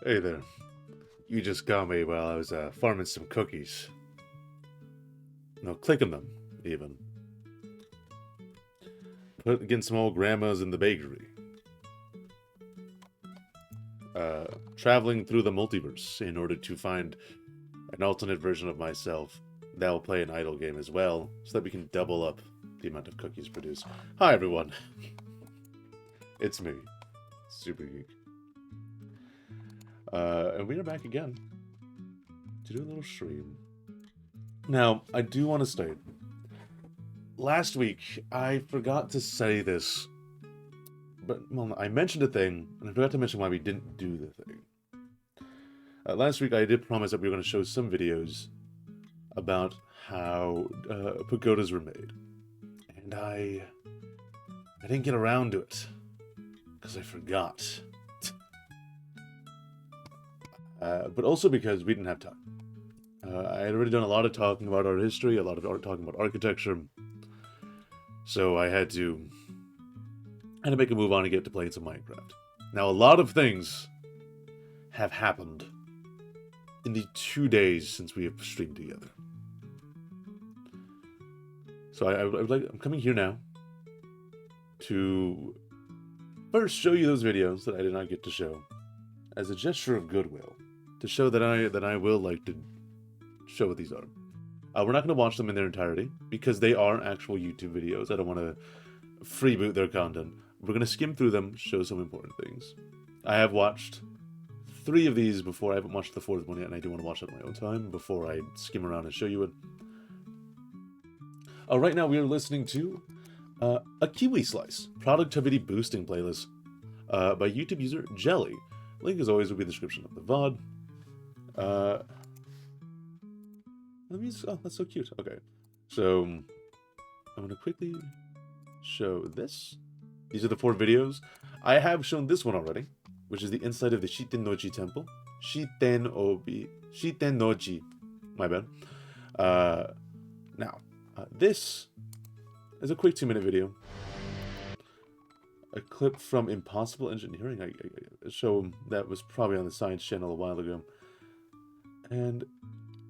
Hey there. You just got me while I was farming some cookies. No, clicking them, even. Getting some old grandmas in the bakery. Traveling through the multiverse in order to find an alternate version of myself that will play an idle game as well, so that we can double up the amount of cookies produced. Hi, everyone. It's me, Super Geek. And we are back again to do a little stream. Now, I do want to state, last week I forgot to say this, but well, I mentioned a thing, and I forgot to mention why we didn't do the thing. Last week I did promise that we were going to show some videos about how pagodas were made, and I didn't get around to it because I forgot. But also because we didn't have time. I had already done a lot of talking about art history, a lot of talking about architecture, so I had to make a move on and get to playing some Minecraft. Now, a lot of things have happened in the 2 days since we have streamed together. So I'm coming here now to first show you those videos that I did not get to show as a gesture of goodwill, to show that I will like to show what these are. We're not going to watch them in their entirety because they are actual YouTube videos. I don't want to freeboot their content. We're going to skim through them, show some important things. I have watched 3 of these before. I haven't watched the 4th one yet, and I do want to watch it on my own time before I skim around and show you it. Right now we are listening to a Kiwi Slice productivity boosting playlist by YouTube user Jelly. Link, as always, will be in the description of the VOD. Oh, that's so cute. Okay. So, I'm going to quickly show this. These are the 4 videos. I have shown this one already, which is the inside of the Shiten-Noji Temple. Shiten-Noji. My bad. Now, this is a quick 2-minute video. A clip from Impossible Engineering, a show that was probably on the Science Channel a while ago. And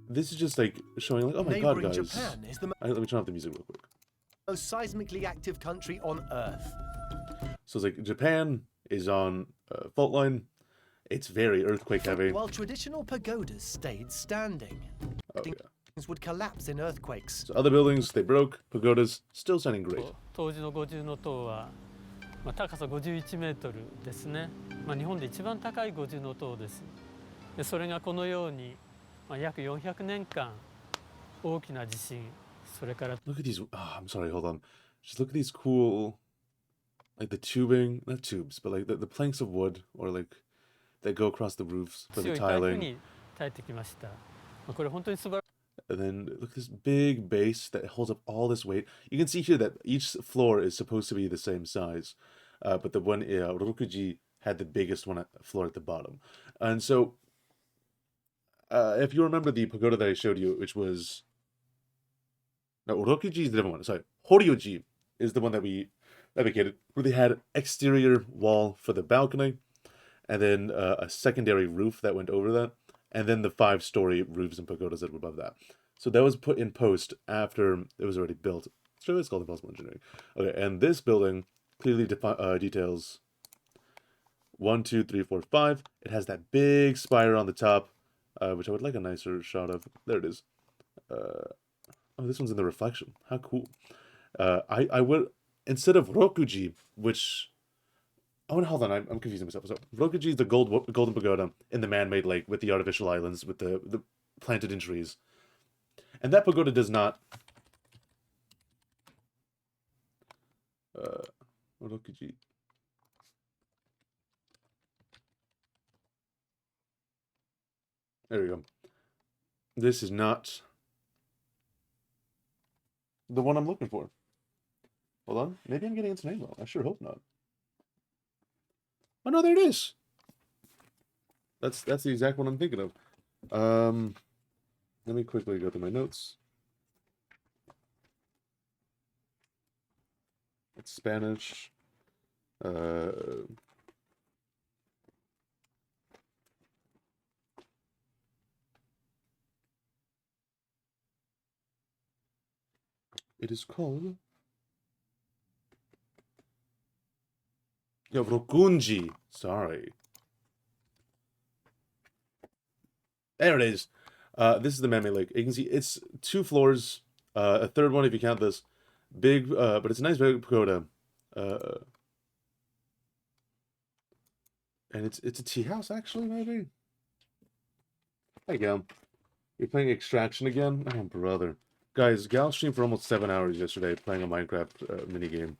this is just like showing, like, oh my god, guys. Japan is the let me turn off the music real quick. most seismically active country on Earth. So it's like Japan is on fault line. It's very earthquake heavy. While traditional pagodas stayed standing, Oh, yeah. things would collapse in earthquakes. So other buildings, they broke. Pagodas, still standing great. 当時の五重塔は、高さ51メートルですね。日本で一番高い五重塔です。で、それがこのように、約400年間大きな地震、それから Look at these. Oh, I'm sorry, hold on. Just look at these cool, like the tubing, not tubes, but like the planks of wood, or like that go across the roofs for the 強い台風 tiling. に耐えてきました。これ本当に素晴ら And then look at this big base that holds up all this weight. You can see here that each floor is supposed to be the same size, but the one Rokuji had the biggest floor at the bottom. And so, if you remember the pagoda that I showed you, which was no Rokuji is the different one. Sorry, Horyoji is the one that we vacated, where they had exterior wall for the balcony, and then a secondary roof that went over that, and then the 5-story roofs and pagodas that were above that. So that was put in post after it was already built. So it's called impossible engineering. Okay, and this building clearly details 1, 2, 3, 4, 5. It has that big spire on the top, which I would like a nicer shot of. There it is. Oh, this one's in the reflection. How cool. I would, instead of Rokuji, which... Oh, hold on, I'm confusing myself. So, Rokuji is the golden pagoda in the man-made lake with the artificial islands with the planted in trees. And that pagoda does not... Rokuji. There we go. This is not the one I'm looking for. Hold on. Maybe I'm getting its name wrong. I sure hope not. Oh no, there it is. That's the exact one I'm thinking of. Let me quickly go through my notes. It's Spanish. It is called Rokunji. Sorry. There it is. This is the man-made lake. You can see it's 2 floors. A third one if you count this. Big, but it's a nice big pagoda. And it's a tea house actually, maybe. There you go. You're playing Extraction again? Oh brother. Guys, Gal streamed for almost 7 hours yesterday playing a Minecraft minigame.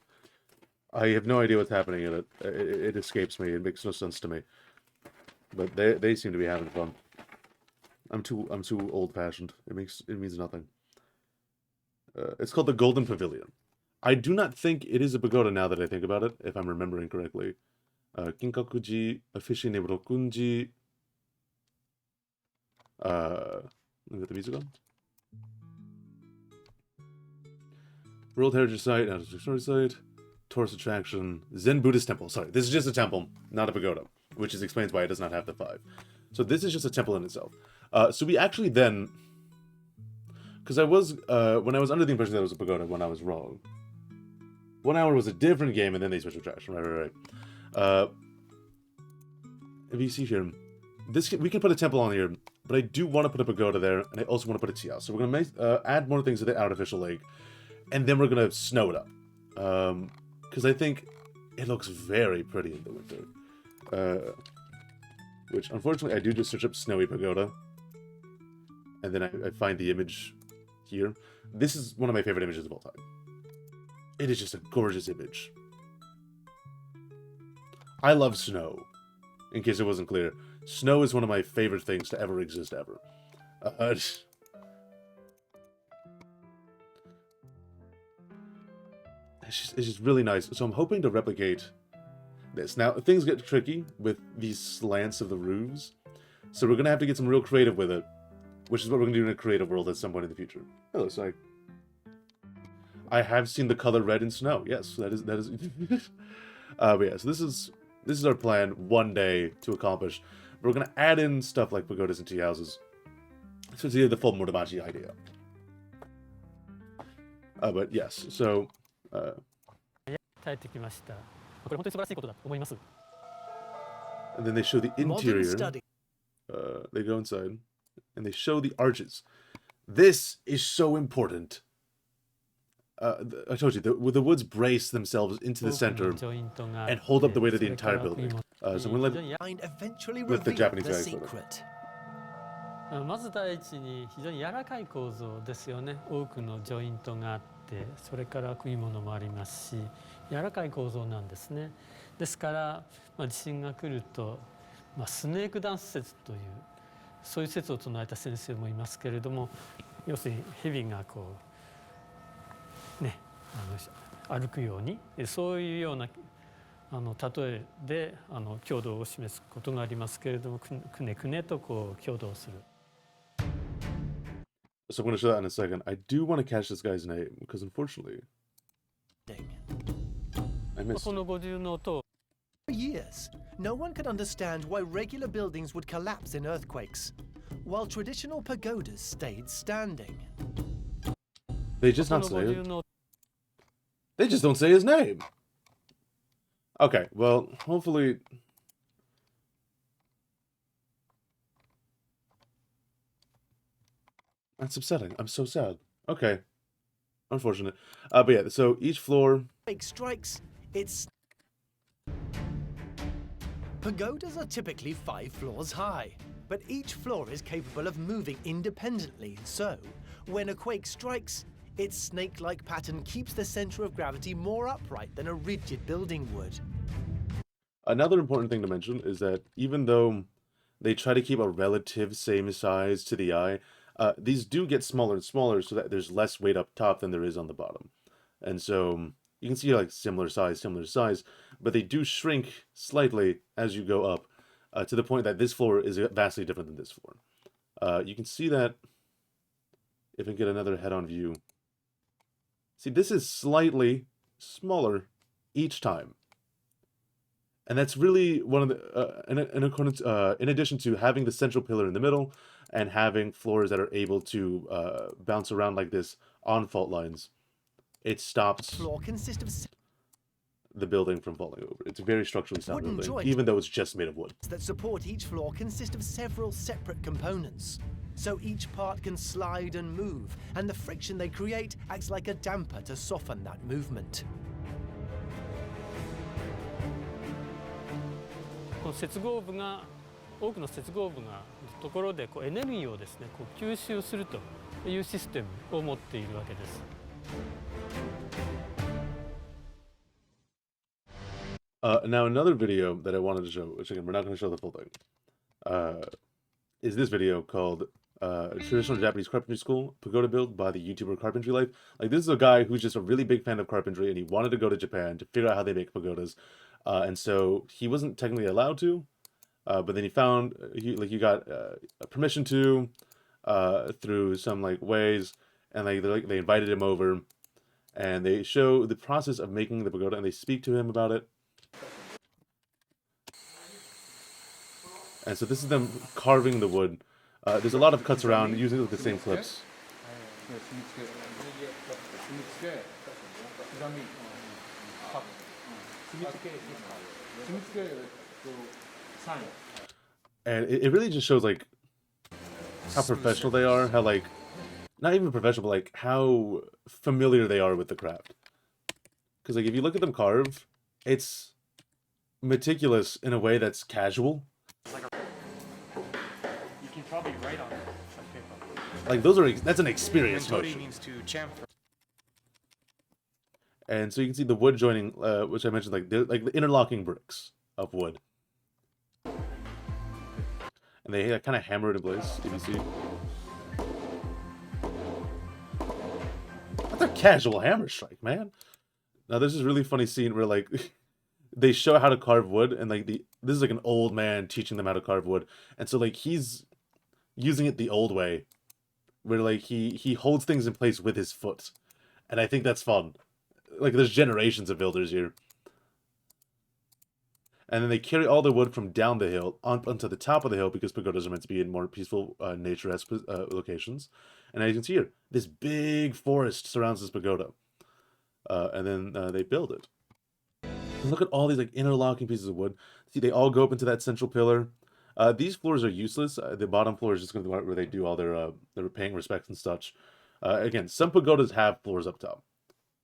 I have no idea what's happening in it. It escapes me. It makes no sense to me. But they seem to be having fun. I'm too old-fashioned. It means nothing. It's called the Golden Pavilion. I do not think it is a pagoda now that I think about it, if I'm remembering correctly. Kinkakuji, Officine Rokunji. Let me get the music on. World Heritage Site, Historic Site, Tourist Attraction, Zen Buddhist Temple. Sorry, this is just a temple, not a pagoda, which explains why it does not have the 5. So this is just a temple in itself. So we actually then... Because I was, when I was under the impression that it was a pagoda, when I was wrong. 1 hour was a different game, and then they switched attraction. Right. If you see here, we can put a temple on here, but I do want to put a pagoda there, and I also want to put a tea house. So we're going to add more things to the artificial lake, and then we're going to snow it up. Because I think it looks very pretty in the winter. Which, unfortunately, I do just search up Snowy Pagoda. And then I find the image here. This is one of my favorite images of all time. It is just a gorgeous image. I love snow. In case it wasn't clear. Snow is one of my favorite things to ever exist ever. It's just really nice. So I'm hoping to replicate this. Now, things get tricky with these slants of the roofs. So we're going to have to get some real creative with it. Which is what we're going to do in a creative world at some point in the future. Hello, sorry. I have seen the color red in snow. Yes, that is. But yeah, so this is our plan one day to accomplish. We're going to add in stuff like pagodas and tea houses. So it's the full Muramachi idea. But yes, so... 耐えてきました。これ本当に素晴らしいことだと思います。 And then they show the Modern interior. study. They go inside. And they show the arches. This is so important. I told you, the woods brace themselves into the center and hold up the weight of the entire building. So I'm going to Mind eventually let the revealed Japanese the guys photo. secret. まず第一に非常に柔らかい構造ですよね。多くのジョイントがあって、それから食い物もありますし、柔らかい構造なんですね。ですから、地震が来ると、スネークダンス説というそういう説を唱えた先生もいますけれども、要するに蛇がこうね歩くように、そういうような例えで共同を示すことがありますけれども、くねくねとこう共同する。So I'm going to show that in a second. I do want to catch this guy's name because unfortunately I missed こ it. の五重塔 For years, no one could understand why regular buildings would collapse in earthquakes, while traditional pagodas stayed standing. They just こ not の say 五 it. 重塔 They just don't say his name. Okay, well, hopefully. That's upsetting. I'm so sad. Okay. Unfortunate. But yeah, so each floor. Quake strikes, it's. Pagodas are typically 5 floors high, but each floor is capable of moving independently, so when a quake strikes, its snake-like pattern keeps the center of gravity more upright than a rigid building would. Another important thing to mention is that even though they try to keep a relative same size to the eye, these do get smaller and smaller so that there's less weight up top than there is on the bottom. And so you can see like similar size, but they do shrink slightly as you go up to the point that this floor is vastly different than this floor. You can see that if I get another head-on view. See, this is slightly smaller each time. And that's really one of the, in addition to having the central pillar in the middle and having floors that are able to bounce around like this on fault lines, it stops Floor consists of the building from falling over. It's a very structurally sound Wooden building, joints. even though it's just made of wood. that support each floor consist of several separate components. So each part can slide and move, and the friction they create acts like a damper to soften that movement. この接合部が多くの接合部がところでこうエネルギーをですねこう吸収するというシステムを持っているわけです。Now another video that I wanted to show, which again we're not going to show the full thing, is this video called Traditional Japanese Carpentry School Pagoda Build by the YouTuber Carpentry Life. Like, this is a guy who's just a really big fan of carpentry, and he wanted to go to Japan to figure out how they make pagodas. And so he wasn't technically allowed to, but then he found he got permission to through some like ways, and they invited him over, and they show the process of making the pagoda, and they speak to him about it. And so this is them carving the wood. There's a lot of cuts around using the same clips. And it really just shows like how professional they are, how like not even professional, but like how familiar they are with the craft. Because like if you look at them carve, it's meticulous in a way that's casual. You can probably write on some paper. Like that's an experience motion. means to chamfer. And so you can see the wood joining, which I mentioned, like they're like the interlocking bricks of wood. And they kind of hammer it in place, if you see. That's a casual hammer strike, man. Now there's this really funny scene where like they show how to carve wood, and like this is like an old man teaching them how to carve wood, and so like he's using it the old way, where like he holds things in place with his foot, and I think that's fun. Like there's generations of builders here. And then they carry all the wood from down the hill onto the top of the hill, because pagodas are meant to be in more peaceful, nature-esque locations. And as you can see here, this big forest surrounds this pagoda. And then they build it. And look at all these like interlocking pieces of wood. See, they all go up into that central pillar. These floors are useless. The bottom floor is just going to be where they do all their paying respects and such. Again, some pagodas have floors up top.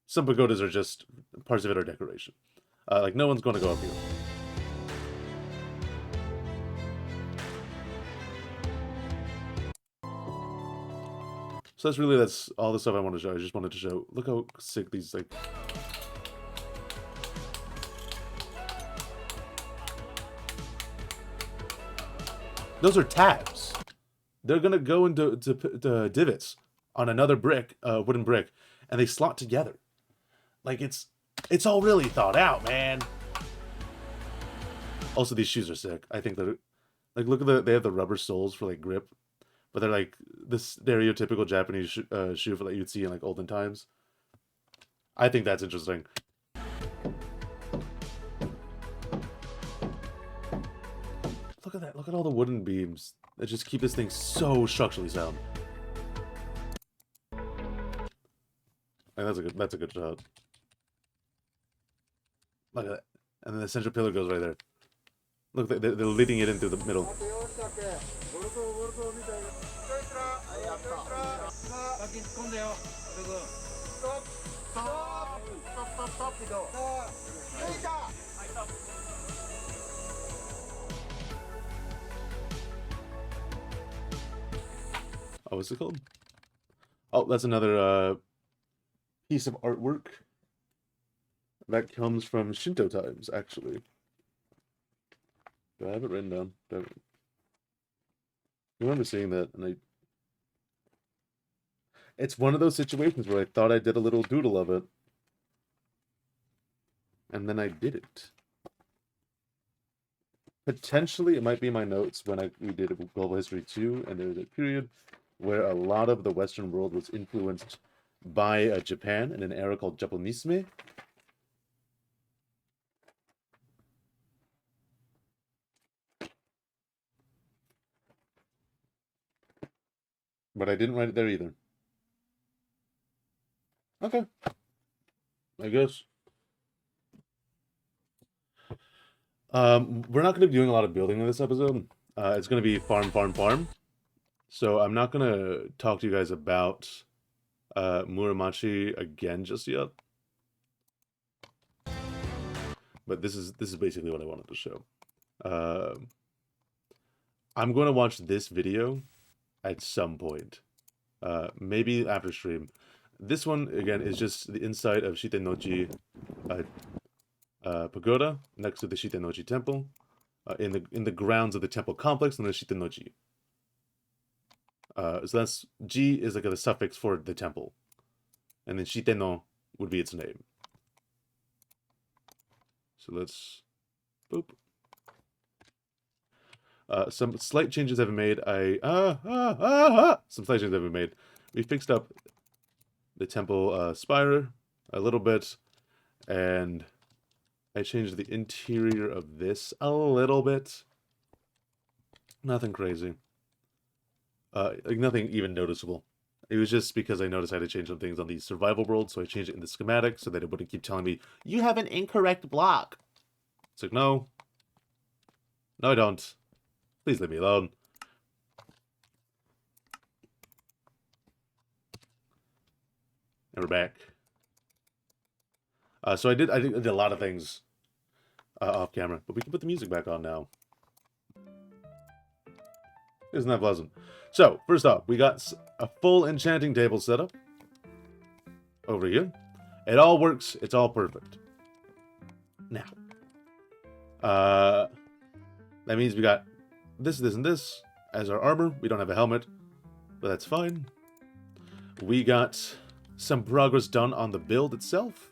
Some pagodas are just parts of it are decoration. Like no one's going to go up here. So that's all the stuff I wanted to show. I just wanted to show, look how sick these, like... Those are tabs. they're gonna go into divots on another brick, wooden brick, and they slot together. Like it's all really thought out, man. Also, these shoes are sick. I think they're like, look at they have the rubber soles for like grip, but they're like the stereotypical Japanese shoe for that you'd see in like olden times. I think that's interesting. Look at that. Look at all the wooden beams that just keep this thing so structurally sound. And that's a good shot. Look at that. And then the central pillar goes right there. Look, they're leading it in through the middle. Oh, what's it called? Oh, that's another piece of artwork that comes from Shinto times, actually. Do I have it written down? I remember seeing that, and it's one of those situations where I thought I did a little doodle of it, and then I didn't. Potentially, it might be my notes when we did Global History 2, and there was a period where a lot of the Western world was influenced by Japan in an era called Japonisme. But I didn't write it there either. Okay. I guess. We're not going to be doing a lot of building in this episode. It's going to be farm. So I'm not going to talk to you guys about Muramachi again just yet. But this is basically what I wanted to show. I'm going to watch this video at some point. Maybe after stream. This one, again, is just the inside of Shitenoji Pagoda, next to the Shitenoji Temple, in the grounds of the temple complex and the Shitenoji. So that's, Ji is like the suffix for the temple. And then Shiteno would be its name. So let's, boop. Some slight changes have been made. Some slight changes have been made. We fixed up the temple spire a little bit, and I changed the interior of this a little bit. Nothing crazy. Like nothing even noticeable. It was just because I noticed I had to change some things on the survival world, so I changed it in the schematic so that it wouldn't keep telling me, you have an incorrect block. It's like, no. No, I don't. Please leave me alone. And we're back. So I did a lot of things off camera, but we can put the music back on now. Isn't that pleasant? So, first off, we got a full enchanting table set up over here. It all works. It's all perfect. Now, that means we got this, and this as our armor. We don't have a helmet, but that's fine. We got some progress done on the build itself.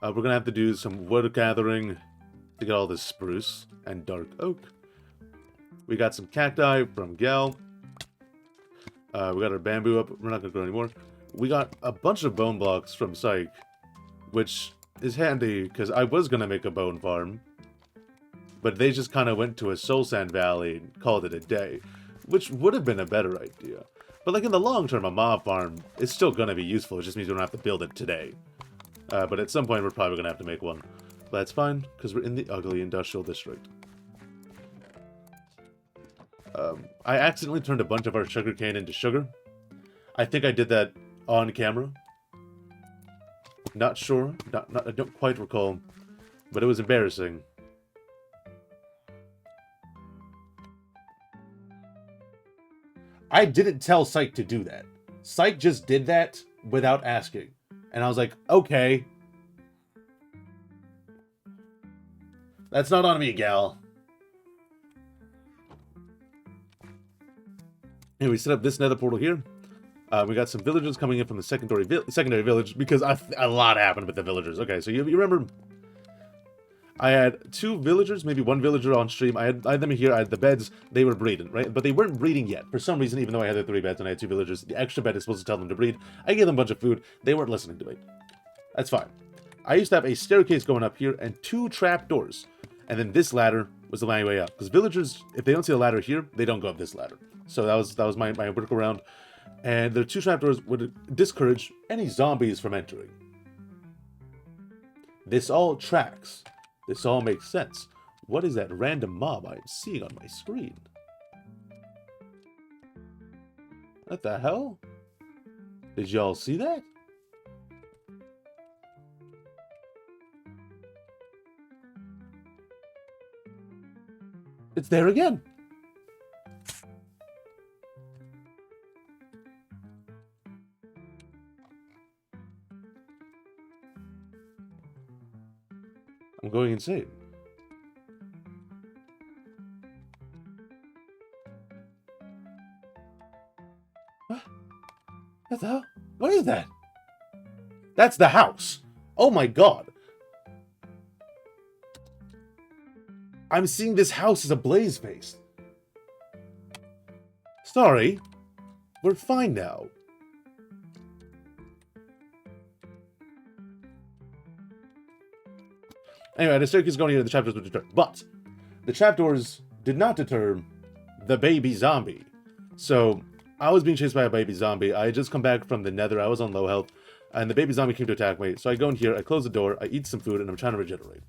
We're going to have to do some wood gathering to get all this spruce and dark oak. We got some cacti from Gal. We got our bamboo up. We're not going to grow anymore. We got a bunch of bone blocks from Psych, which is handy because I was going to make a bone farm. But they just kind of went to a soul sand valley and called it a day, which would have been a better idea. But like in the long term, a mob farm is still going to be useful. It just means we don't have to build it today. But at some point, we're probably going to have to make one. But that's fine, because we're in the ugly industrial district. I accidentally turned a bunch of our sugarcane into sugar. I think I did that on camera. Not sure. I don't quite recall. But it was embarrassing. I didn't tell Psych to do that. Psych just did that without asking. And I was like, okay. That's not on me, gal. And we set up this nether portal here. We got some villagers coming in from the secondary village because a lot happened with the villagers. Okay, so you remember I had 2 villagers, maybe 1 villager on stream. I had them here. I had the beds. They were breeding, right? But they weren't breeding yet. For some reason, even though I had the 3 beds and I had 2 villagers, the extra bed is supposed to tell them to breed. I gave them a bunch of food. They weren't listening to me. That's fine. I used to have a staircase going up here and 2 trap doors. And then this ladder was the only way up. Because villagers, if they don't see a ladder here, they don't go up this ladder. So that was my workaround. And the 2 trapdoors would discourage any zombies from entering. This all tracks. This all makes sense. What is that random mob I'm seeing on my screen? What the hell? Did y'all see that? It's there again. I'm going insane. What the hell? What is that? That's the house. Oh my god. I'm seeing this house as a blaze face. Sorry. We're fine now. Anyway, the staircase going here, the trapdoors would deter. But the trapdoors did not deter the baby zombie. So I was being chased by a baby zombie. I had just come back from the nether. I was on low health. And the baby zombie came to attack me. So I go in here, I close the door, I eat some food, and I'm trying to regenerate.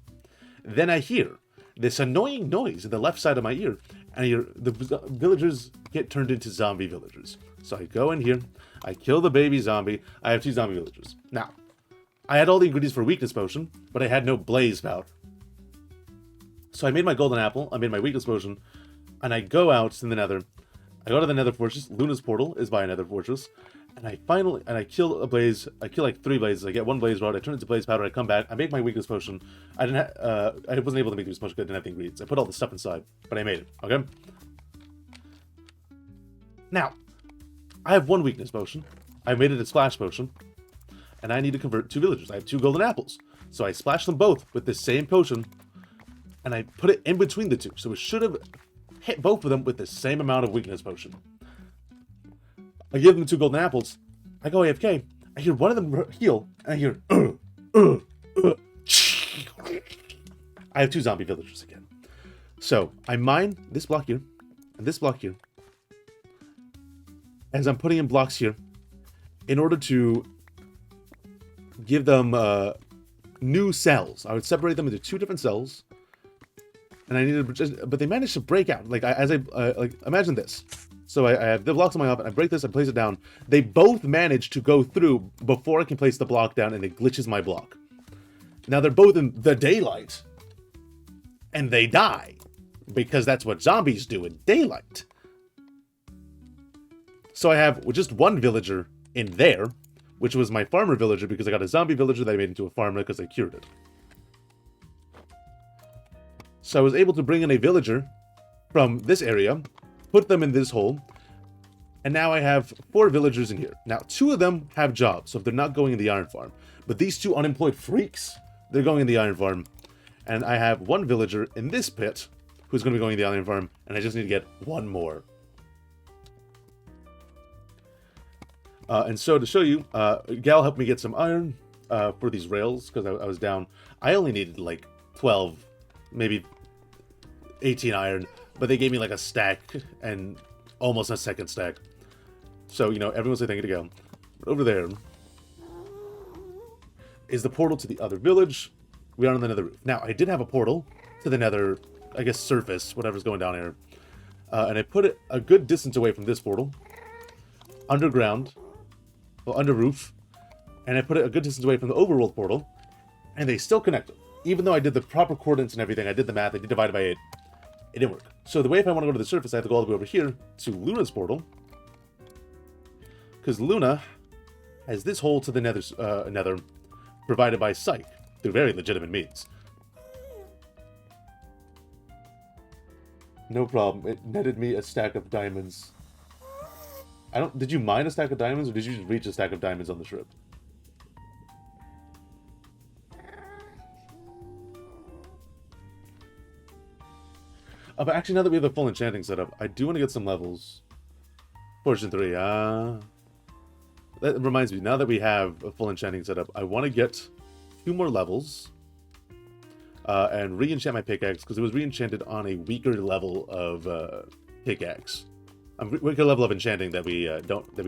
Then I hear this annoying noise in the left side of my ear. And I hear the villagers get turned into zombie villagers. So I go in here, I kill the baby zombie. I have 2 zombie villagers. Now, I had all the ingredients for weakness potion, but I had no blaze powder. So I made my golden apple, I made my weakness potion, and I go out to the nether. I go to the nether fortress. Luna's portal is by a nether fortress. And I kill a blaze. I kill like 3 blazes. I get 1 blaze rod. I turn it into blaze powder. I come back. I make my weakness potion. I wasn't able to make this potion because I didn't have the ingredients. I put all the stuff inside, but I made it. Okay. Now, I have 1 weakness potion. I made it a splash potion. And I need to convert 2 villagers. I have 2 golden apples. So I splash them both with the same potion. And I put it in between the 2. So it should have hit both of them with the same amount of weakness potion. I give them 2 golden apples. I go AFK. I hear one of them heal. And I hear, I have 2 zombie villagers again. So I mine this block here. And this block here. As I'm putting in blocks here. In order to give them new cells. I would separate them into 2 different cells, and I needed, but they managed to break out. Like like imagine this. So I have the blocks on my oven. I break this. I place it down. They both manage to go through before I can place the block down, and it glitches my block. Now they're both in the daylight, and they die because that's what zombies do in daylight. So I have just 1 villager in there, which was my farmer villager, because I got a zombie villager that I made into a farmer because I cured it. So I was able to bring in a villager from this area, put them in this hole, and now I have 4 villagers in here. Now, 2 of them have jobs, so they're not going in the iron farm. But these 2 unemployed freaks, they're going in the iron farm. And I have 1 villager in this pit who's going to be going in the iron farm, and I just need to get 1 more. And so to show you, Gal helped me get some iron for these rails, because I was down. I only needed like 12, maybe 18 iron, but they gave me like a stack and almost a second stack. So, you know, everyone's saying thank you to Gal. But over there is the portal to the other village. We are on the nether roof. Now, I did have a portal to the nether, I guess, surface, whatever's going down here. And I put it a good distance away from this portal, underground. Under roof, and I put it a good distance away from the overworld portal, and they still connected. Even though I did the proper coordinates and everything, I did the math, I did divide by 8, it didn't work. So the way if I want to go to the surface, I have to go all the way over here to Luna's portal, because Luna has this hole to the nether provided by Psych, through very legitimate means. No problem, it netted me a stack of diamonds. I don't... Did you mine a stack of diamonds, or did you just reach a stack of diamonds on the ship? But actually, now that we have the full enchanting setup, I do want to get some levels. Fortune 3, that reminds me, now that we have a full enchanting setup, I want to get 2 more levels. And re-enchant my pickaxe, because it was re-enchanted on a weaker level of pickaxe. A weaker level of enchanting that we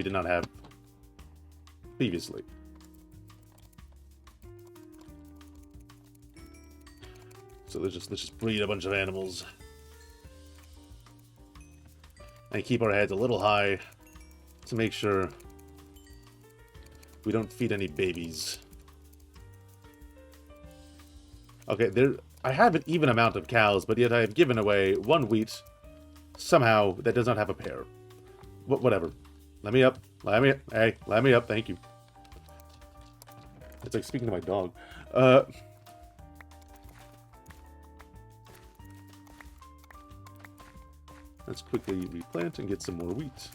did not have previously. So let's just breed a bunch of animals. And keep our heads a little high to make sure we don't feed any babies. Okay, I have an even amount of cows, but yet I have given away 1 wheat somehow that does not have a pair. Whatever. Let me up. Hey, let me up. Thank you. It's like speaking to my dog. Let's quickly replant and get some more wheat.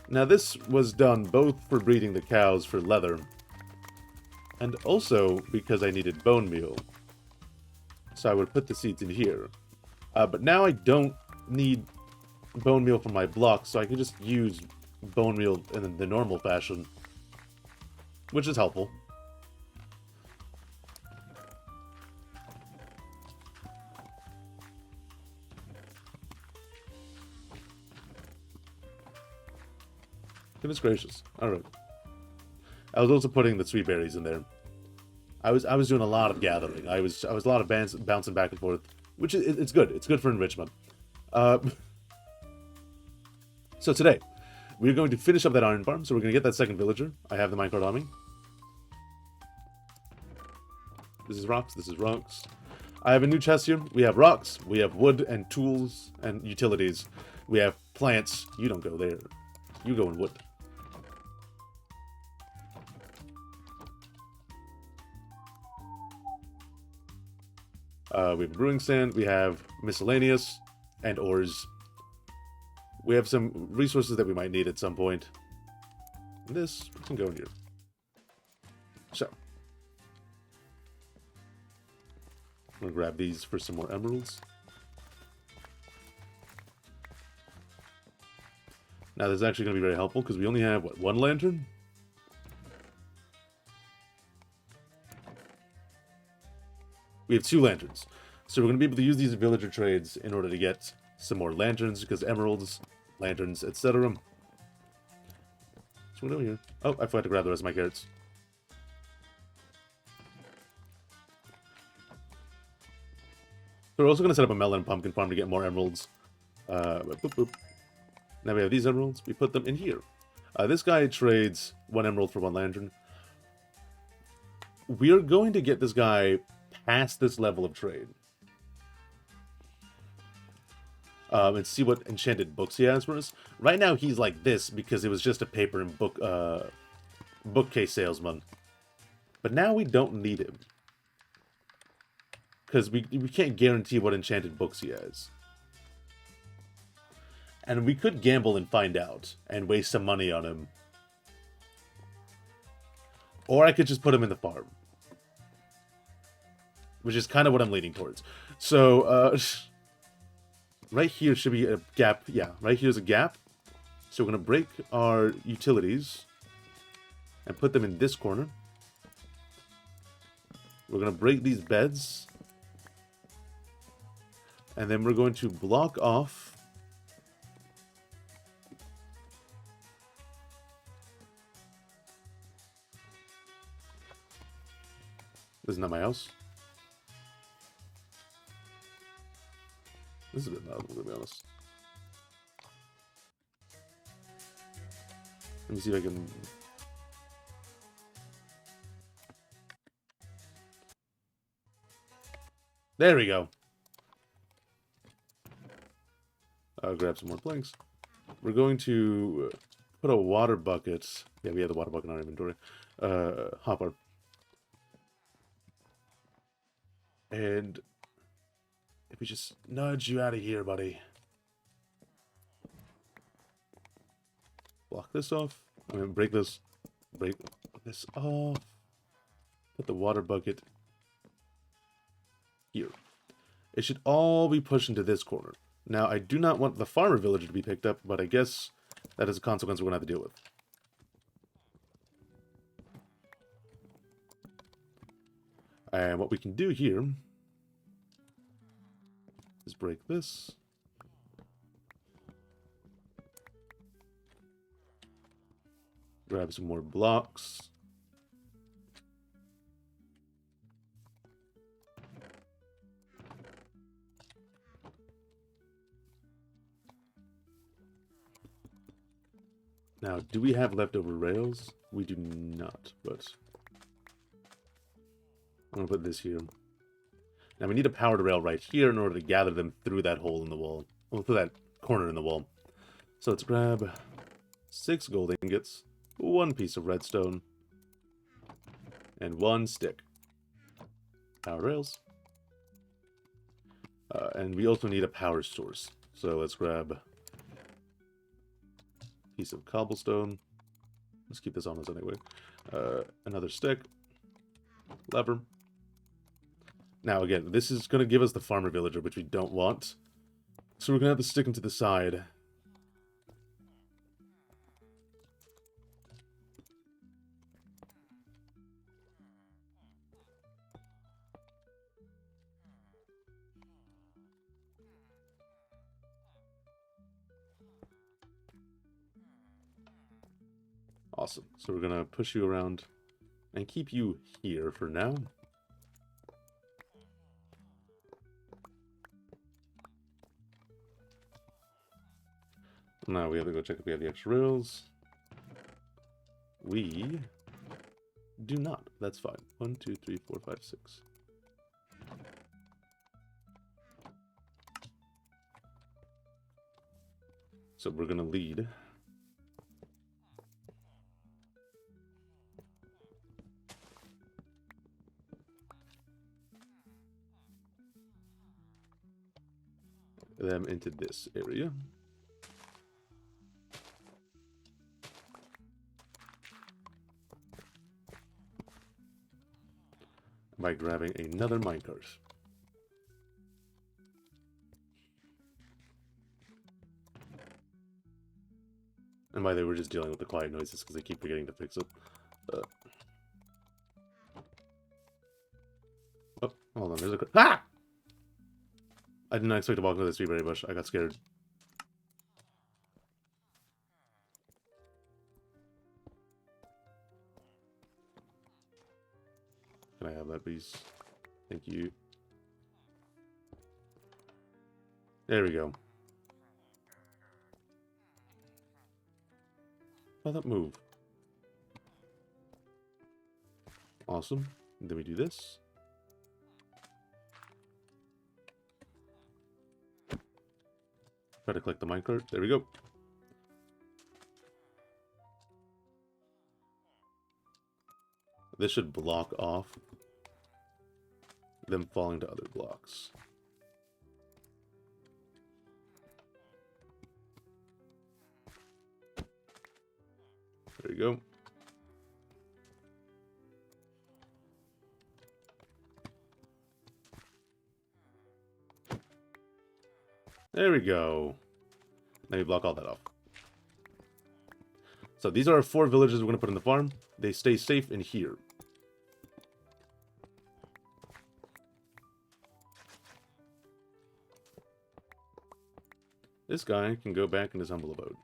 Now this was done both for breeding the cows for leather, and also because I needed bone meal. So I would put the seeds in here. But now I don't need bone meal for my blocks, so I can just use bone meal in the normal fashion, which is helpful. Goodness gracious. Alright. I was also putting the sweet berries in there. I was doing a lot of gathering. I was a lot of bouncing back and forth, which it's good. It's good for enrichment. So today, we're going to finish up that iron farm, so we're going to get that second villager. I have the minecart on me. This is rocks, this is rocks. I have a new chest here. We have rocks, we have wood and tools and utilities. We have plants. You don't go there. You go in wood. We have brewing sand, we have miscellaneous, and ores. We have some resources that we might need at some point. This can go in here. So. I'm going to grab these for some more emeralds. Now this is actually going to be very helpful because we only have, what, 1 lantern? We have 2 lanterns. So we're going to be able to use these villager trades in order to get some more lanterns, because emeralds, lanterns, etc. So what over here? Oh, I forgot to grab the rest of my carrots. So we're also going to set up a melon and pumpkin farm to get more emeralds. Boop, boop. Now we have these emeralds. We put them in here. This guy trades 1 emerald for 1 lantern. We're going to get this guy past this level of trade. And see what enchanted books he has for us. Right now he's like this because it was just a paper and bookcase salesman. But now we don't need him. Because we can't guarantee what enchanted books he has. And we could gamble and find out, and waste some money on him. Or I could just put him in the farm. Which is kind of what I'm leaning towards. So, right here should be a gap. Yeah, right here's a gap. So we're going to break our utilities. And put them in this corner. We're going to break these beds. And then we're going to block off. This is not my house. This is a bit loud, I'm gonna be honest. Let me see if I can... There we go. I'll grab some more planks. We're going to put a water bucket. Yeah, we have the water bucket in our inventory. Hopper. And if we just nudge you out of here, buddy. block this off. I'm gonna break this off. Put the water bucket here. It should all be pushed into this corner. Now, I do not want the farmer villager to be picked up, but I guess that is a consequence we're going to have to deal with. And what we can do here is break this. Grab some more blocks. Now, do we have leftover rails? We do not, but I'm going to put this here. Now, we need a powered rail right here in order to gather them through that hole in the wall. Well, through that corner in the wall. So let's grab 6 gold ingots, 1 piece of redstone, and 1 stick. Powered rails. And we also need a power source. So let's grab piece of cobblestone. Let's keep this on us anyway. Another stick. Lever. Now again, this is going to give us the farmer villager, which we don't want. So we're going to have to stick him to the side. Awesome. So we're going to push you around and keep you here for now. Now we have to go check if we have the extra rails. We do not. That's fine. 1, 2, 3, 4, 5, 6. So we're going to lead them into this area. By grabbing another minecart. And by the way, we're just dealing with the quiet noises because they keep forgetting to fix it. Oh, hold on, there's a... Ah! I did not expect to walk into this tree berry bush. I got scared. Can I have that, please? Thank you. There we go. Oh, that move. Awesome. And then we do this. Try to collect the minecart. There we go. This should block off them falling to other blocks. There you go. There we go. Now you block all that off. So these are our 4 villagers we're going to put in the farm. They stay safe in here. This guy can go back in his humble abode.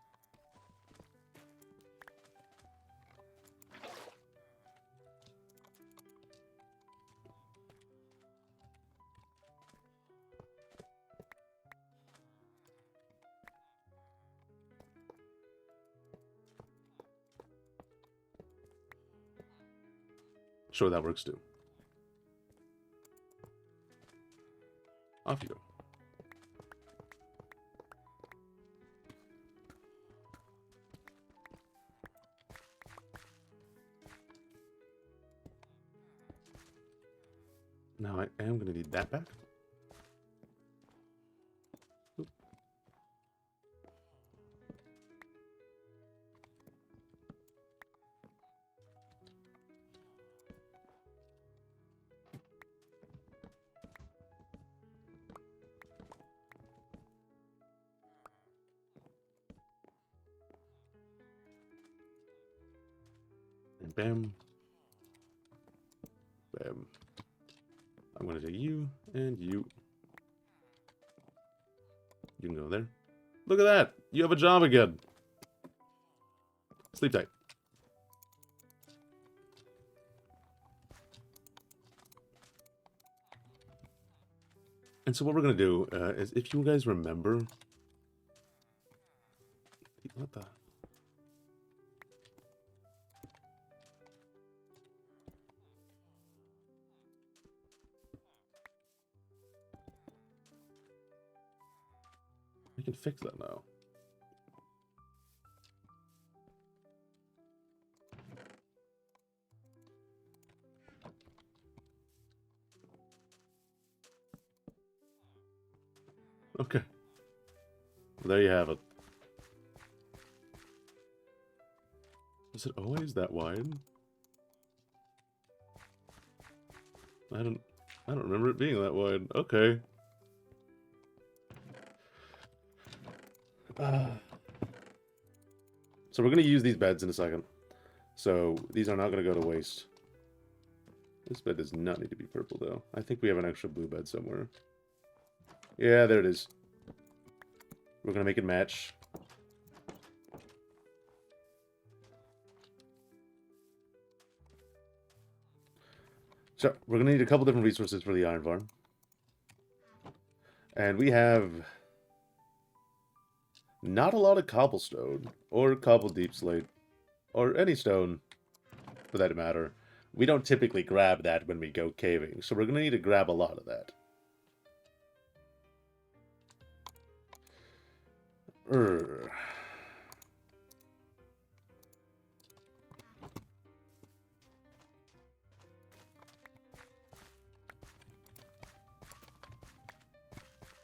Sure, that works too. Off you go. Now I am going to need that back. Oop. bam. Bam. I'm gonna take you and you. You can go there. Look at that! You have a job again! Sleep tight. And so what we're gonna do is, if you guys remember... What the... We can fix that now. Okay. Well, there you have it. Was it always that wide? I don't remember it being that wide. Okay. So we're going to use these beds in a second. So these are not going to go to waste. This bed does not need to be purple, though. I think we have an extra blue bed somewhere. Yeah, there it is. We're going to make it match. So we're going to need a couple different resources for the iron farm. And we have... not a lot of cobblestone, or cobble deep slate, or any stone, for that matter. We don't typically grab that when we go caving, so we're going to need to grab a lot of that.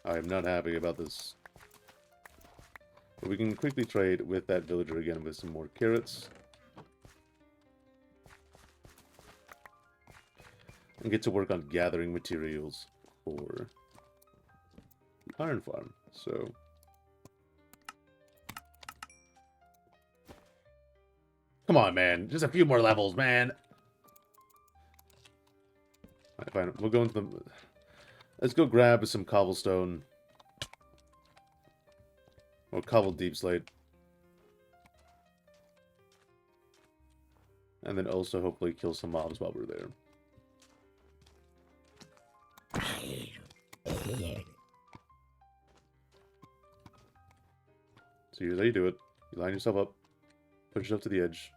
I am not happy about this. But we can quickly trade with that villager again with some more carrots. And get to work on gathering materials for the iron farm. So... come on, man. Just a few more levels, man. Alright, fine. We'll go into the... let's go grab some cobblestone. Or cobble deep slate. And then also hopefully kill some mobs while we're there. So here's how you do it. You line yourself up. Push yourself to the edge.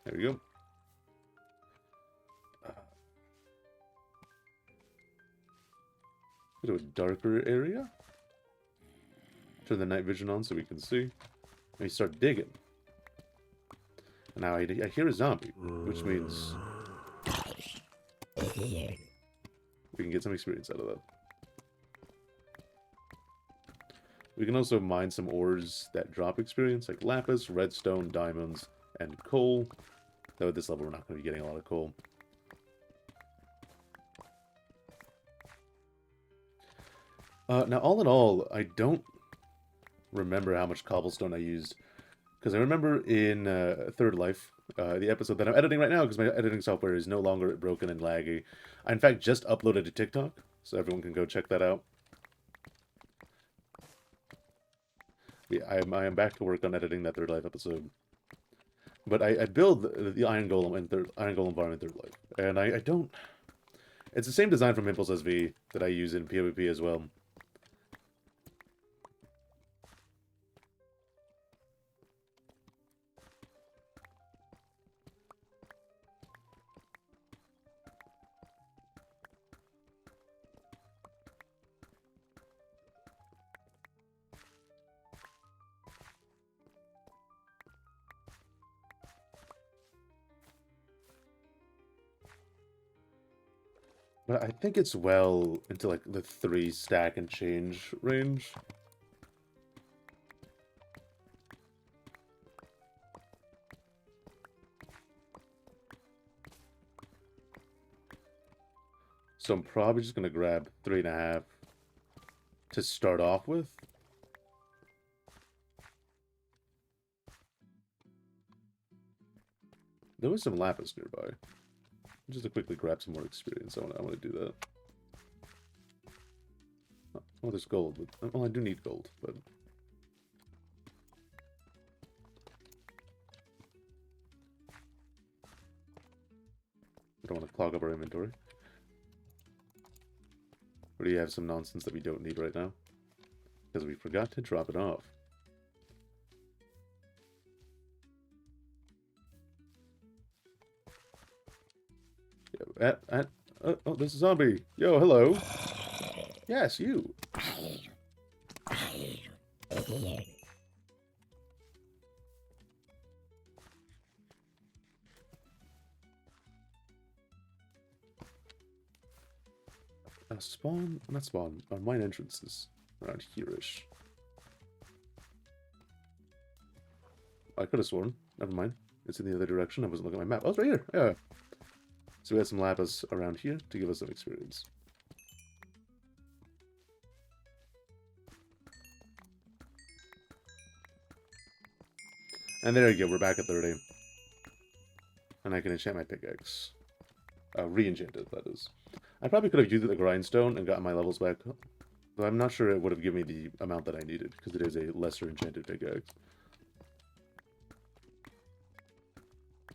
There we go. Go to a darker area. Turn the night vision on so we can see. And we start digging. And now I hear a zombie, which means we can get some experience out of that. We can also mine some ores that drop experience, like lapis, redstone, diamonds, and coal. Though at this level we're not going to be getting a lot of coal. Now, all in all, I don't remember how much cobblestone I used. Because I remember in Third Life, the episode that I'm editing right now, because my editing software is no longer broken and laggy. I, in fact, just uploaded to TikTok, so everyone can go check that out. Yeah, I am back to work on editing that Third Life episode. But I build the Iron Golem farm in Third Life. And I don't... it's the same design from Impulse SV that I use in PvP as well. But I think it's well into like the 3 stack and change range. So I'm probably just gonna grab 3.5 to start off with. There was some lapis nearby. Just to quickly grab some more experience. I want to do that. Oh, there's gold. But, well, I do need gold, but... I don't want to clog up our inventory. Or do you have some nonsense that we don't need right now? Because we forgot to drop it off. Oh, there's a zombie. Yo, hello. Yes, you. Spawn? Not spawn. Mine entrances. Around here-ish. I could have sworn. Never mind. It's in the other direction. I wasn't looking at my map. Oh, it's right here. Yeah. So we have some lapis around here to give us some experience. And there you go. We're back at 30. And I can enchant my pickaxe. Re-enchant it, that is. I probably could have used the grindstone and gotten my levels back. But I'm not sure it would have given me the amount that I needed, because it is a lesser enchanted pickaxe.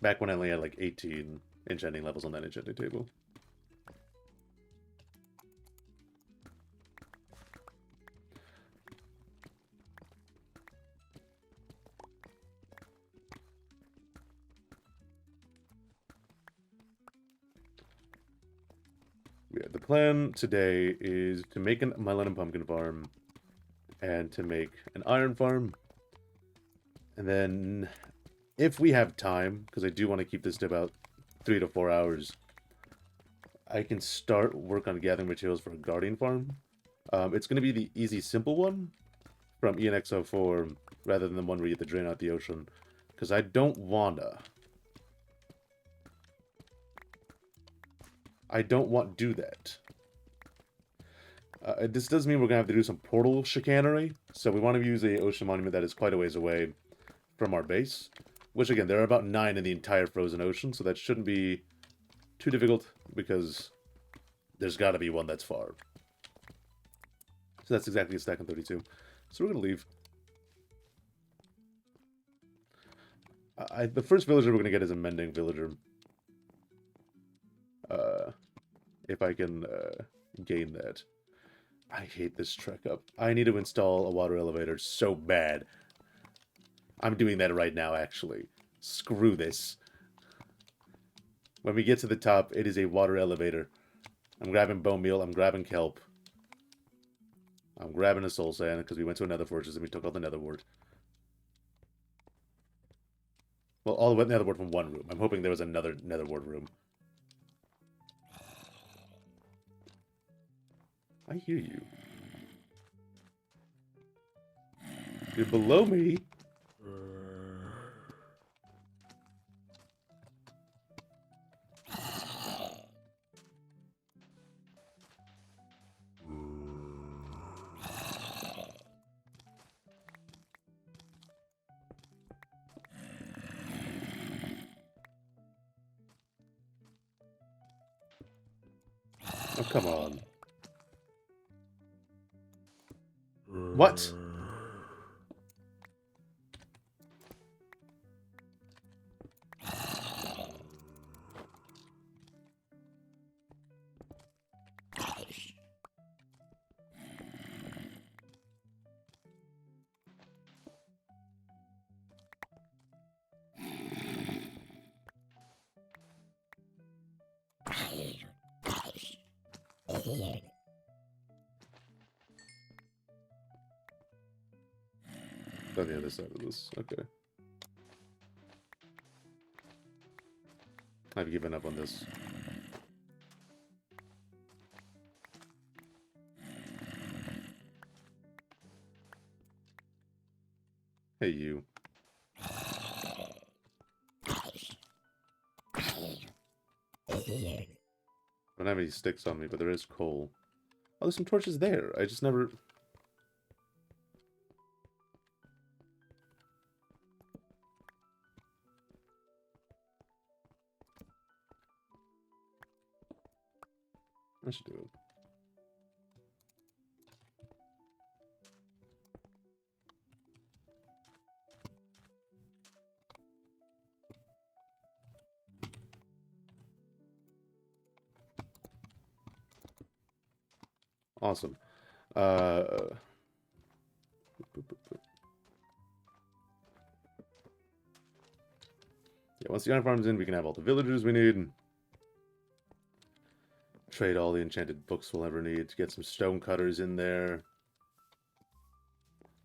Back when I only had like 18 enchanting levels on that enchanting table. Yeah, the plan today is to make a melon and pumpkin farm and to make an iron farm. And then, if we have time, because I do want to keep this to about 3 to 4 hours, I can start work on gathering materials for a guardian farm. It's going to be the easy, simple one from ENX04 rather than the one where you have to drain out the ocean. Because I don't want to do that. This does mean we're going to have to do some portal chicanery. So we want to use a ocean monument that is quite a ways away from our base. Which, again, there are about 9 in the entire frozen ocean, so that shouldn't be too difficult, because there's got to be one that's far. So that's exactly a stack on 32. So we're going to leave. The first villager we're going to get is a mending villager. If I can gain that. I hate this trek up. I need to install a water elevator so bad. I'm doing that right now, actually. Screw this. When we get to the top, it is a water elevator. I'm grabbing bone meal, I'm grabbing kelp. I'm grabbing a soul sand, because we went to another fortress and we took all the nether wart. Well, all the nether wart from one room. I'm hoping there was another nether wart room. I hear you. You're below me. Oh, come on. What? On the other side of this. Okay. I've given up on this. Hey, you. I don't have any sticks on me, but there is coal. Oh, there's some torches there. I just never... That should do it. Awesome. Yeah, once the iron farm's in, we can have all the villagers we need. Trade all the enchanted books we'll ever need to get some stone cutters in there.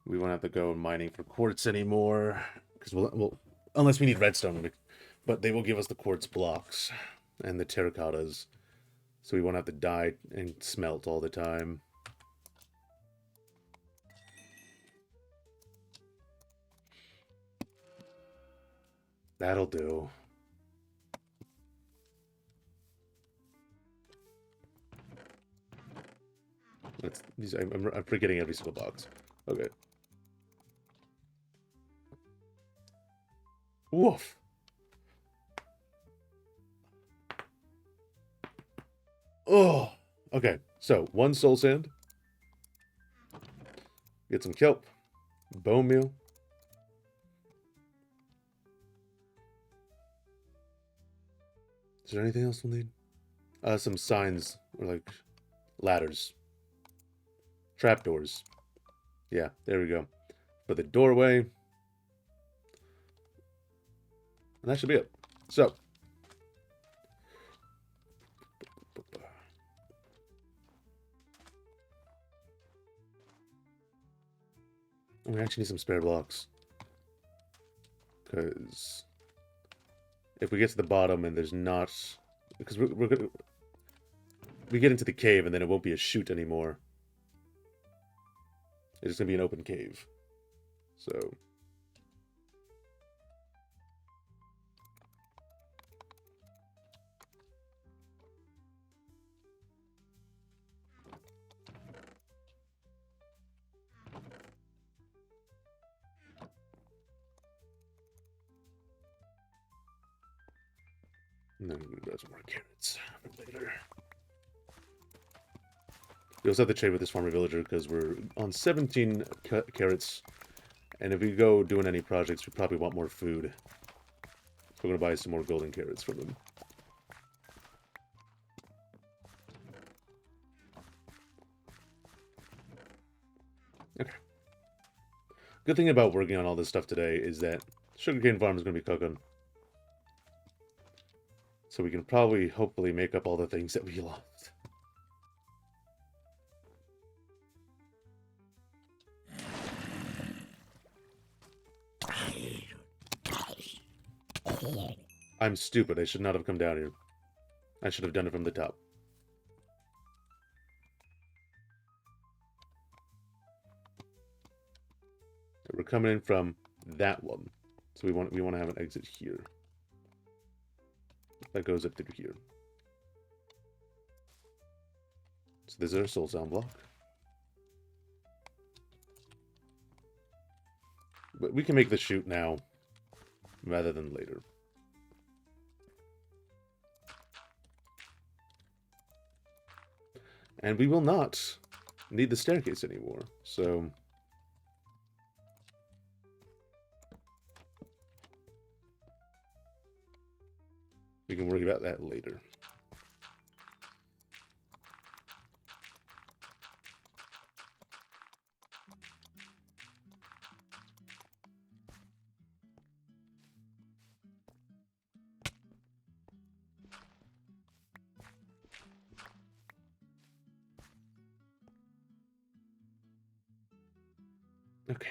We won't have to go mining for quartz anymore, because we'll unless we need redstone, but they will give us the quartz blocks and the terracottas, so we won't have to dye and smelt all the time. That'll do. I'm forgetting every single box. Okay. Woof. Oh. Okay. So 1 soul sand. Get some kelp. Bone meal. Is there anything else we'll need? Some signs, or like ladders. Trapdoors. Yeah, there we go. For the doorway. And that should be it. So. We actually need some spare blocks. Because if we get to the bottom and there's not... Because we're gonna... We get into the cave and then it won't be a chute anymore. It's going to be an open cave. So... And then we grab some more carrots for later. We also have to trade with this farmer villager because we're on 17 carrots. And if we go doing any projects, we probably want more food. So we're going to buy some more golden carrots from him. Okay. Good thing about working on all this stuff today is that sugarcane farm is going to be cooking. So we can probably, hopefully, make up all the things that we lost. I'm stupid. I should not have come down here. I should have done it from the top. We're coming in from that one. So we want to have an exit here. That goes up through here. So this is our soul sound block. But we can make the chute now, rather than later. And we will not need the staircase anymore, so... we can worry about that later. Okay.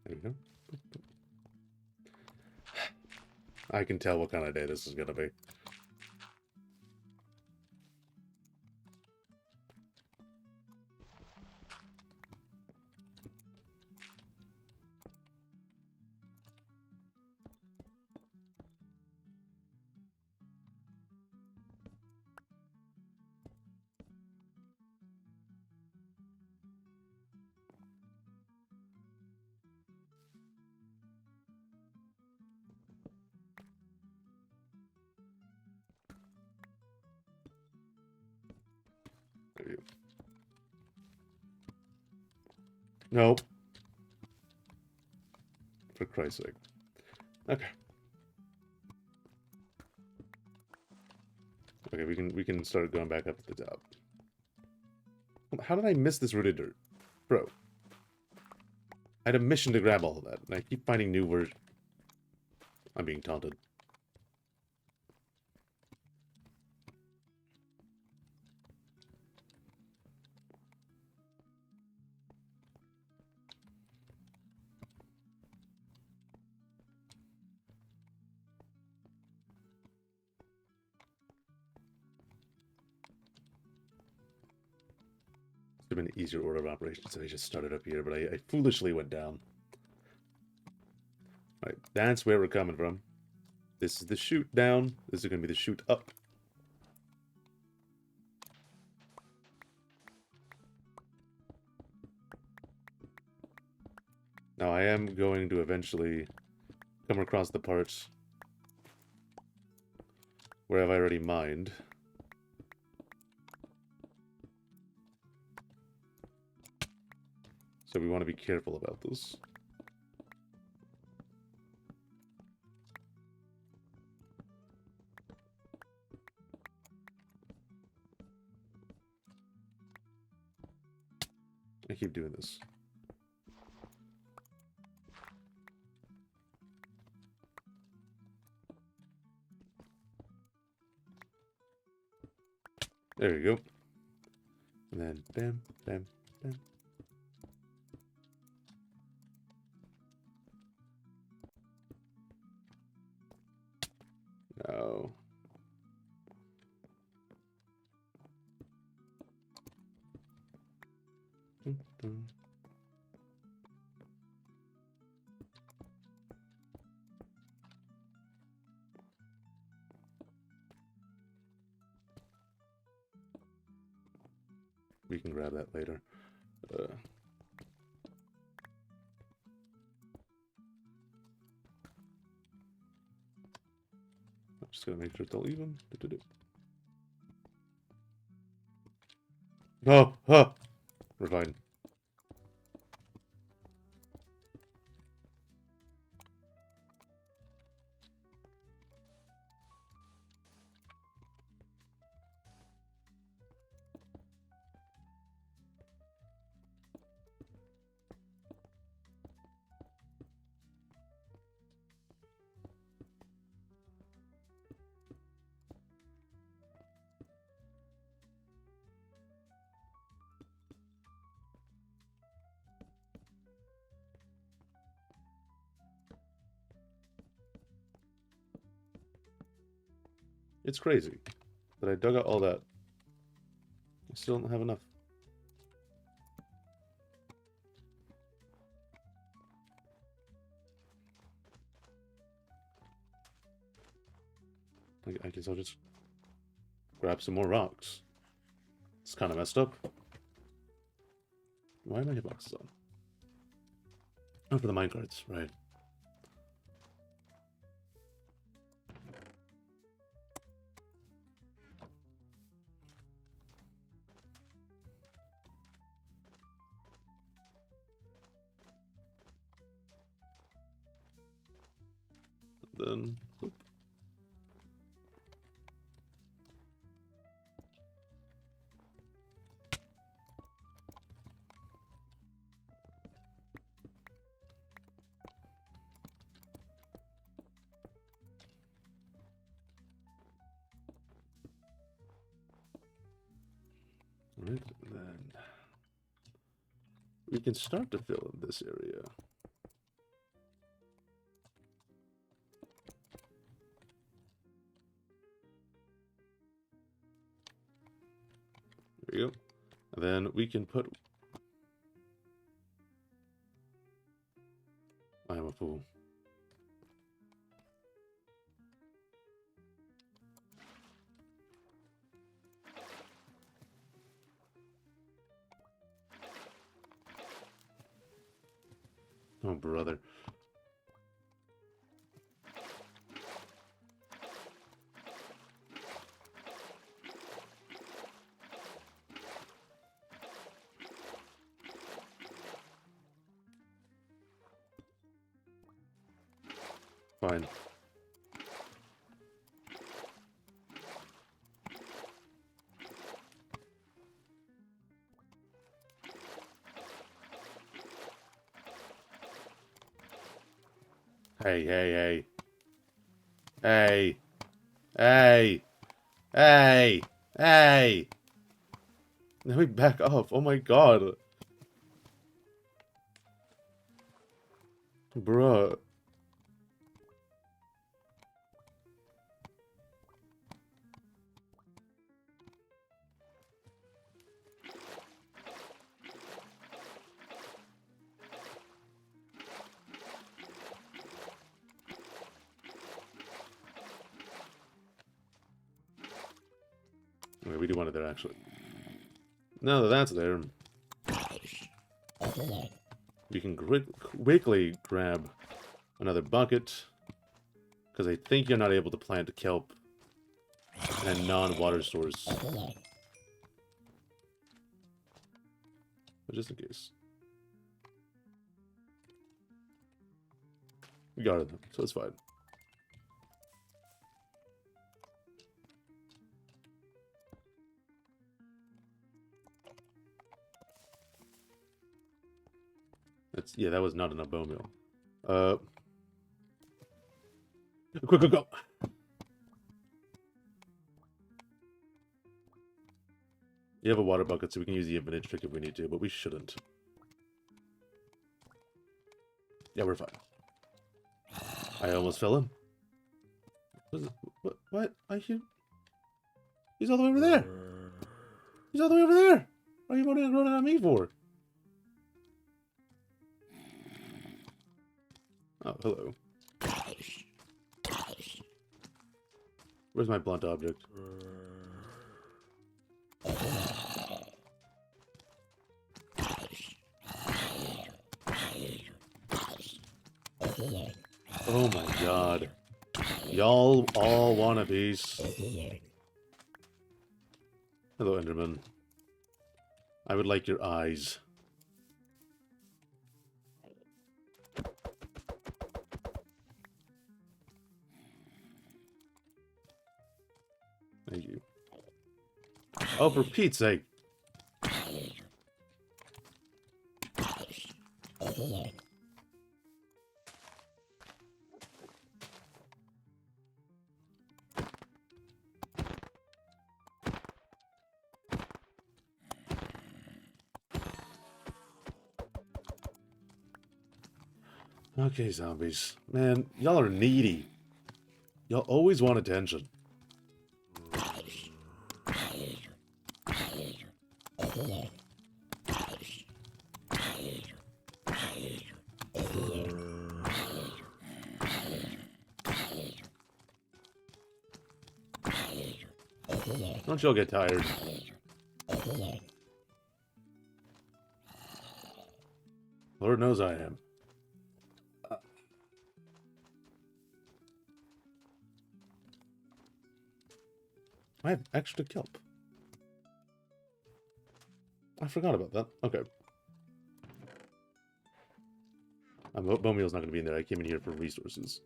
There we go. I can tell what kind of day this is going to be. There you go. Nope. For Christ's sake. Okay. Okay, we can start going back up to the top. How did I miss this rooted dirt? Bro. I had a mission to grab all of that, and I keep finding new words. I'm being taunted. Have been an easier order of operations if I just started up here, but I foolishly went down. Alright, that's where we're coming from. This is the chute down. This is going to be the chute up. Now I am going to eventually come across the parts where I've already mined. So we want to be careful about this. I keep doing this. There you go. And then bam, bam, bam. No. Dun, dun. We can grab that later. I'm just gonna make sure it's all even. Oh, huh. We're fine. It's crazy that I dug out all that. I still don't have enough. I guess I'll just grab some more rocks. It's kind of messed up. Why are my hitboxes on? Oh, for the minecarts, right. Then, oop. Right, then we can start to fill in this area. There you go. And then we can put... I am a fool. Oh, brother. Fine. Hey, hey, hey. Hey. Hey. Hey. Hey. Let me back off. Oh my god. Bruh. Wait, we do want it there, actually. Now that that's there, we can quickly grab another bucket, because I think you're not able to plant kelp and non-water source. But just in case. We got it, so it's fine. Yeah, that was not enough bone meal. Quick, go! You have a water bucket, so we can use the infinite trick if we need to, but we shouldn't. Yeah, we're fine. I almost fell in. What? He's all the way over there! He's all the way over there! What are you running on me for? Oh, hello. Where's my blunt object? Oh my god. Y'all all wannabes. Hello, Enderman. I would like your eyes. Thank you. Oh, for Pete's sake. Okay, zombies. Man, y'all are needy. Y'all always want attention. Don't y'all get tired. Lord knows I am. I have extra kelp. I forgot about that. Okay. Bone meal's not going to be in there. I came in here for resources.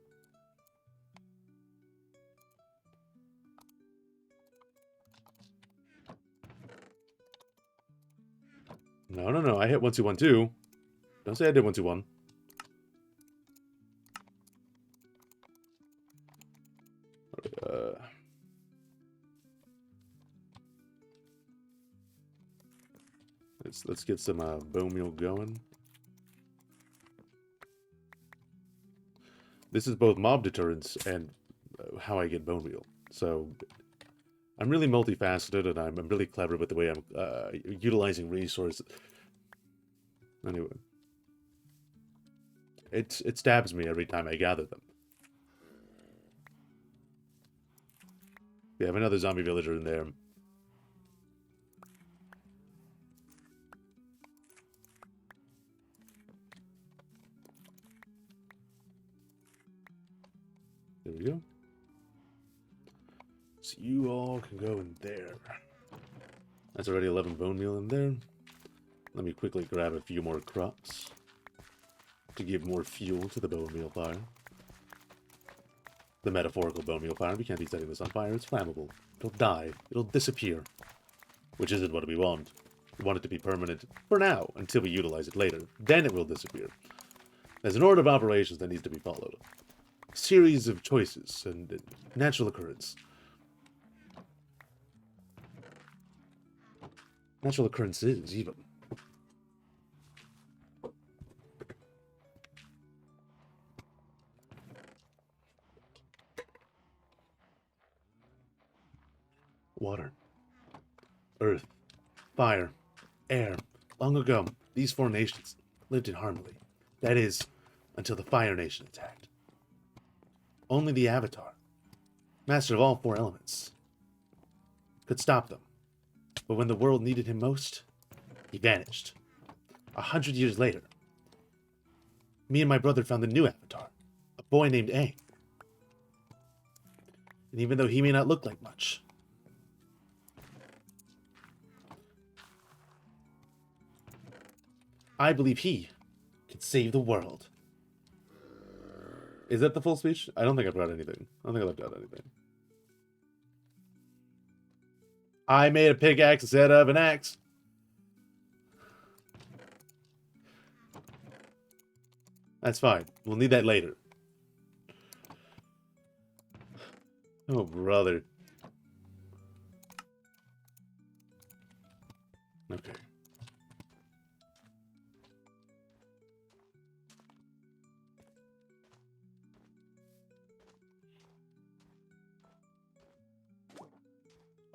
No. I hit 1, 2, 1, 2. Don't say I did 1, 2, 1. Let's get some bone meal going. This is both mob deterrence and how I get bone meal. So I'm really multifaceted, and I'm really clever with the way I'm utilizing resources. Anyway, it stabs me every time I gather them. We have another zombie villager in there. There we go. So you all can go in there. That's already 11 bone meal in there. Let me quickly grab a few more crops to give more fuel to the bone meal fire. the metaphorical bone meal fire. We can't be setting this on fire. It's flammable. It'll die. It'll disappear. Which isn't what we want. We want it to be permanent for now, until we utilize it later. Then it will disappear. There's an order of operations that needs to be followed. A series of choices and natural occurrence. Natural occurrences, even. Water, earth, fire, air. Long ago, these four nations lived in harmony. That is, until the Fire Nation attacked. Only the Avatar, master of all four elements, could stop them. But when the world needed him most, he vanished. 100 years later, me and my brother found the new Avatar, a boy named Aang. And even though he may not look like much, I believe he can save the world. Is that the full speech? I don't think I forgot anything. I don't think I left out anything. I made a pickaxe instead of an axe. That's fine. We'll need that later. Oh, brother. Okay.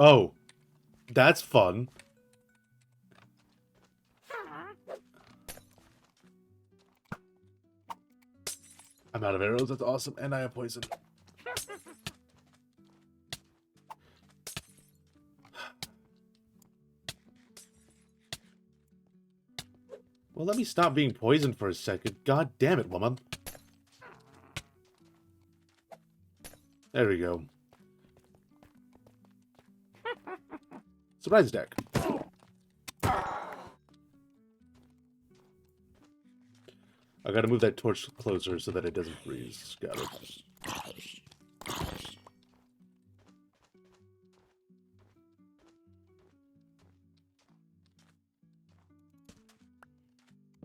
Oh, that's fun. I'm out of arrows. That's awesome. And I have poison. Well, let me stop being poisoned for a second. God damn it, woman. There we go. Surprise attack. I gotta move that torch closer so that it doesn't freeze. Got it.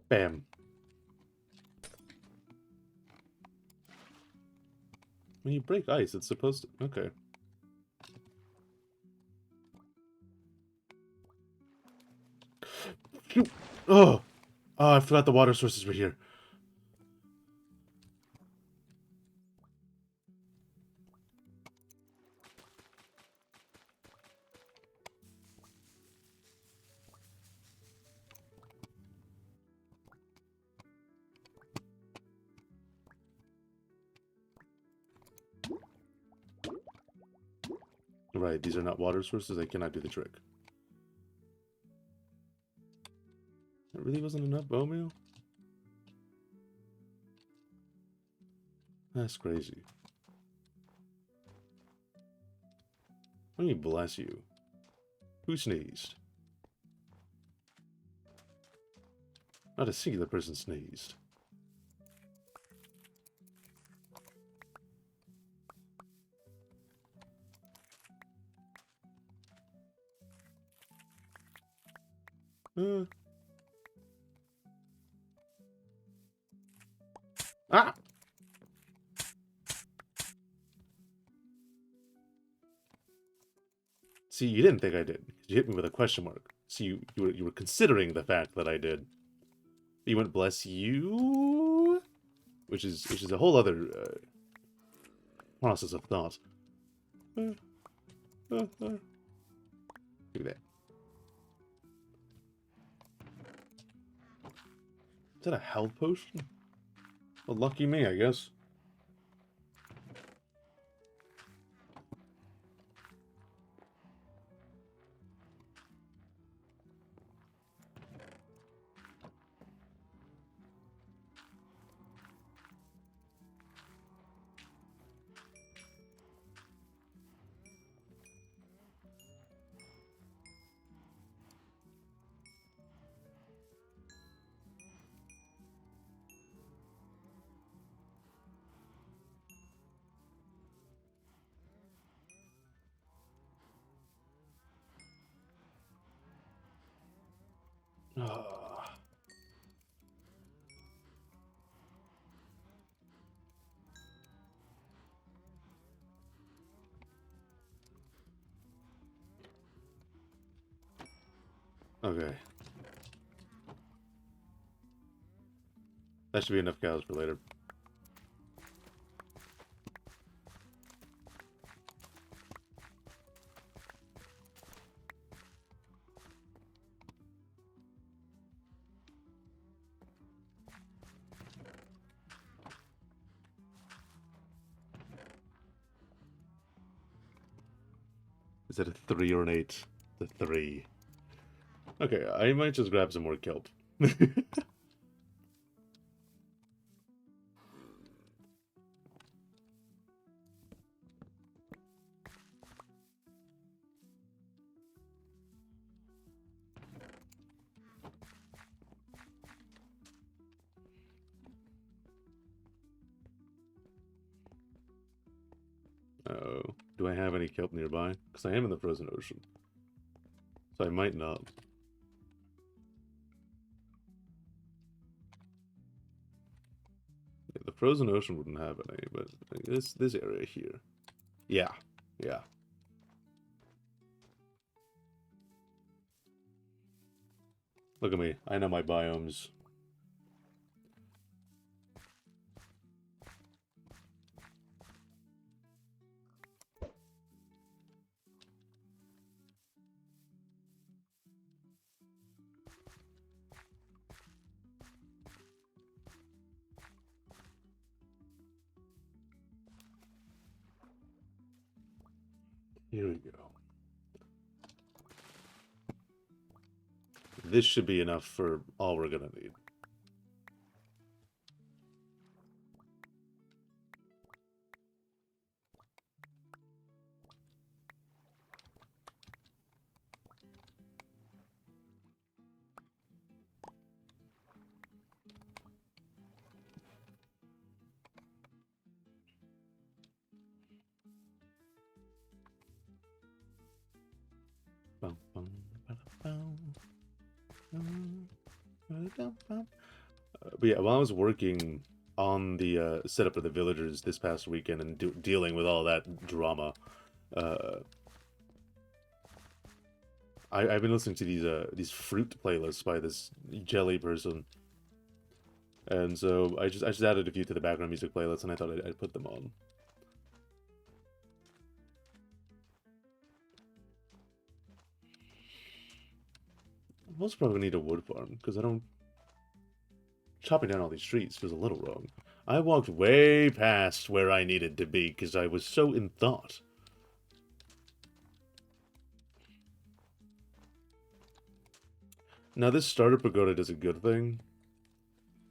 Bam. When you break ice, it's supposed to... Okay. Oh! Oh, I forgot the water sources were here. Right, these are not water sources. I cannot do the trick. That really wasn't enough bone meal? That's crazy. Let me bless you. Who sneezed? Not a singular person sneezed. Ah! See, you didn't think I did. You hit me with a question mark. See, you were considering the fact that I did. You went bless you, which is a whole other process of thought. Do that. Is that a health potion? Well, lucky me, I guess. Ah. Okay. That should be enough cows for later. Is that a 3 or an 8? The 3. Okay, I might just grab some more kelp. Oh, do I have any kelp nearby? Because I am in the frozen ocean. So I might not. Yeah, the frozen ocean wouldn't have any, but this area here. Yeah, yeah. Look at me. I know my biomes. Here we go. This should be enough for all we're gonna need. But yeah, while I was working on the setup of the villagers this past weekend and dealing with all that drama, I've been listening to these fruit playlists by this jelly person, and so I just added a few to the background music playlist, and I thought I'd put them on. I'm also probably need a wood farm because I don't. Chopping down all these trees feels a little wrong. I walked way past where I needed to be because I was so in thought. Now this starter pagoda does a good thing,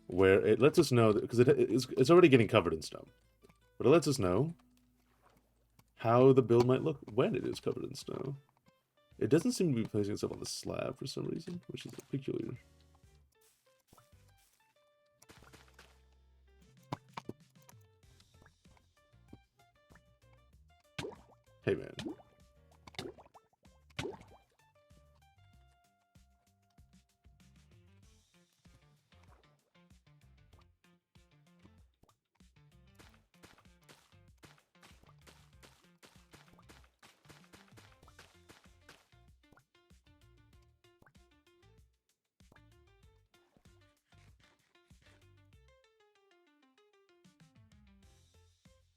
where it lets us know, because it's already getting covered in snow, but it lets us know how the build might look when it is covered in snow. It doesn't seem to be placing itself on the slab for some reason, which is peculiar. Hey man.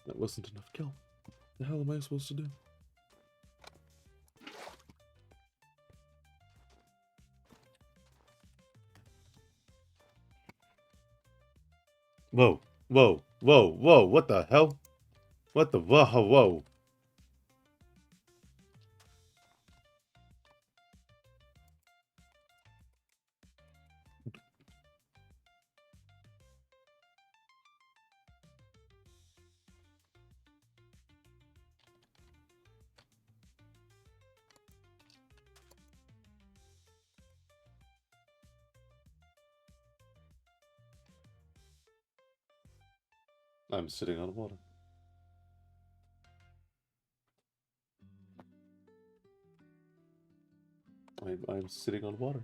That wasn't enough kill. The hell am I supposed to do? Whoa, whoa, whoa, whoa, what the hell? What the whoa, whoa? I'm sitting on water. I'm sitting on water.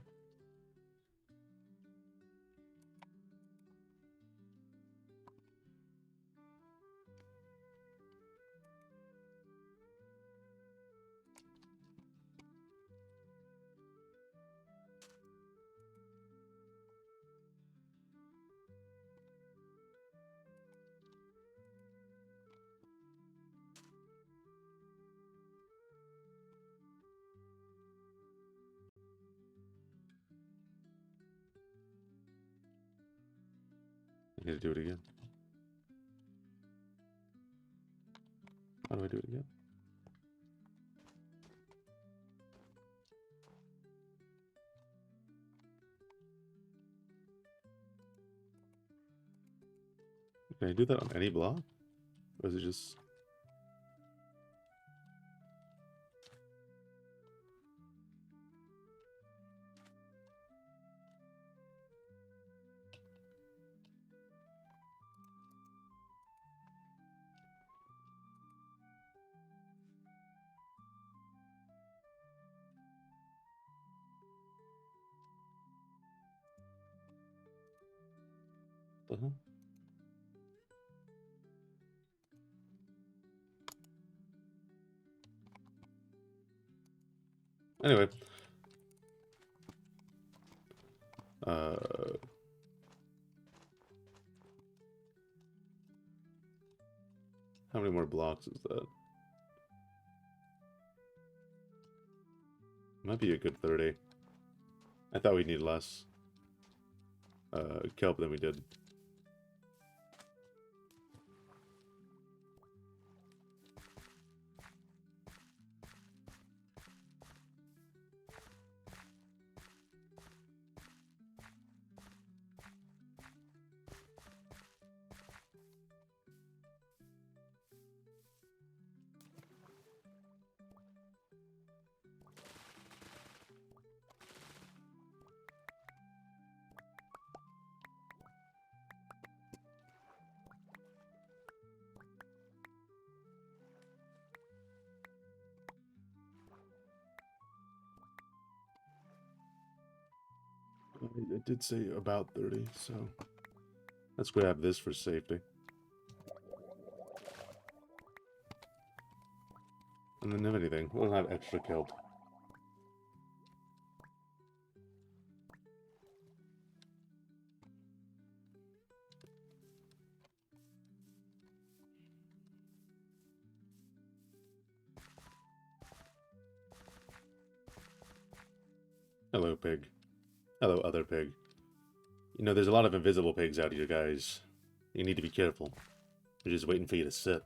I gotta do it again. How do I do it again? Can I do that on any block? Or is it just... Uh-huh. Anyway. How many more blocks is that? Might be a good 30. I thought we'd need less kelp than we did. I did say about 30, so let's grab this for safety. And then have anything. We'll have extra kelp. Hello, pig. Hello, other pig. You know, there's a lot of invisible pigs out here, guys. You need to be careful. They're just waiting for you to sit.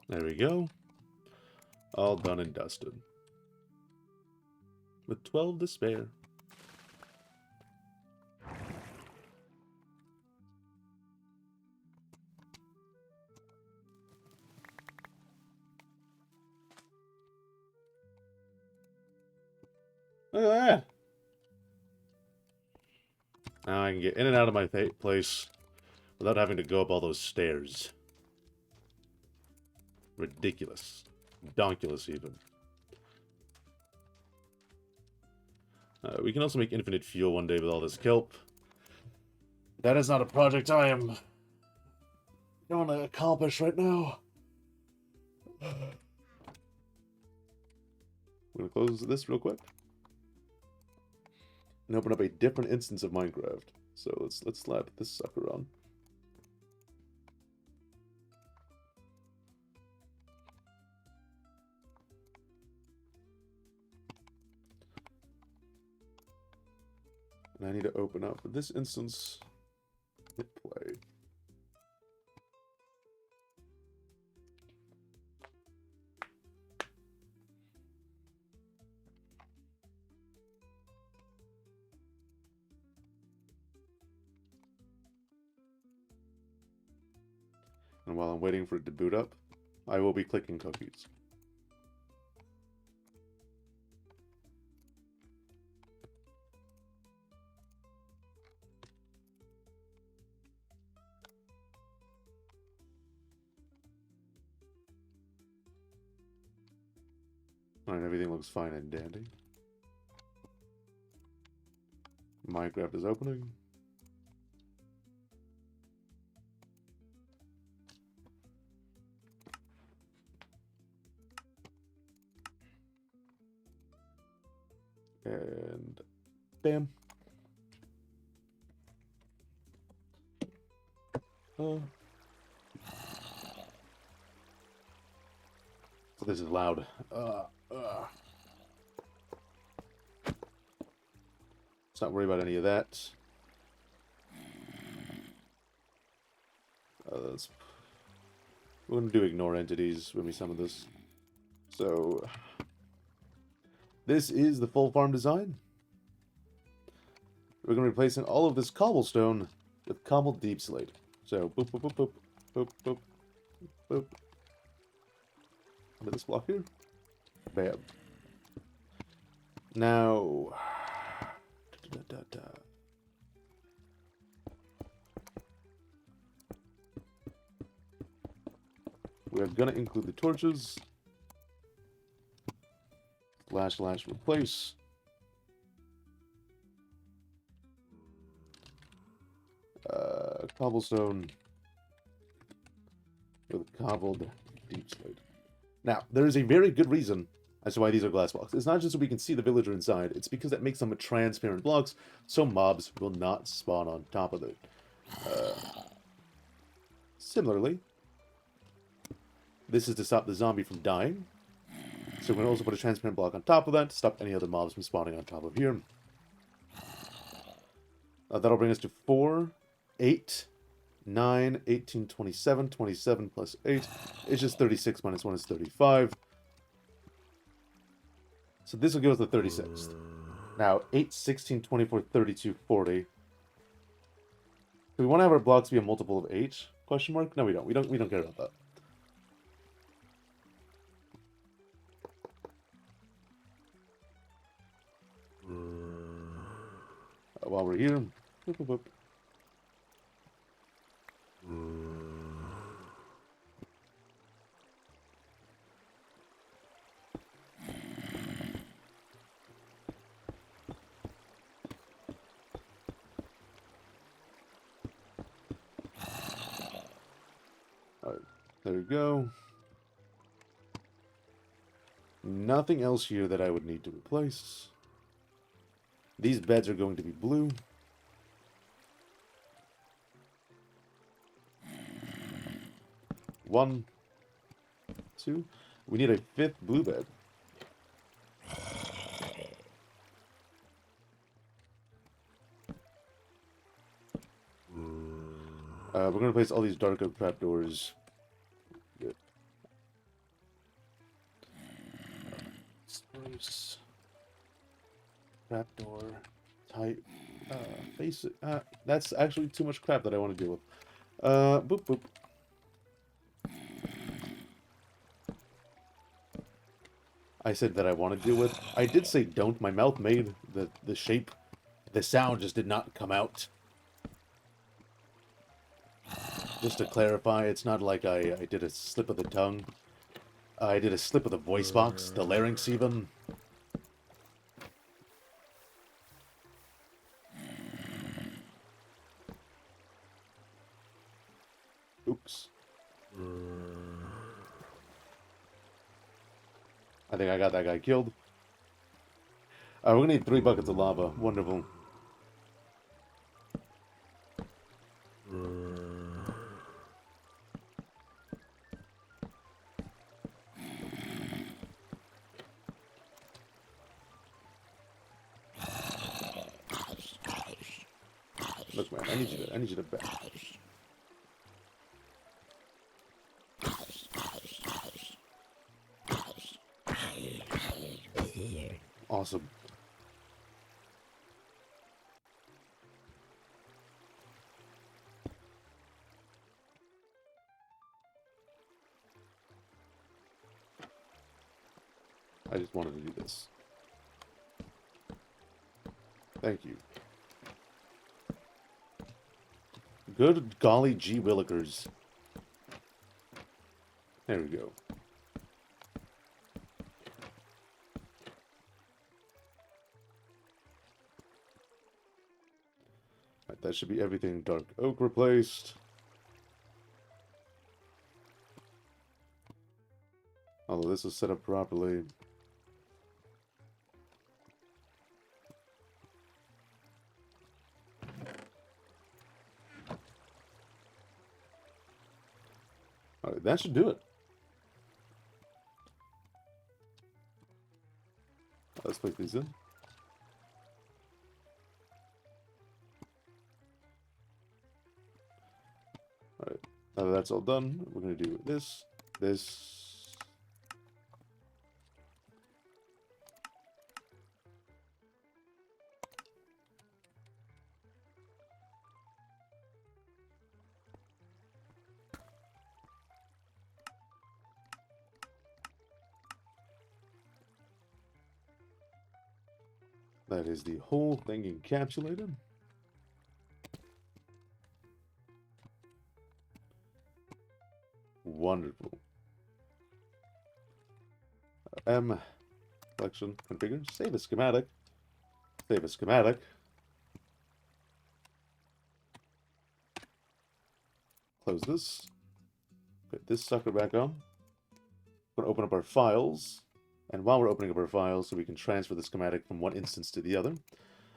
There we go. All done and dusted. With 12 to spare. Look at that! Now I can get in and out of my place without having to go up all those stairs. Ridiculous. Donkulous, even. We can also make infinite fuel one day with all this kelp. That is not a project I am going to accomplish right now. I'm going to close this real quick. And open up a different instance of Minecraft. So let's slap this sucker on. And I need to open up this instance. Hit play. And while I'm waiting for it to boot up, I will be clicking cookies. Alright, everything looks fine and dandy. Minecraft is opening. And bam. So this is loud. Let's not worry about any of that. We're going to do ignore entities when we summon this. So, this is the full farm design. We're going to be replacing all of this cobblestone with cobbled deep slate. So, boop, boop, boop, boop, boop, boop, boop. Under this block here. Bam. Now... we're going to include the torches. Slash, replace. Cobblestone with cobbled deep slate. Now, there is a very good reason as to why these are glass blocks. It's not just so we can see the villager inside, it's because that makes them transparent blocks, so mobs will not spawn on top of it. Similarly, this is to stop the zombie from dying. So we're going to also put a transparent block on top of that to stop any other mobs from spawning on top of here. That'll bring us to 4, 8, 9, 18, 27. 27 plus 8 is just 36 minus 1 is 35. So this will give us the 36th. Now, 8, 16, 24, 32, 40. Do we want to have our blocks be a multiple of 8? Question mark? No, we don't. We don't care about that. While we're here, boop, boop, boop. Alright, there we go. Nothing else here that I would need to replace. These beds are going to be blue. One, two. We need a 5th blue bed. We're going to place all these dark oak trapdoors. Good. Spruce. Trapdoor. Type. Face it. That's actually too much crap that I want to deal with. Boop, boop. I said that I want to deal with. I did say don't. My mouth made the shape. The sound just did not come out. Just to clarify, it's not like I did a slip of the tongue. I did a slip of the voice box, the larynx even. Oops. I think I got that guy killed. We're gonna need 3 buckets of lava. Wonderful. Look, man, I need you to back. Awesome. I just wanted to do this. Thank you. Good golly gee willikers. There we go. Right, that should be everything dark oak replaced. Although this is set up properly. Alright, that should do it. Let's place these in. Alright, now that that's all done, we're going to do this, this. That is the whole thing encapsulated. Wonderful. M collection configure. Save a schematic. Save a schematic. Close this. Put this sucker back on. We're going to open up our files. And while we're opening up our files, so we can transfer the schematic from one instance to the other.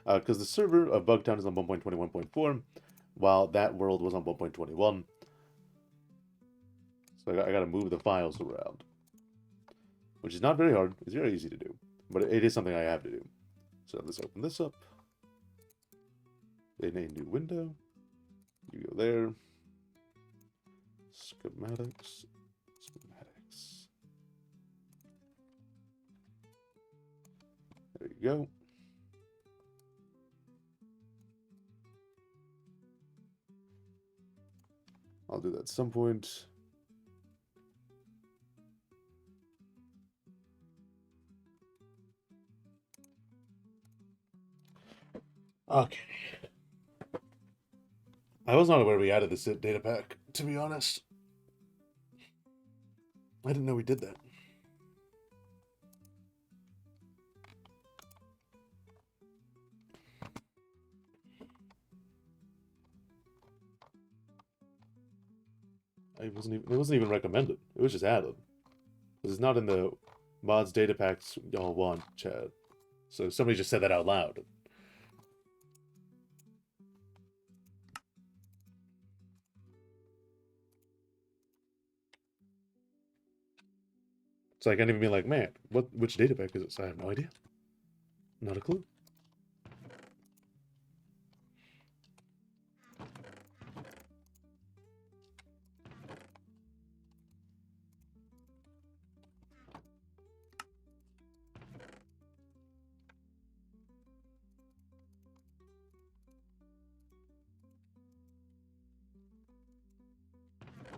Because the server of Bugtown is on 1.21.4, while that world was on 1.21. So I gotta move the files around. Which is not very hard. It's very easy to do. But it is something I have to do. So let's open this up. In a new window. You go there. Schematics. Schematics. There you go. I'll do that at some point. Okay. I was not aware we added this data pack, to be honest. I didn't know we did that. It wasn't even recommended. It was just added. Because it's not in the mods data packs y'all want, Chad. So somebody just said that out loud. So I can't even be like, man, which data pack is it? So I have no idea. Not a clue.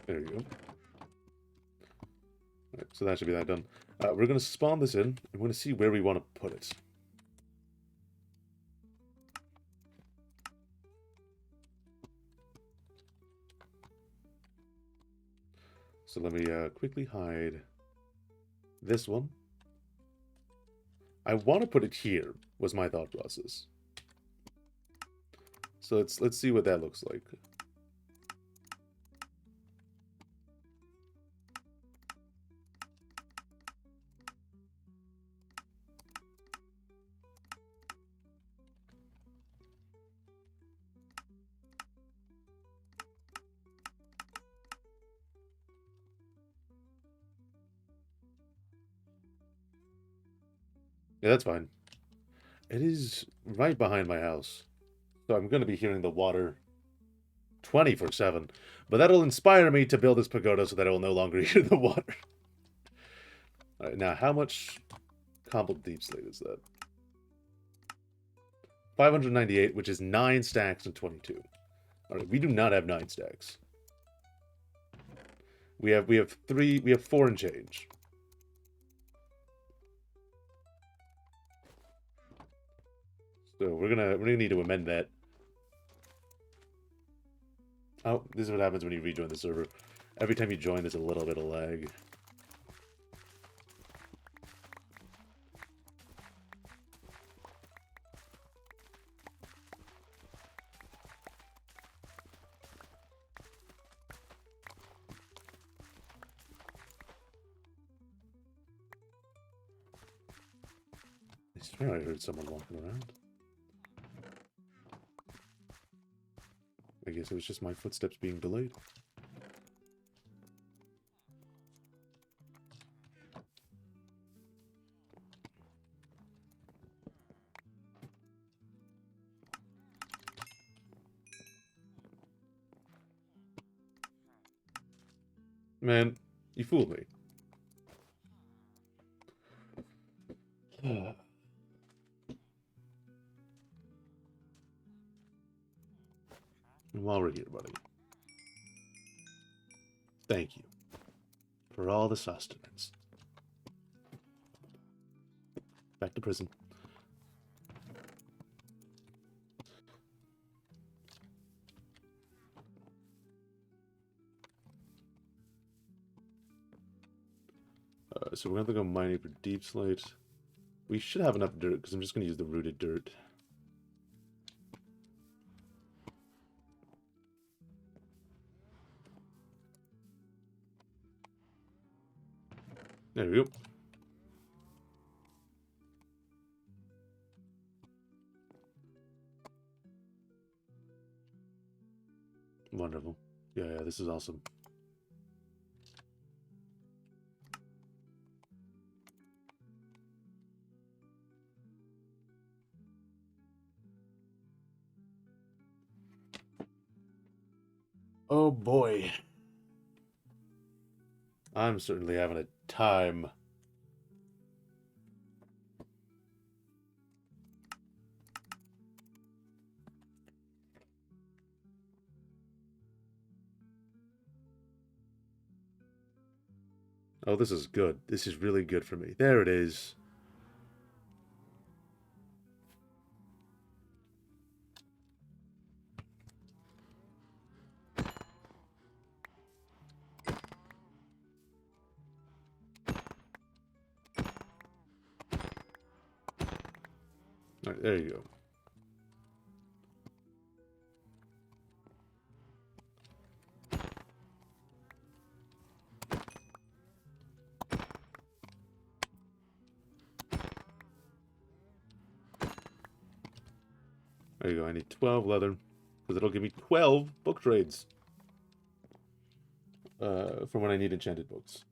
There you go. Right, so that should be that done. We're going to spawn this in, and we're going to see where we want to put it. So let me quickly hide this one. I want to put it here, was my thought process. So let's see what that looks like. Yeah, that's fine. It is right behind my house. So I'm going to be hearing the water 24/7. But that'll inspire me to build this pagoda so that I will no longer hear the water. Alright, now how much cobbled deep slate is that? 598, which is 9 stacks and 22. Alright, we do not have 9 stacks. We have 4 and change. So we're gonna need to amend that. Oh, this is what happens when you rejoin the server. Every time you join, there's a little bit of lag. I swear I heard someone walking around. I guess it was just my footsteps being delayed. Man, you fooled me. And while we're here, buddy, thank you for all the sustenance. Back to prison. So we're going to go mining for deep slate. We should have enough dirt, because I'm just going to use the rooted dirt. There we go. Wonderful. Yeah, this is awesome. Oh boy. I'm certainly having a time. Oh, this is good. This is really good for me. There it is. All right, there you go. There you go. I need 12 leather, because it'll give me 12 book trades for when I need enchanted books.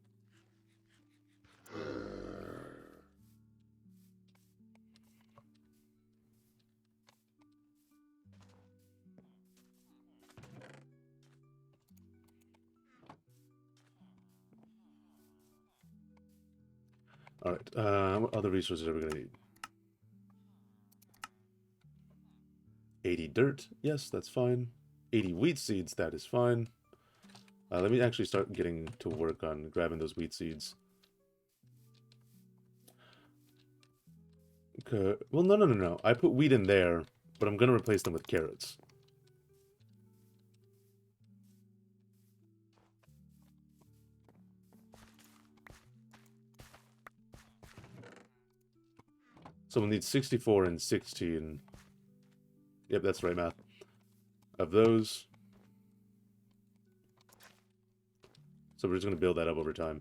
All right. What other resources are we going to need? 80 dirt. Yes, that's fine. 80 wheat seeds. That is fine. Let me actually start getting to work on grabbing those wheat seeds. Okay. Well, no. I put wheat in there, but I'm going to replace them with carrots. So we'll need 64 and 16. Yep, that's right, math. Of those. So we're just going to build that up over time.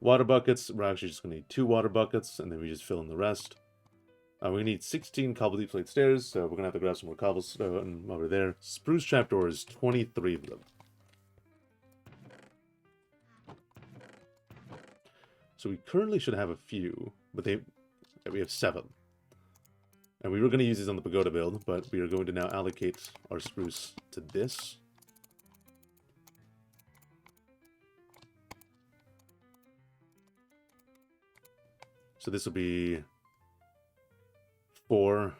Water buckets. We're actually just going to need 2 water buckets, and then we just fill in the rest. We need 16 cobble deep slate stairs, so we're going to have to grab some more cobblestone over there. Spruce trapdoors, 23 of them. So we currently should have a few, but we have 7. And we were going to use these on the pagoda build, but we are going to now allocate our spruce to this. So this will be 4.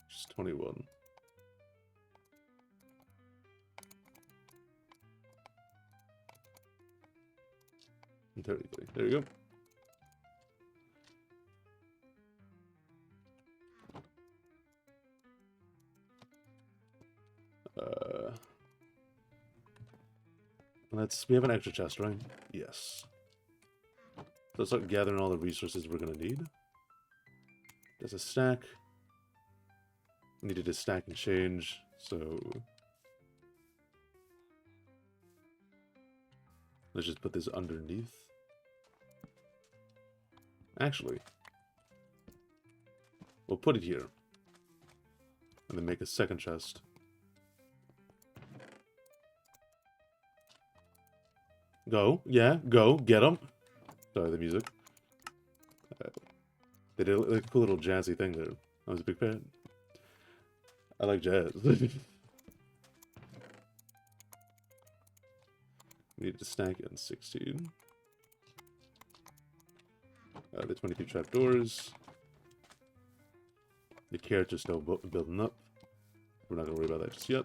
Just 21. And 33. There you go. We have an extra chest, right? Yes. So let's start gathering all the resources we're gonna need. There's a stack. Needed a stack and change, so let's just put this underneath. Actually, we'll put it here. And then make a second chest. Go. Yeah, go. Get them. Sorry, the music. They did a cool little jazzy thing there. I was a big fan. I like jazz. We need to stack in 16. The 22 trapdoors. The character's still building up. We're not going to worry about that just yet.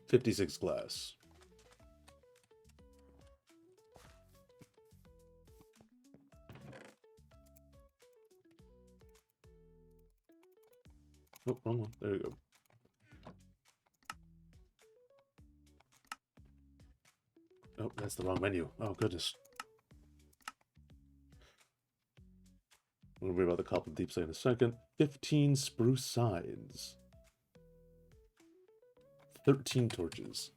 $56 glass. Oh, wrong one. There we go. Oh, that's the wrong menu. Oh, goodness. We'll worry about the cobbled deep slate in a second. 15 spruce sides. 13 torches.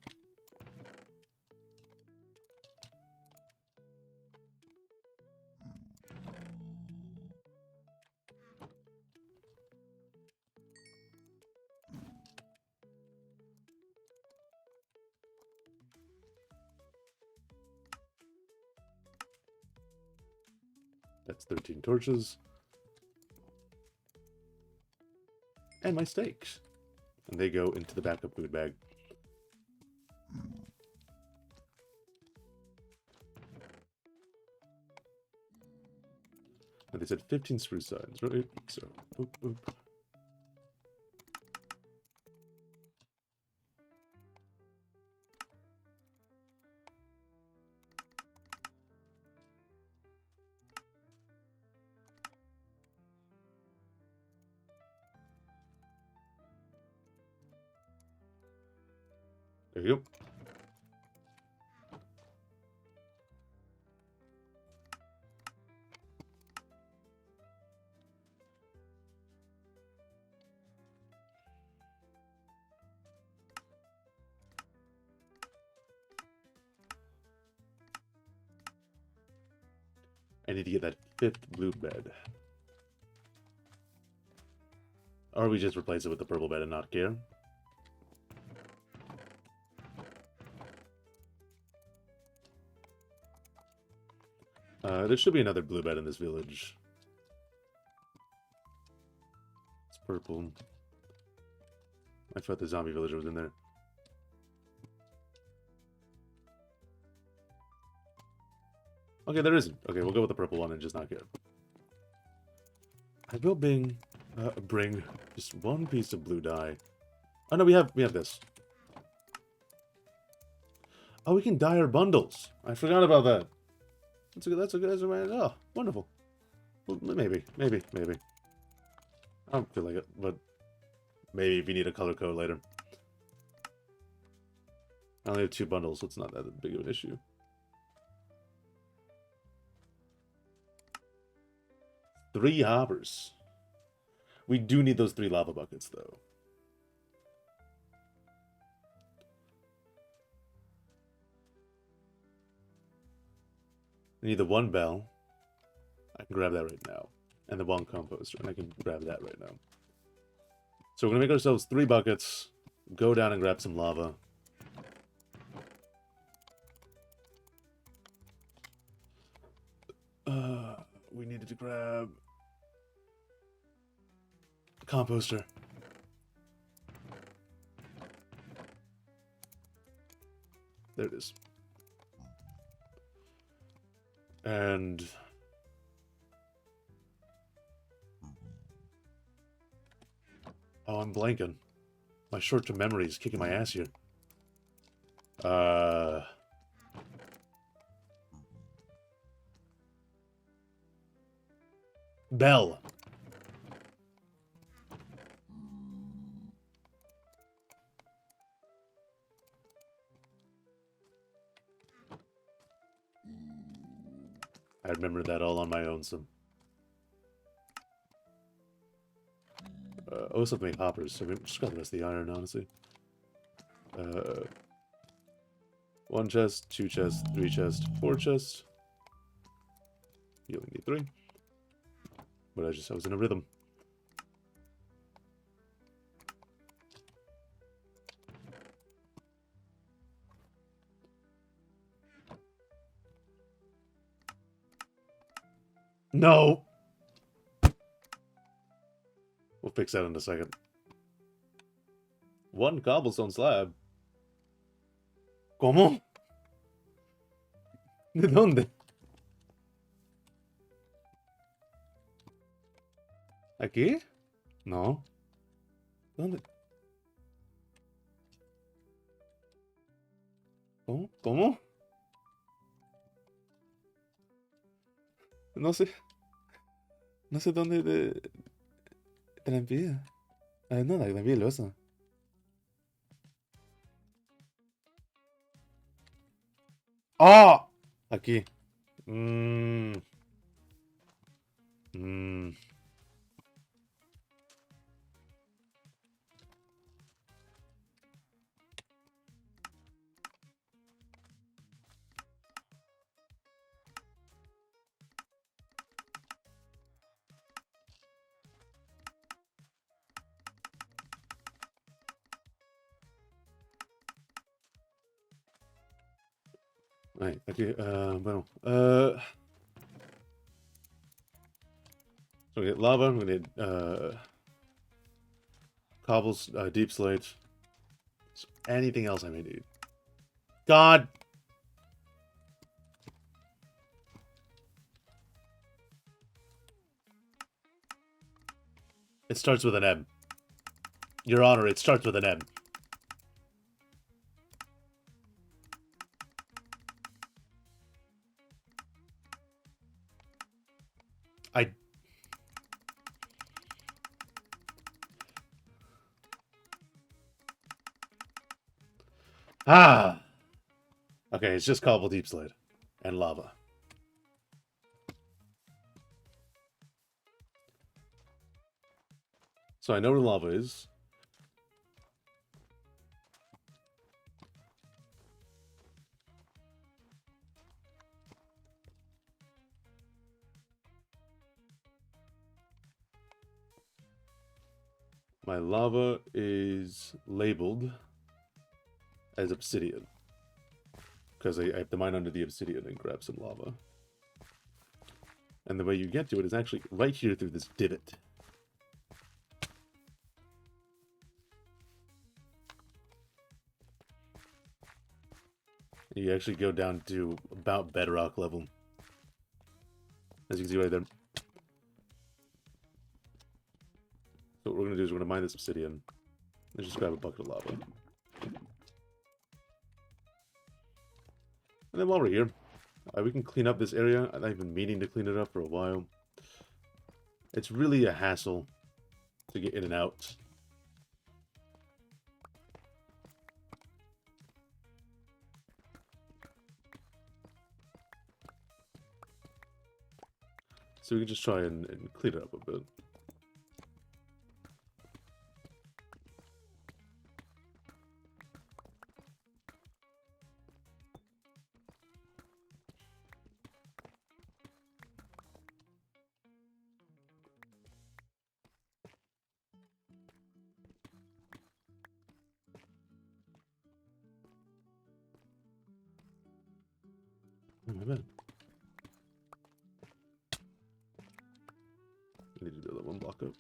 That's 13 torches. And my steaks. And they go into the backup food bag. And they said 15 spruce sides, right? So, oop, oop. There you go. I need to get that 5th blue bed. Or we just replace it with the purple bed and not care. There should be another blue bed in this village. It's purple. I thought the zombie villager was in there. Okay, there isn't. Okay, we'll go with the purple one and just not get it. I will bring just one piece of blue dye. Oh no, we have this. Oh, we can dye our bundles. I forgot about that. That's a good. Oh, wonderful. Well, maybe. I don't feel like it, but maybe if you need a color code later. I only have 2 bundles, so it's not that big of an issue. Three hoppers. We do need those 3 lava buckets, though. I need the 1 bell. I can grab that right now. And the 1 composter, and I can grab that right now. So we're going to make ourselves 3 buckets. Go down and grab some lava. We needed to grab a composter. There it is. And oh, I'm blanking. My short-term memory is kicking my ass here. Bell. I remember that all on my own. Some. Oh, something like hoppers. So we just got the rest of the iron, honestly. 1 chest, 2 chests, 3 chests, 4 chests. You only need 3. But I was in a rhythm. No! We'll fix that in a second. 1 cobblestone slab. ¿Cómo? ¿De dónde? ¿Aquí? No. ¿Dónde? ¿Cómo? ¿Cómo? No sé. No sé dónde te la envía. No, la envía losa. ¡Oh! Aquí. Mmm. Mmm. Right, aquí, bueno. So we get lava, we need, cobbles, deep slate. So anything else I may need. God! It starts with an M. Your Honor, it starts with an M. Ah! Okay, it's just cobble deep slate. And lava. So I know where lava is. My lava is labeled as obsidian. Because I have to mine under the obsidian and grab some lava. And the way you get to it is actually right here through this divot. You actually go down to about bedrock level. As you can see right there. So what we're going to do is we're going to mine this obsidian. And just grab a bucket of lava. And then while we're here, we can clean up this area. I've been meaning to clean it up for a while. It's really a hassle to get in and out. So we can just try and clean it up a bit. Oh my bad. I need to build that 1 block up.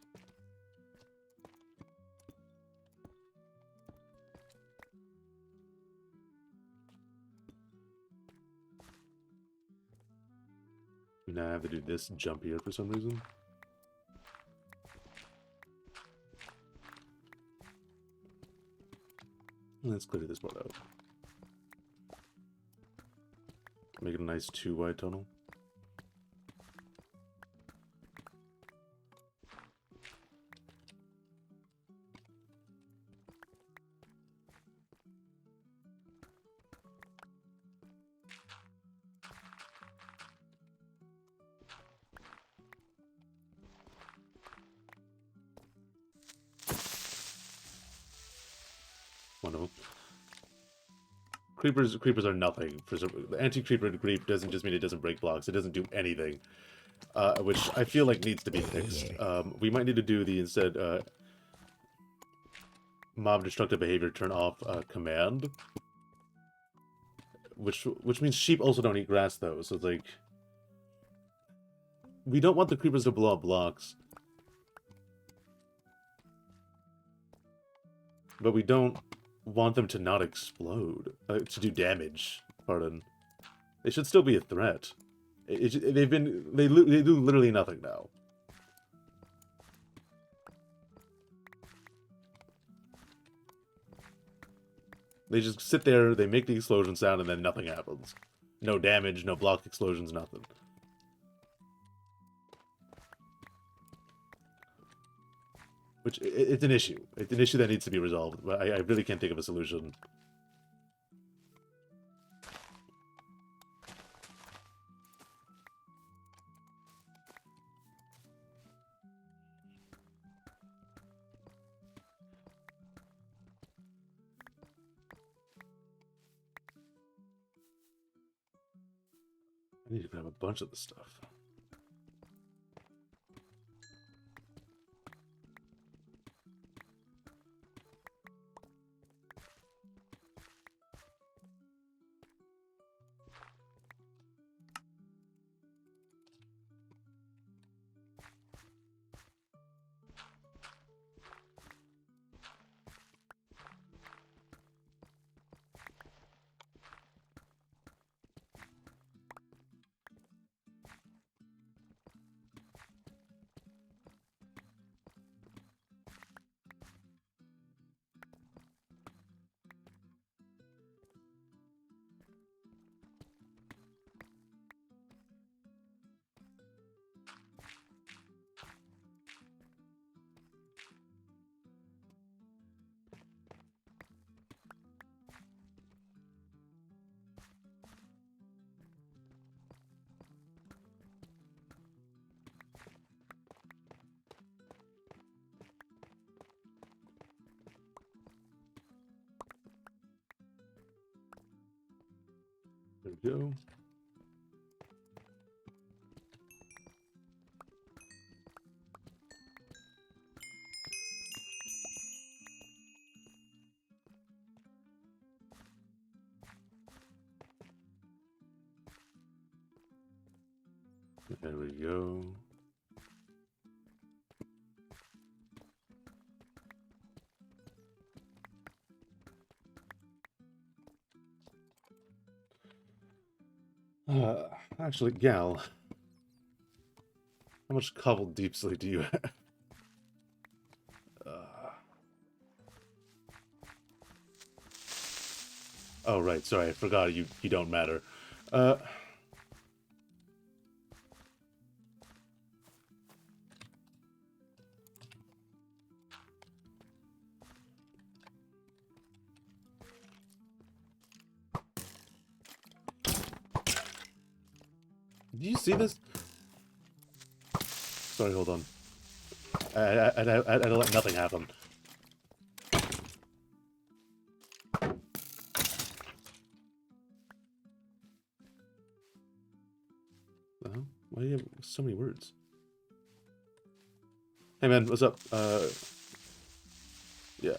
Now I have to do this jump here for some reason. Let's clear this part out. Make it a nice 2-wide tunnel. creepers are nothing. The anti-creeper creep doesn't just mean it doesn't break blocks. It doesn't do anything, which I feel like needs to be fixed. We might need to do the instead mob destructive behavior turn off command, which means sheep also don't eat grass though. So it's like we don't want the creepers to blow up blocks, but we don't want them to not explode, to do damage. Pardon. They should still be a threat. They do literally nothing now. They just sit there, they make the explosion sound, and then nothing happens. No damage, no block explosions, nothing. Which, it's an issue. It's an issue that needs to be resolved, but I really can't think of a solution. I need to grab a bunch of this stuff. There we go. There we go. Actually, Gal, how much cobbled deep slate do you have? Oh, right, sorry, I forgot you don't matter. Do you see this? Sorry, hold on. I'd let nothing happen. Why do you have so many words? Hey man, what's up? Yeah.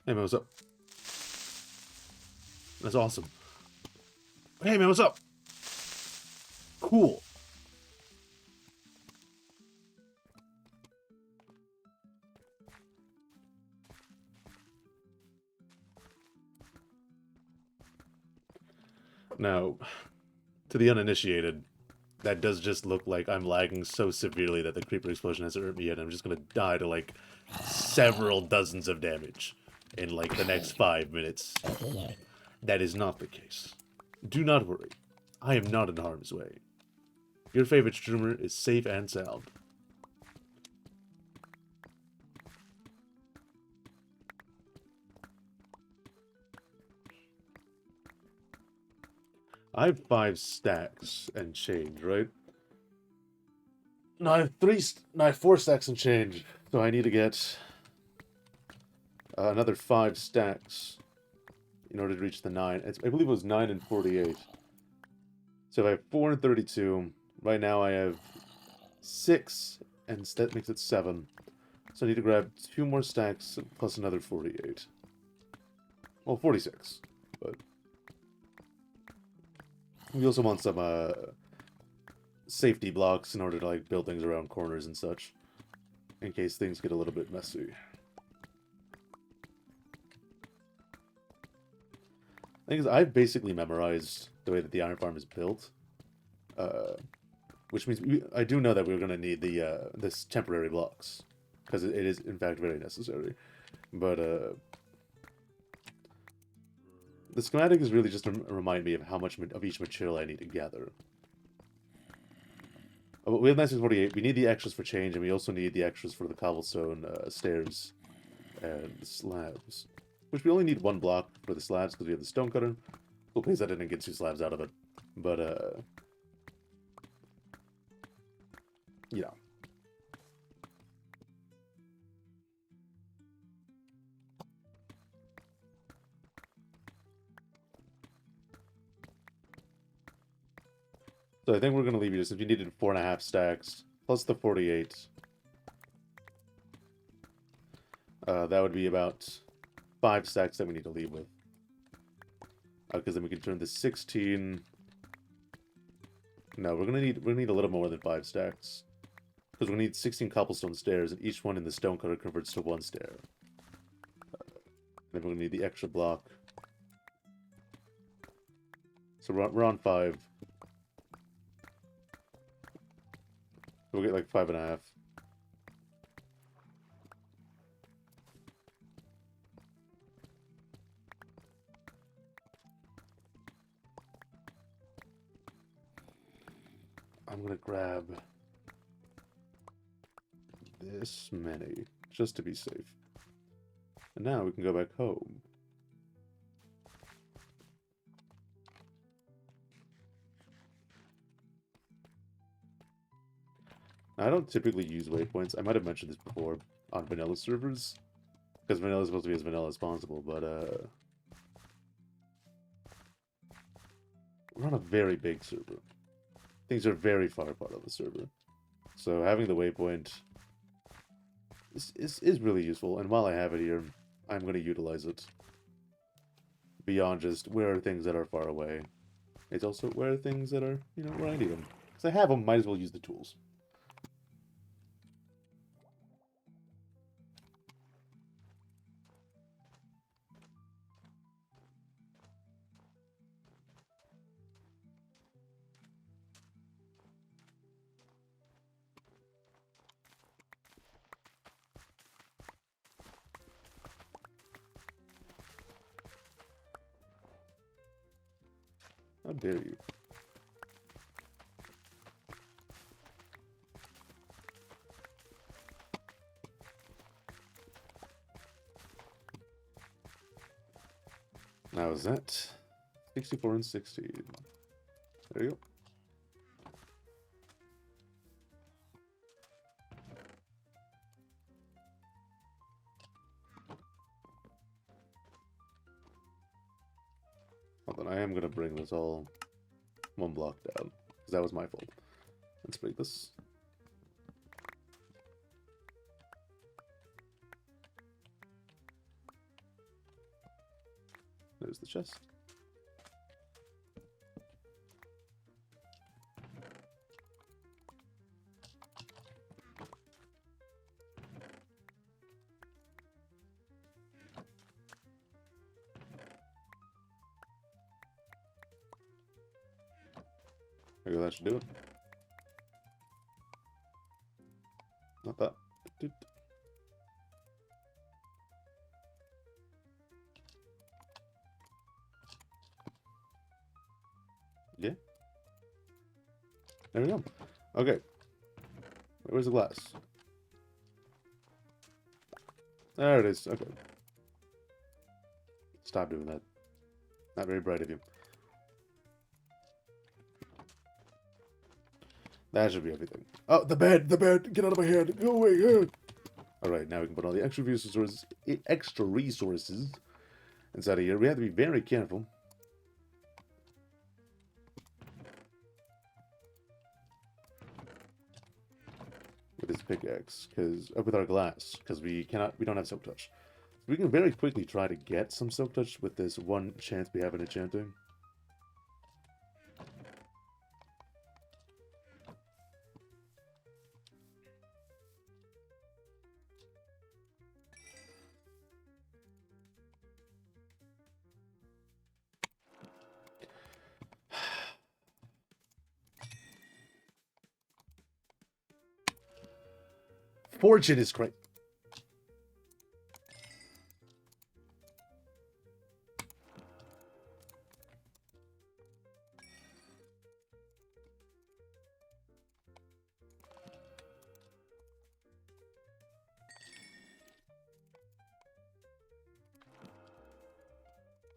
Hey man, what's up? That's awesome. Hey man, what's up? Cool. Now, to the uninitiated, that does just look like I'm lagging so severely that the creeper explosion hasn't hurt me yet. I'm just gonna die to like several dozens of damage in like the next 5 minutes. That is not the case. Do not worry. I am not in harm's way. Your favorite streamer is safe and sound. I have 5 stacks and change, right? No, I have 4 stacks and change. So I need to get another 5 stacks in order to reach the 9. I believe it was 9 and 48. So if I have 4 and 32, right now I have 6, and that makes it 7. So I need to grab 2 more stacks plus another 48. Well, 46, but we also want some safety blocks in order to like build things around corners and such, in case things get a little bit messy. The thing is, I've basically memorized the way that the iron farm is built, which means I do know that we're going to need the this temporary blocks, because it is in fact very necessary. But the schematic is really just to remind me of how much of each material I need to gather. We have 9648. We need the extras for change, and we also need the extras for the cobblestone stairs and the slabs. Which we only need 1 block for the slabs because we have the stone cutter. Cool place I didn't get 2 slabs out of it. But, yeah. So I think we're going to leave you, since you needed 4.5 stacks, plus the 48. That would be about 5 stacks that we need to leave with. Because then we can turn the 16... No, we're gonna need a little more than 5 stacks. Because we're gonna need 16 cobblestone stairs, and each one in the stone cutter converts to 1 stair. Then we're gonna need the extra block. So we're on 5. We'll get like 5.5. I'm gonna grab this many, just to be safe. And now we can go back home. I don't typically use waypoints. I might have mentioned this before on vanilla servers, because vanilla is supposed to be as vanilla as possible, but we're on a very big server. Things are very far apart on the server. So having the waypoint is really useful, and while I have it here, I'm going to utilize it. Beyond just where are things that are far away. It's also where are things that are, you know, where I need them. Because I have them, might as well use the tools. How dare you? Now is that 64 and 16? There you go. Hold on, I am gonna bring this all 1 block down, because that was my fault. Let's break this. There's the chest. Maybe that should do it. Not that. Yeah. There we go. Okay. Where's the glass? There it is. Okay. Stop doing that. Not very bright of you. That should be everything. Oh, the bed! The bed! Get out of my head! Go away! Alright, now we can put all the extra resources inside of here. We have to be very careful. With this pickaxe, with our glass, because we don't have silk touch. So we can very quickly try to get some silk touch with this one chance we have in enchanting. Fortune is great.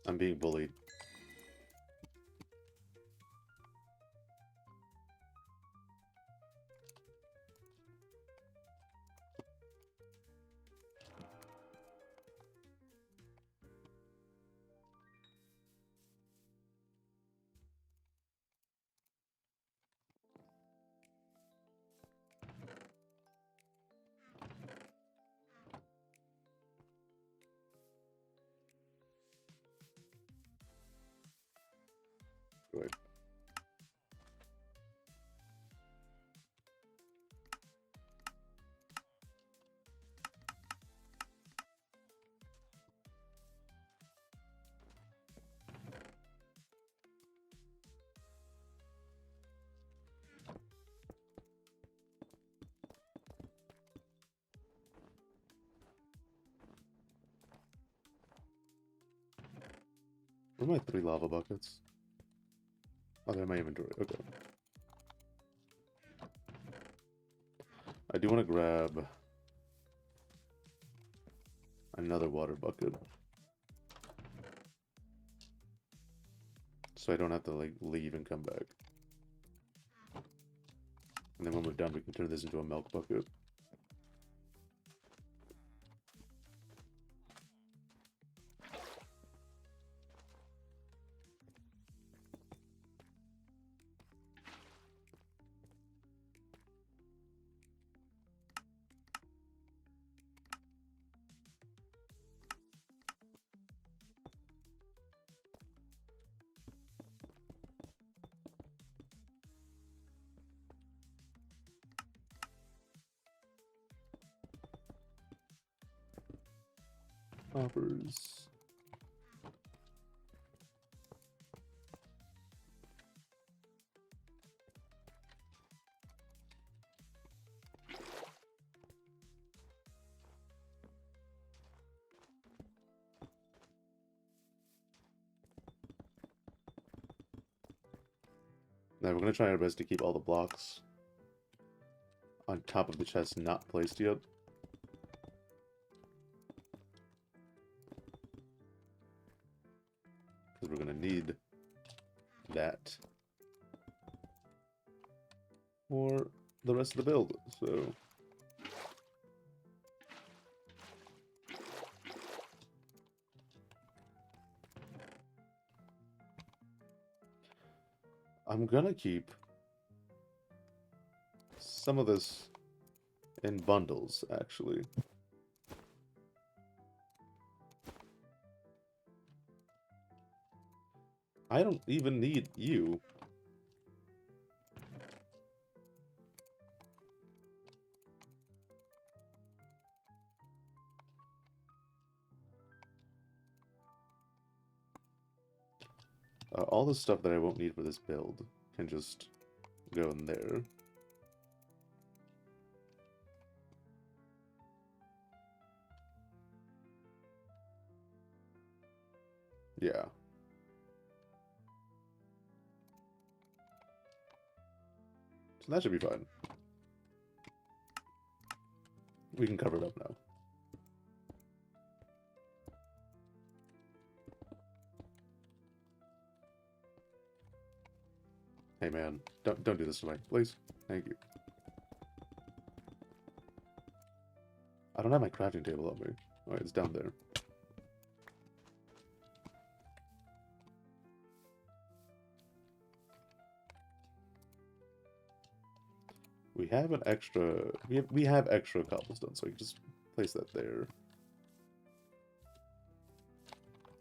I'm being bullied. Right. Where are my 3 lava buckets? Oh, they're in my inventory. Okay. I do want to grab another water bucket. So I don't have to, like, leave and come back. And then when we're done, we can turn this into a milk bucket. Hoppers. Now we're going to try our best to keep all the blocks on top of the chest not placed yet. Because we're going to need that for the rest of the build, so... I'm gonna keep some of this in bundles, actually. I don't even need you. All the stuff that I won't need for this build can just go in there. Yeah. So that should be fine. We can cover it up now. Hey man, don't do this to me, please. Thank you. I don't have my crafting table on me. Alright, it's down there. We have an extra... We have extra cobblestone, so I can just place that there.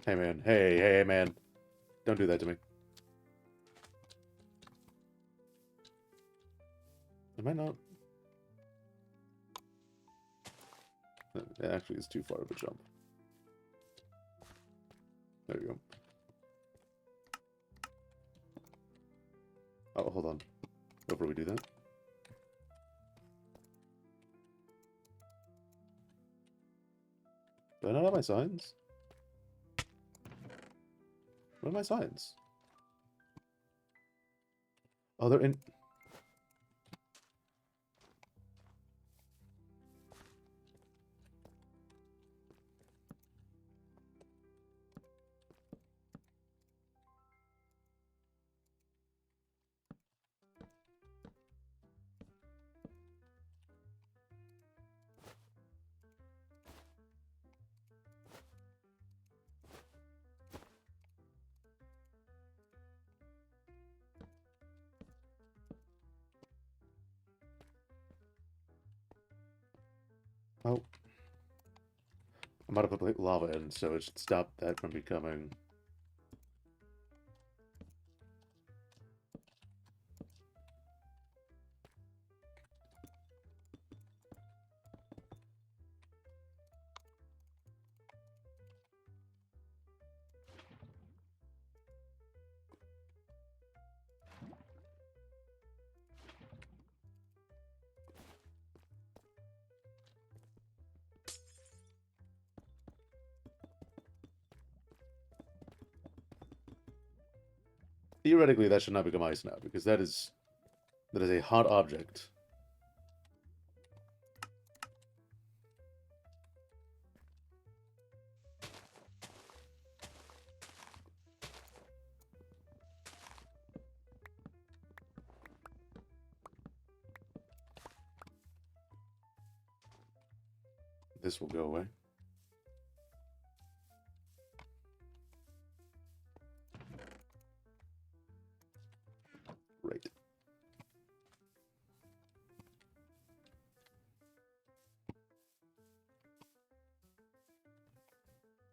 Hey, man. Hey, man. Don't do that to me. Am I not? It actually is too far of a jump. There you go. Oh, hold on. Before we do that. Do I not have my signs? Where are my signs? Oh, they're in... Oh. I'm about to put lava in, so it should stop that from becoming... Theoretically, that should not become ice now, because that is a hot object. This will go away. Right.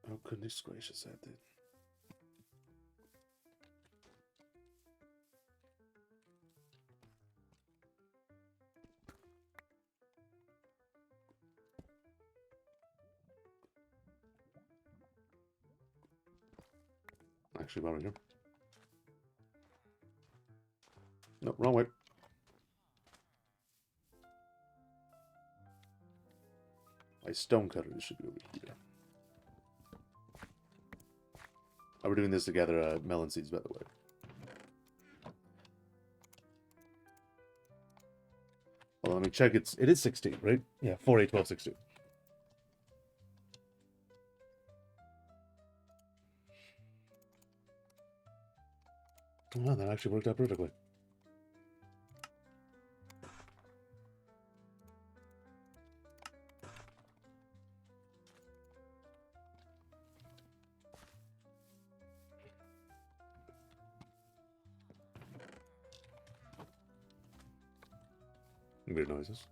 Oh, goodness gracious, that did. Actually, while we're here. No, wrong way. My stone cutters should be over here. Oh, we're doing this to gather melon seeds, by the way. Well, let me check. It is 16, right? Yeah, 4, 8, 12, 16. Oh, wow, that actually worked out perfectly. Weird noises.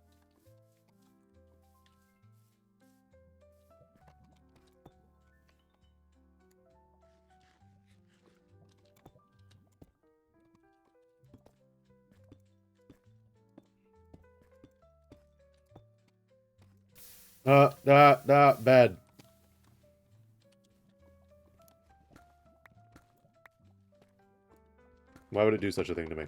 Bad. Why would it do such a thing to me?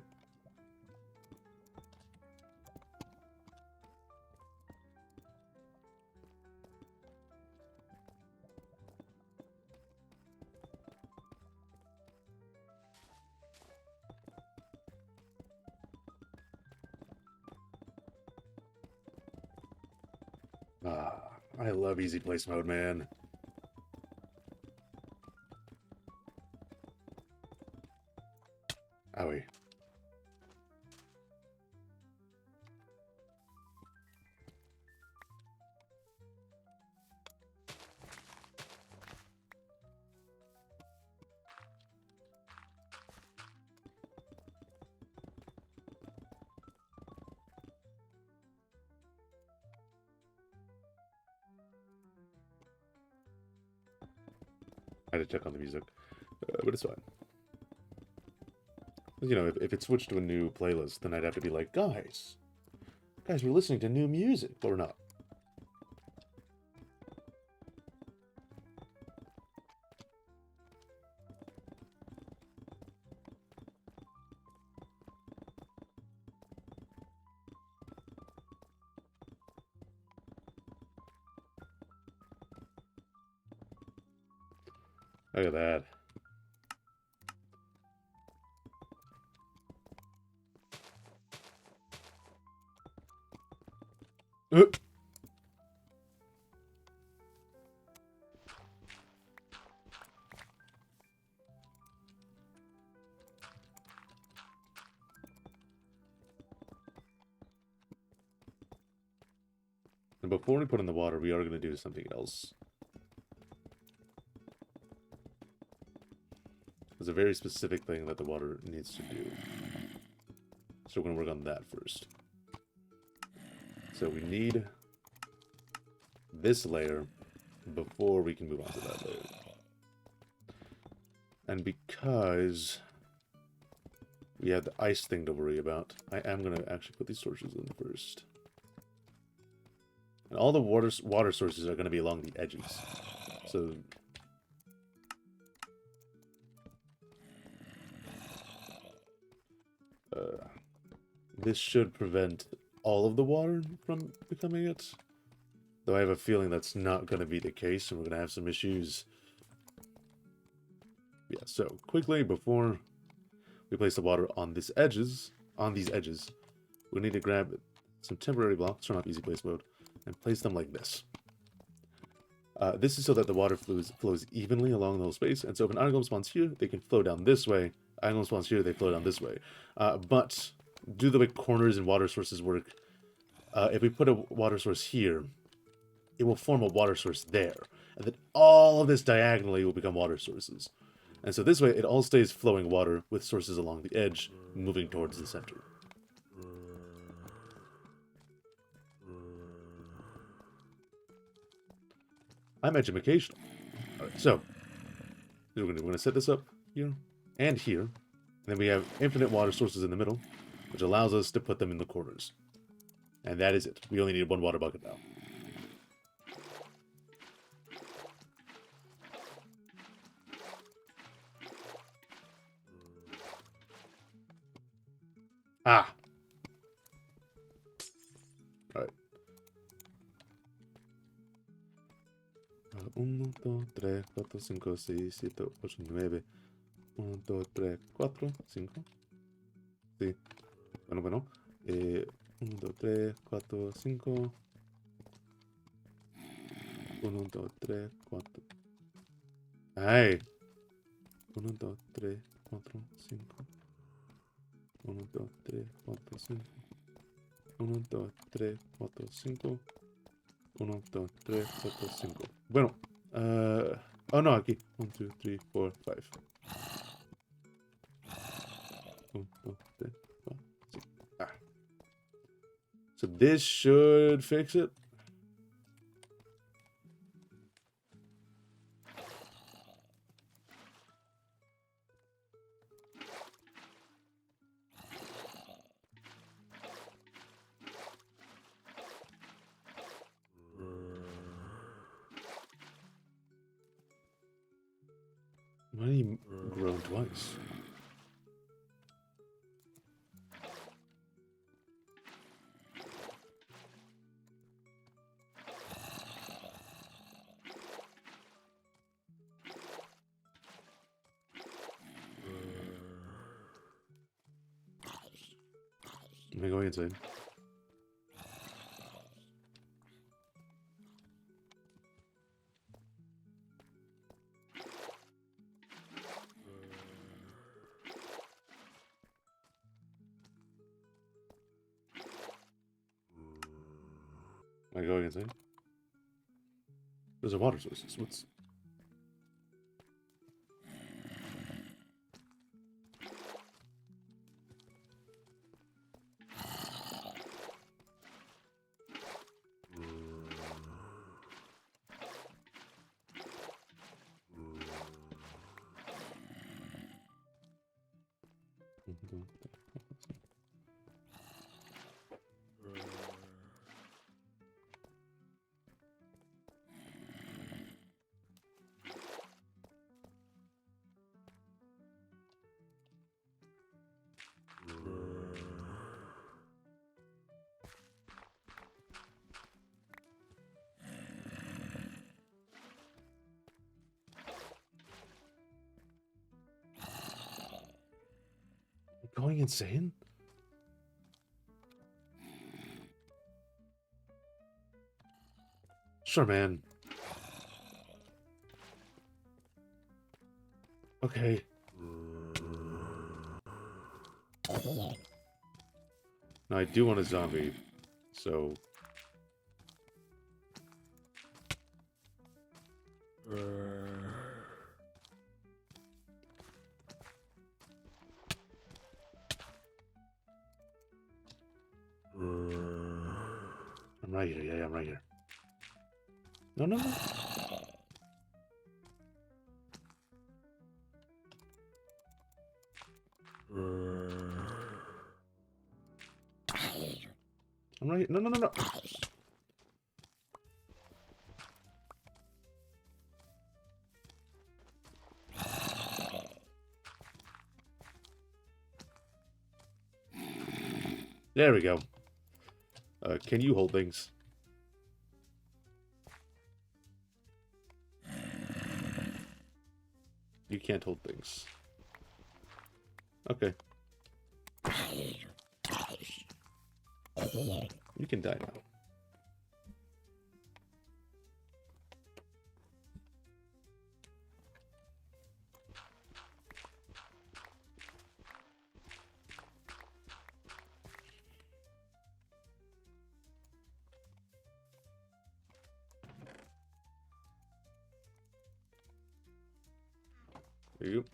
I love easy place mode, man. Owie. I had to check on the music, but it's fine. You know, if it switched to a new playlist, then I'd have to be like, guys, we're listening to new music, but we're not. Look at that. And before we put in the water, we are going to do something else. There's a very specific thing that the water needs to do. So we're going to work on that first. So we need this layer before we can move on to that layer. And because we have the ice thing to worry about, I am going to actually put these torches in first. And all the water sources are going to be along the edges. So this should prevent all of the water from becoming it. Though I have a feeling that's not going to be the case, and we're going to have some issues. Yeah, so quickly, before we place the water on these edges, we need to grab some temporary blocks, turn off easy place mode, and place them like this. This is so that the water flows evenly along the whole space, and so if an iron golem spawns here, they can flow down this way. Iron golem spawns here, they flow down this way. But due to the way corners and water sources work, if we put a water source here, it will form a water source there. And then all of this diagonally will become water sources. And so this way, it all stays flowing water with sources along the edge, moving towards the center. I'm educational. Alright, so we're going to set this up here and here. And then we have infinite water sources in the middle, which allows us to put them in the corners. And that is it. We only need one water bucket now. Ah! Alright. 1, 2, 3, 4, 5, 6, 7, 8, 9. 1, 2, 3, 4, 5. Sí. Bueno. 1, 2, 3, 4, 5. 1, 2, 3, 4. ¡Ay! 1, 2, 3, 4, 5. 1, 2, 3, 4, 5. 1, 2, 3, 4, 5. 1, 2, 3, 4, 5. Bueno. Oh, no, aquí. 1, 2, 3, 4, 5. 1, 2, 3, 4, 5. Ah. So this should fix it. Why did he grow twice? Am I going insane? Am I going insane? There's a water sources. What's... Going insane? Sure, man. Okay. Now I do want a zombie, so... I'm right here, yeah, I'm right here. No, no, no. I'm right here. No, no, no, no. There we go. Can you hold things? You can't hold things. Okay. You can die now. There you go.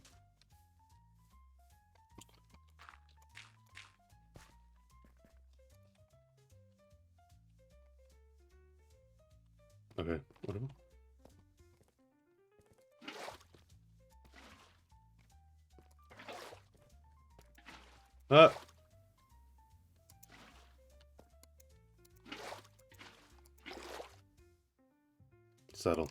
Okay, whatever. Settle.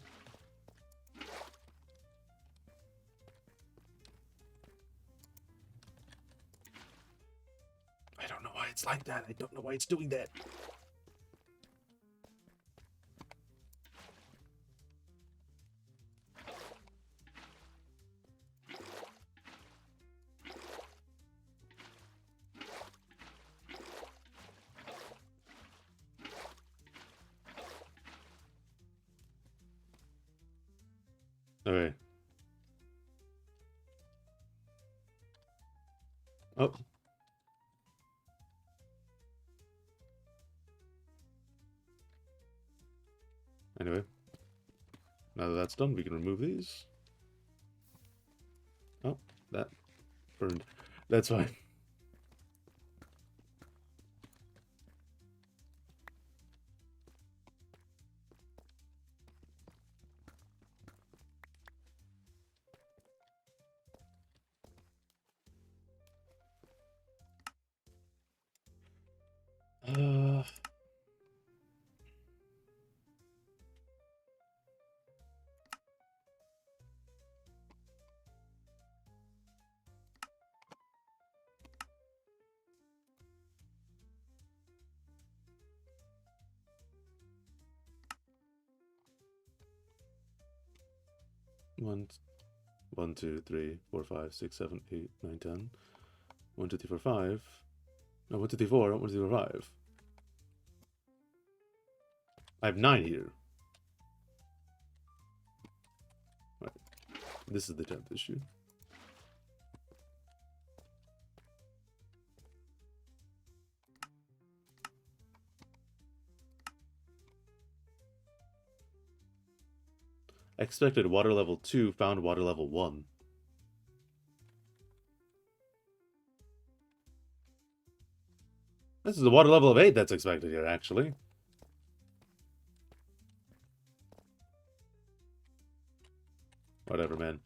I don't know why it's like that. I don't know why it's doing that. Okay. Oh. Anyway. Now that that's done, we can remove these. Oh, that burned. That's fine. Uh... 1, 2, 3, 4, 5, 6, 7, 8, 9, 10. 1, 2, 3, 4, 5. No, 1, 2, 3, 4. 1, 2, 3, 4, 5. I have 9 here. Right. This is the 10th issue. Expected water level 2, found water level 1. This is the water level of 8 that's expected here, actually. Whatever, man.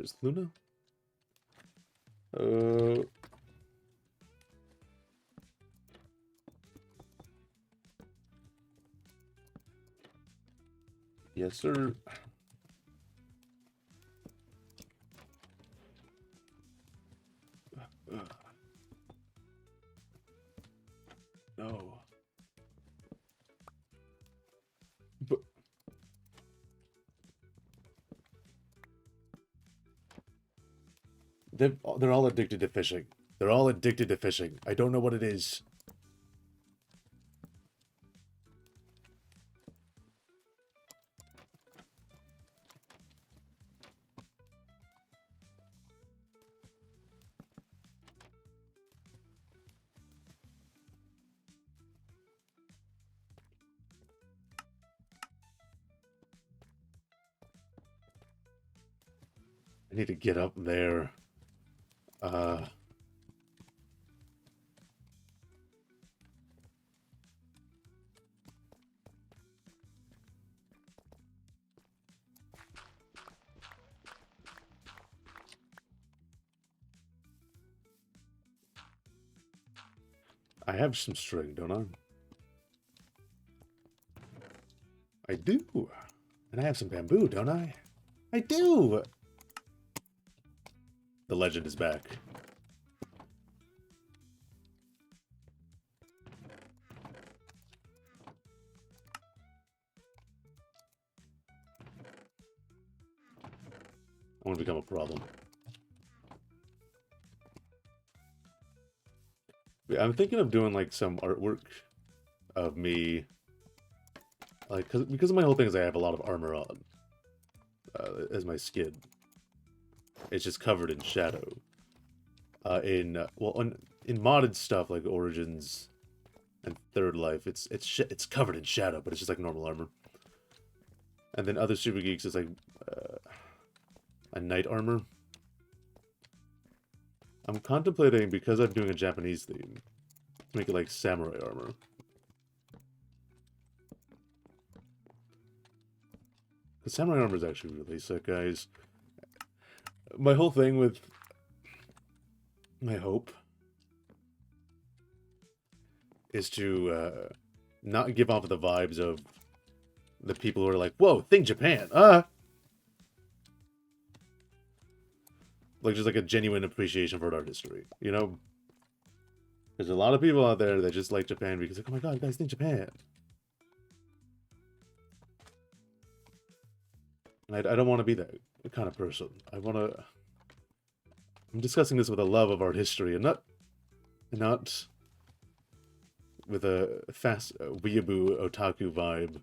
Where's Luna? Yes, sir. No. But they're all addicted to fishing. They're all addicted to fishing. I don't know what it is. I need to get up there. I have some string, don't I? I do. And I have some bamboo, don't I? I do! The legend is back. I want to become a problem. Yeah, I'm thinking of doing like some artwork of me, like because of my whole thing is I have a lot of armor on as my skin. It's just covered in shadow. In modded stuff like Origins and Third Life, it's covered in shadow, but it's just like normal armor. And then other Super Geeks is like a knight armor. I'm contemplating, because I'm doing a Japanese theme, to make it like samurai armor. Because samurai armor is actually really sick, guys. My whole thing with my hope is to not give off the vibes of the people who are like, whoa, think Japan, like, just like a genuine appreciation for art history, you know? There's a lot of people out there that just like Japan because, like, oh my god, guys, think Japan. And I don't want to be that kind of person. I'm discussing this with a love of art history and not with a fast weeaboo otaku vibe.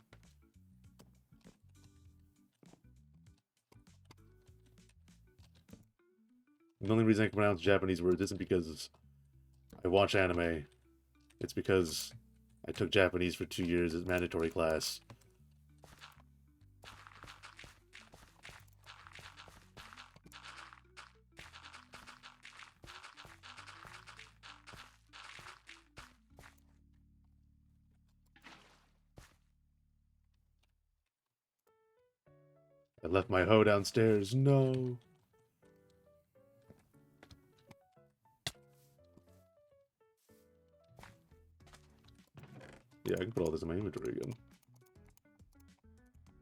The only reason I can pronounce Japanese words isn't because I watch anime. It's because I took Japanese for 2 years as mandatory class. I left my hoe downstairs. No. Yeah, I can put all this in my inventory again.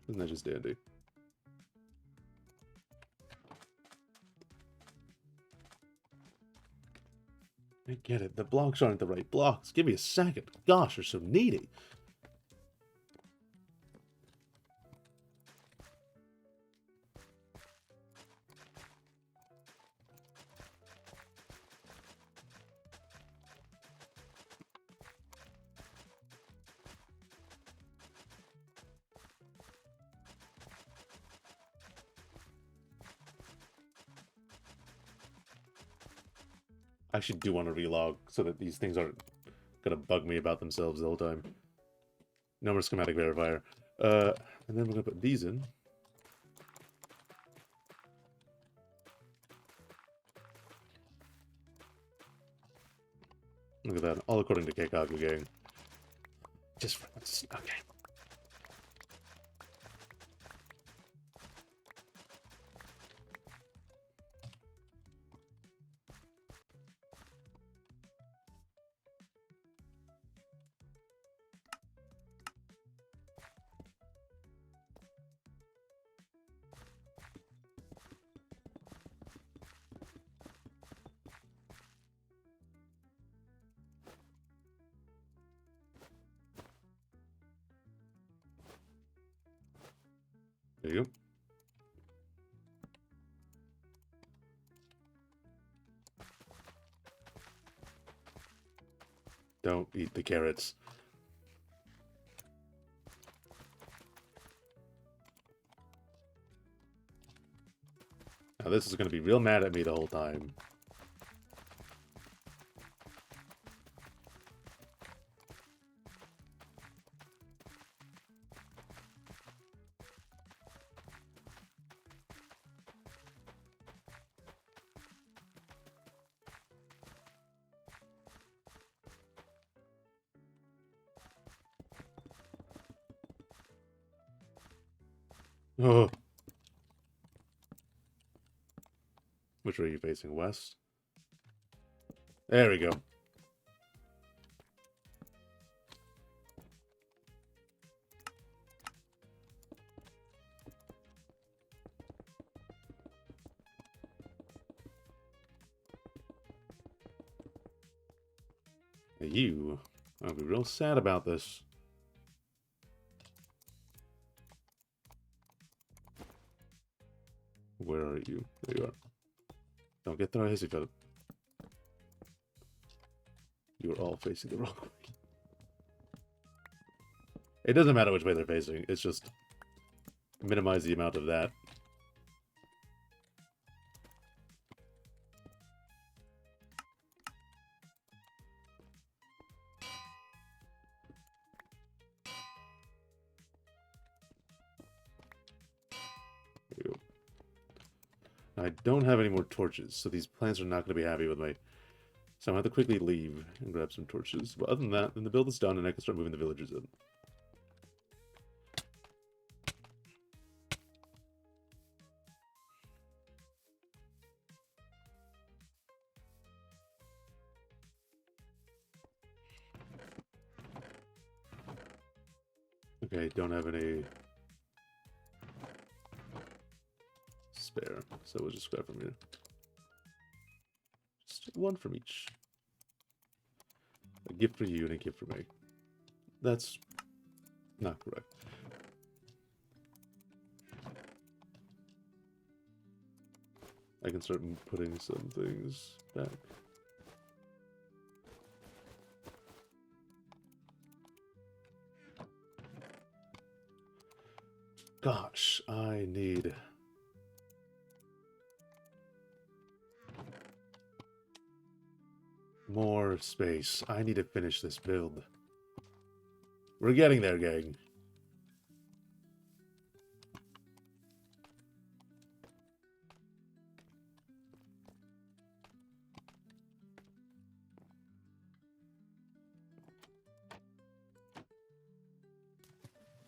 Isn't that just dandy? I get it. The blocks aren't the right blocks. Give me a second. Gosh, you're so needy. I actually do want to relog so that these things aren't gonna bug me about themselves the whole time. No more schematic verifier. And then we're gonna put these in. Look at that, all according to Keikaku Gang. Just okay. There you go. Don't eat the carrots. Now this is going to be real mad at me the whole time. Oh. Which way are you facing? West? There we go. You. I'll be real sad about this. Where are you? There you are. Don't get thrown hissy fit. You're all facing the wrong way. It doesn't matter which way they're facing. It's just minimize the amount of that. I don't have any more torches, so these plants are not going to be happy with me. So I'm going to have to quickly leave and grab some torches. But other than that, then the build is done and I can start moving the villagers in. Okay, don't have any spare, so we'll just grab from here. Just one from each. A gift for you and a gift for me. That's not correct. I can start putting some things back. Gosh, I need more space. I need to finish this build. We're getting there, gang.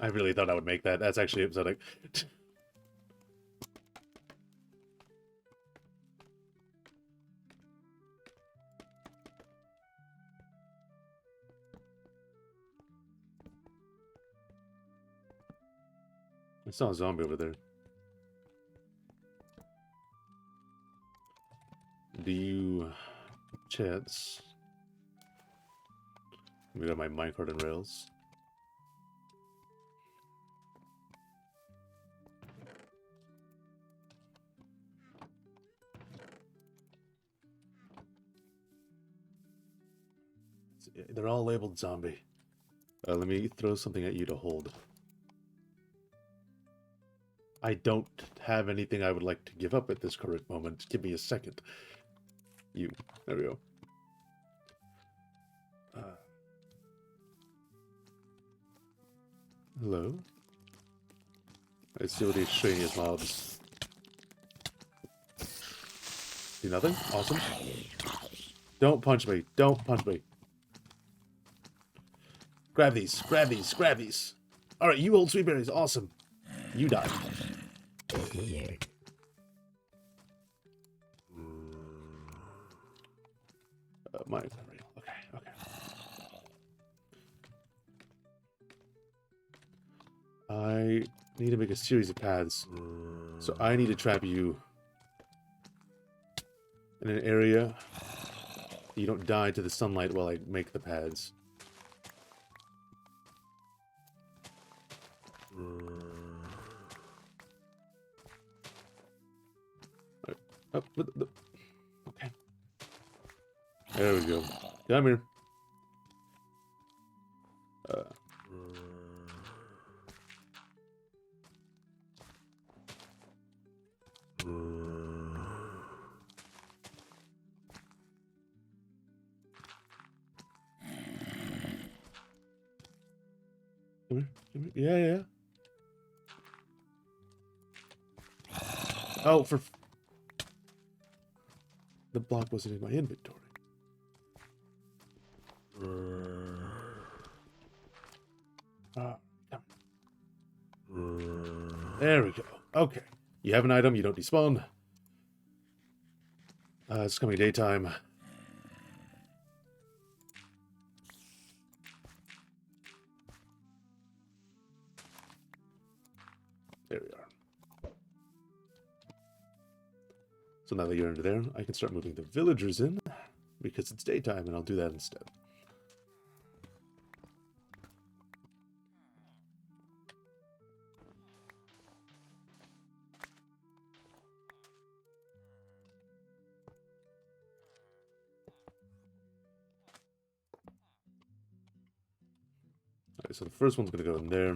I really thought I would make that. That's actually upsetting. I saw a zombie over there. Do you... Chance? We got my minecart and rails. They're all labeled zombie. Let me throw something at you to hold. I don't have anything I would like to give up at this current moment. Give me a second. You. There we go. Hello? I see all these extraneous mobs. See nothing? Awesome. Don't punch me. Don't punch me. Grab these. Grab these. Grab these. Alright, you hold sweet berries. Awesome. You died. My memory. Okay, okay. I need to make a series of paths. So I need to trap you in an area you don't die to the sunlight while I make the paths. Oh, okay. There we go. Come here. Come here. Yeah. Oh, the block wasn't in my inventory. There we go. Okay. You have an item, you don't despawn. It's coming daytime. There we are. So now that you're into there, I can start moving the villagers in, because it's daytime, and I'll do that instead. Alright, so the first one's going to go in there.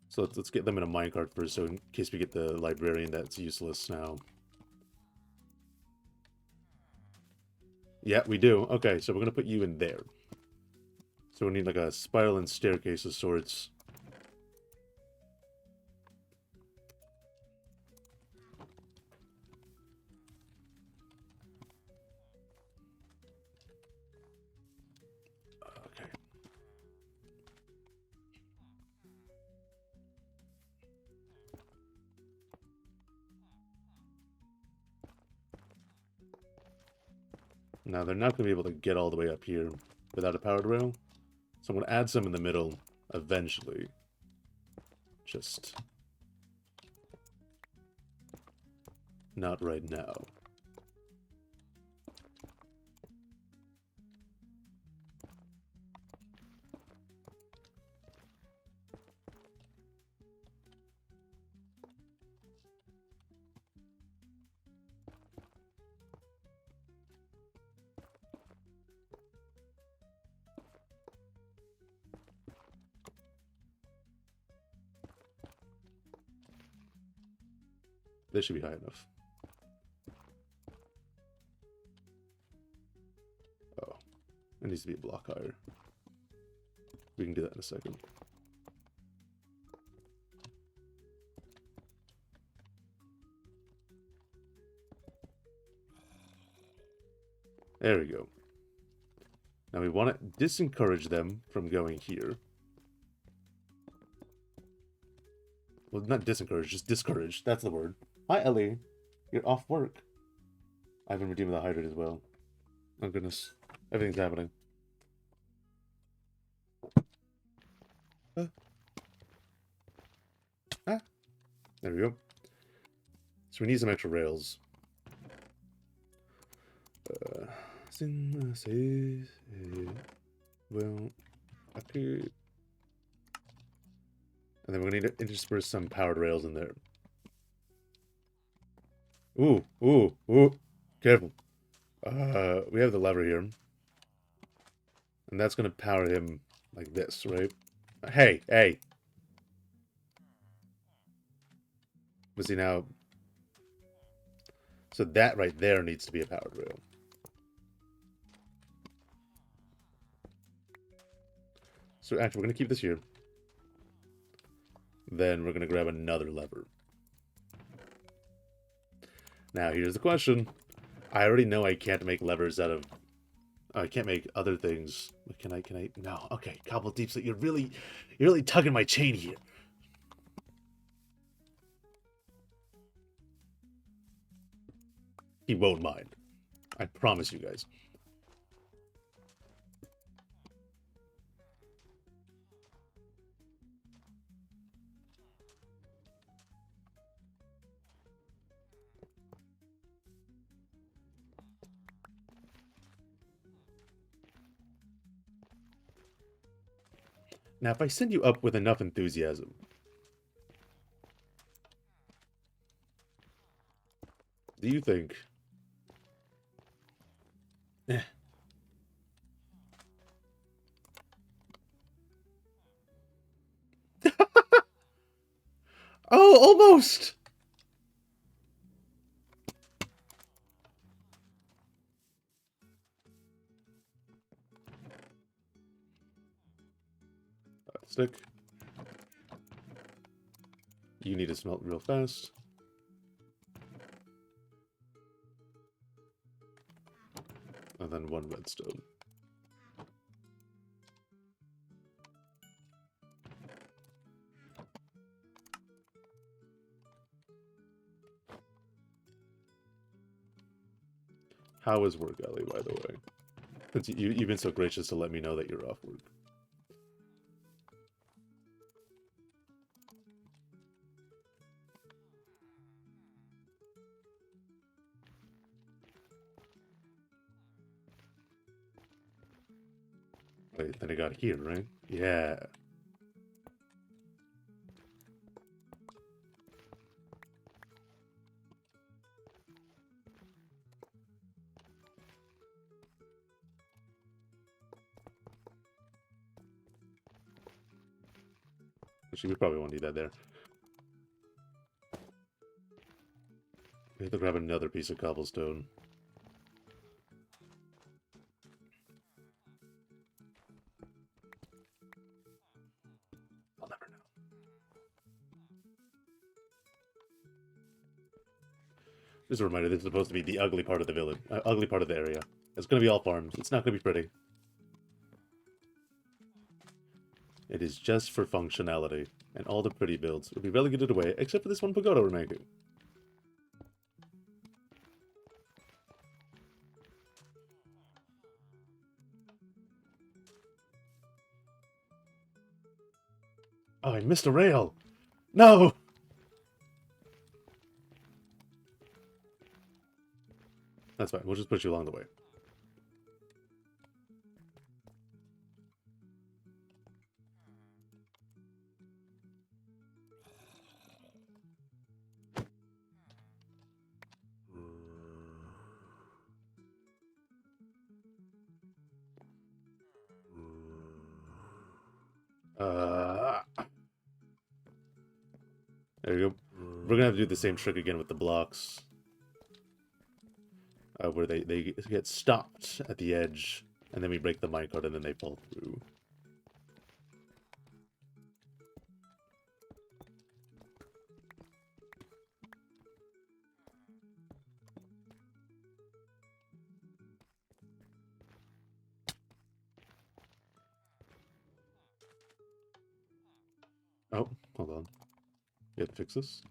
So let's get them in a minecart first, so in case we get the librarian, that's useless now. Yeah, we do. Okay, so we're going to put you in there. So we need like a spiral and staircase of sorts. Okay. Now, they're not going to be able to get all the way up here without a powered rail. So I'm going to add some in the middle eventually. Just not right now. This should be high enough. Oh, it needs to be a block higher. We can do that in a second. There we go. Now we want to disencourage them from going here. Well, not disencourage, just discourage. That's the word. Hi, Ellie. You're off work. I've been redeeming the hydrate as well. Oh, goodness. Everything's happening. There we go. So we need some extra rails. Well, okay. And then we're going to need to intersperse some powered rails in there. Ooh. Careful. We have the lever here. And that's going to power him like this, right? Hey. But see now... So that right there needs to be a powered rail. So actually, we're going to keep this here. Then we're going to grab another lever. Now, here's the question. I already know I can't make levers out of... I can't make other things. Can I? No. Okay, Cobble Deep Sleep. You're really tugging my chain here. He won't mind. I promise you guys. Now, if I send you up with enough enthusiasm... do you think? Eh. Oh, almost! Stick. You need to smelt real fast. And then one redstone. How is work, Ellie, by the way? Since you've been so gracious to let me know that you're off work. Wait, then I got here, right? Yeah. Actually, we probably won't need that there. We have to grab another piece of cobblestone. I'll never know. Just a reminder, this is supposed to be the ugly part of the village. Ugly part of the area. It's going to be all farms. It's not going to be pretty. It is just for functionality. And all the pretty builds will be relegated away, except for this one pagoda we're making. Oh, I missed a rail! No! That's fine, we'll just push you along the way. There you go. We're gonna have to do the same trick again with the blocks. Where they get stopped at the edge, and then we break the minecart, and then they fall through. Oh, hold on. You have to fix this.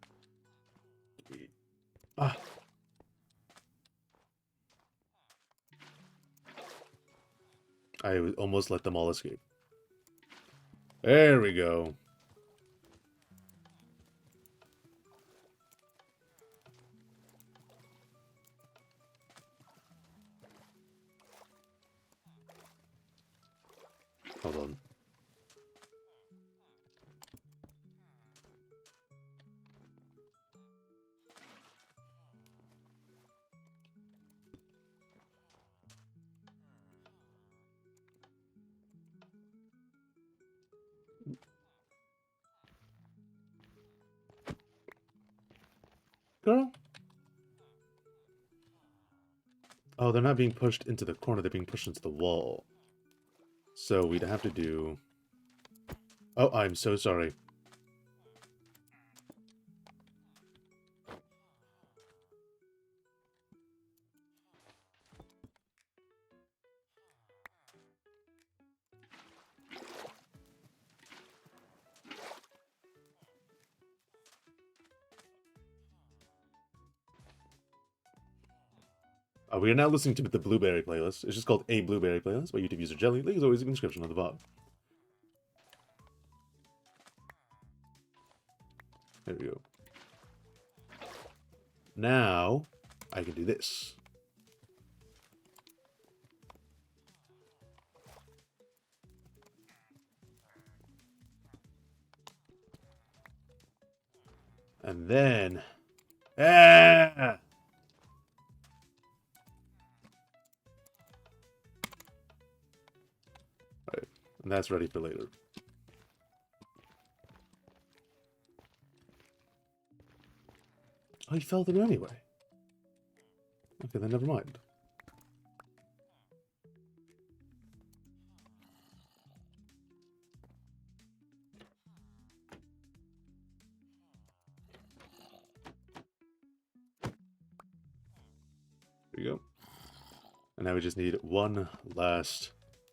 Ah. I almost let them all escape. There we go. Hold on. Girl? Oh, they're not being pushed into the corner, they're being pushed into the wall. So we'd have to do... Oh, I'm so sorry. We are now listening to the Blueberry playlist. It's just called A Blueberry Playlist by YouTube user Jelly. Link is always in the description on the bottom. There we go. Now, I can do this. And then... Ah! that's ready for later. Oh, you fell through anyway. Okay, then never mind. There you go. And now we just need one last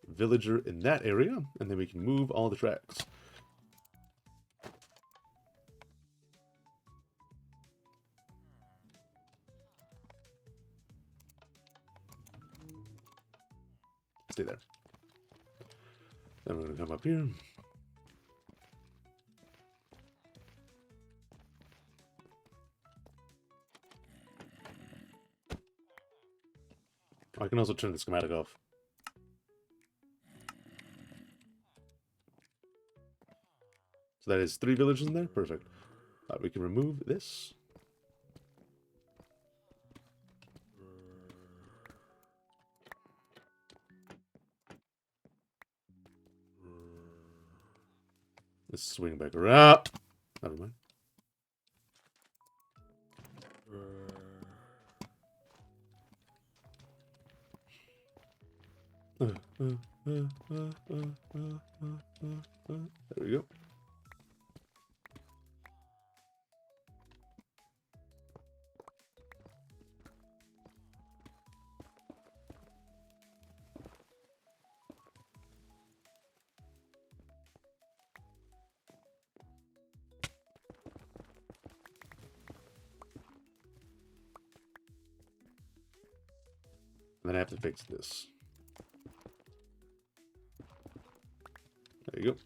villager in that area, and then we can move all the tracks. Stay there. Then we're going to come up here. I can also turn the schematic off. So that is 3 villages in there? Perfect. We can remove this. Let's swing back around. Never mind. There we go. And then I have to fix this. There you go.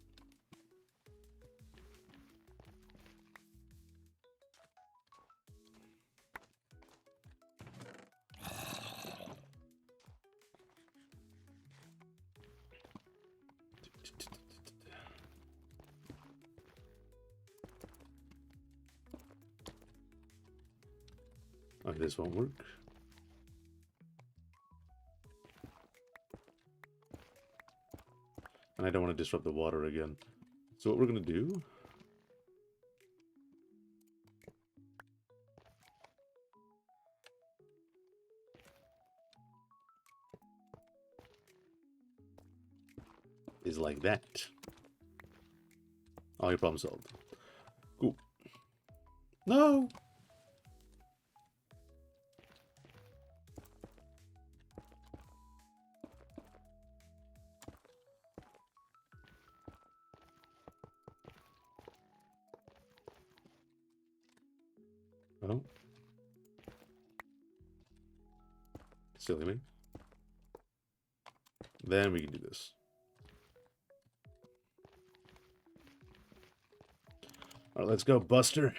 Okay, this won't work. And I don't want to disrupt the water again. So what we're going to do... is like that. All your problems solved. Cool. No! Oh. Silly me. Then we can do this. Alright, let's go, Buster.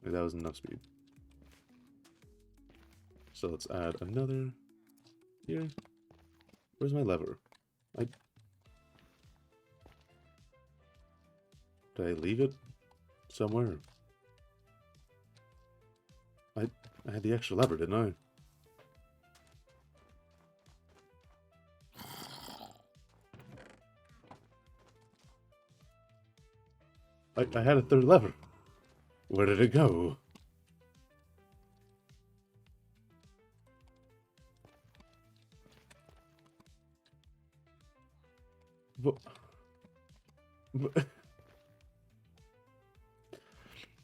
That was enough speed. So let's add another here. Where's my lever? Did I leave it somewhere? I had the extra lever, didn't I? I had a third lever. Where did it go? But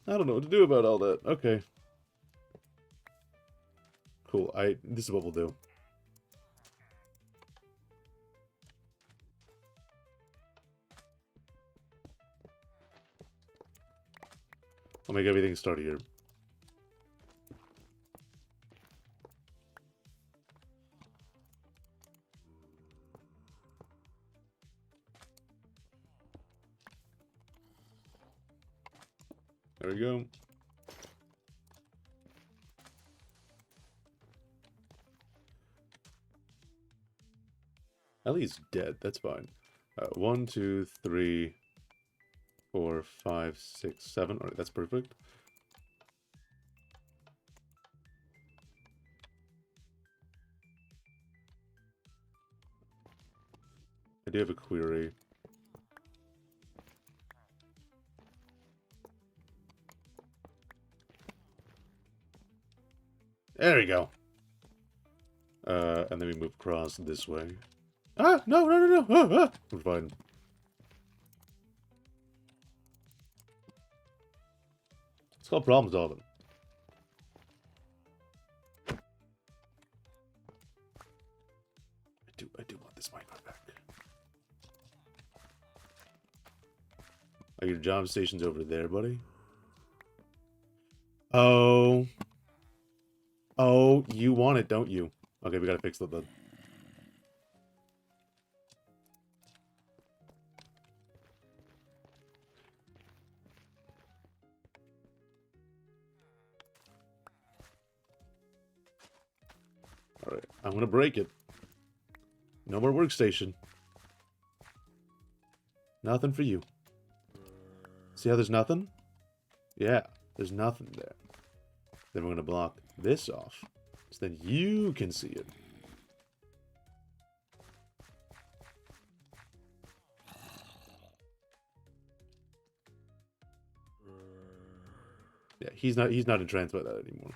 I don't know what to do about all that. Okay. Cool. This is what we'll do. I'll make everything start here. There we go. Ellie's dead. That's fine. 1, 2, 3, 4, 5, 6, 7. Alright, that's perfect. do have a query. There we go. And then we move across this way. Ah, no, no, no, no. Ah, ah. We're fine. It's called problem solving. I do want this minecart back. Oh, your job station's over there, buddy. Oh. Oh, you want it, don't you? Okay, we gotta fix the bug. Alright, I'm gonna break it. No more workstation. Nothing for you. See how there's nothing? Yeah, there's nothing there. Then we're gonna block this off, so then you can see it. Yeah, he's not entranced by that anymore.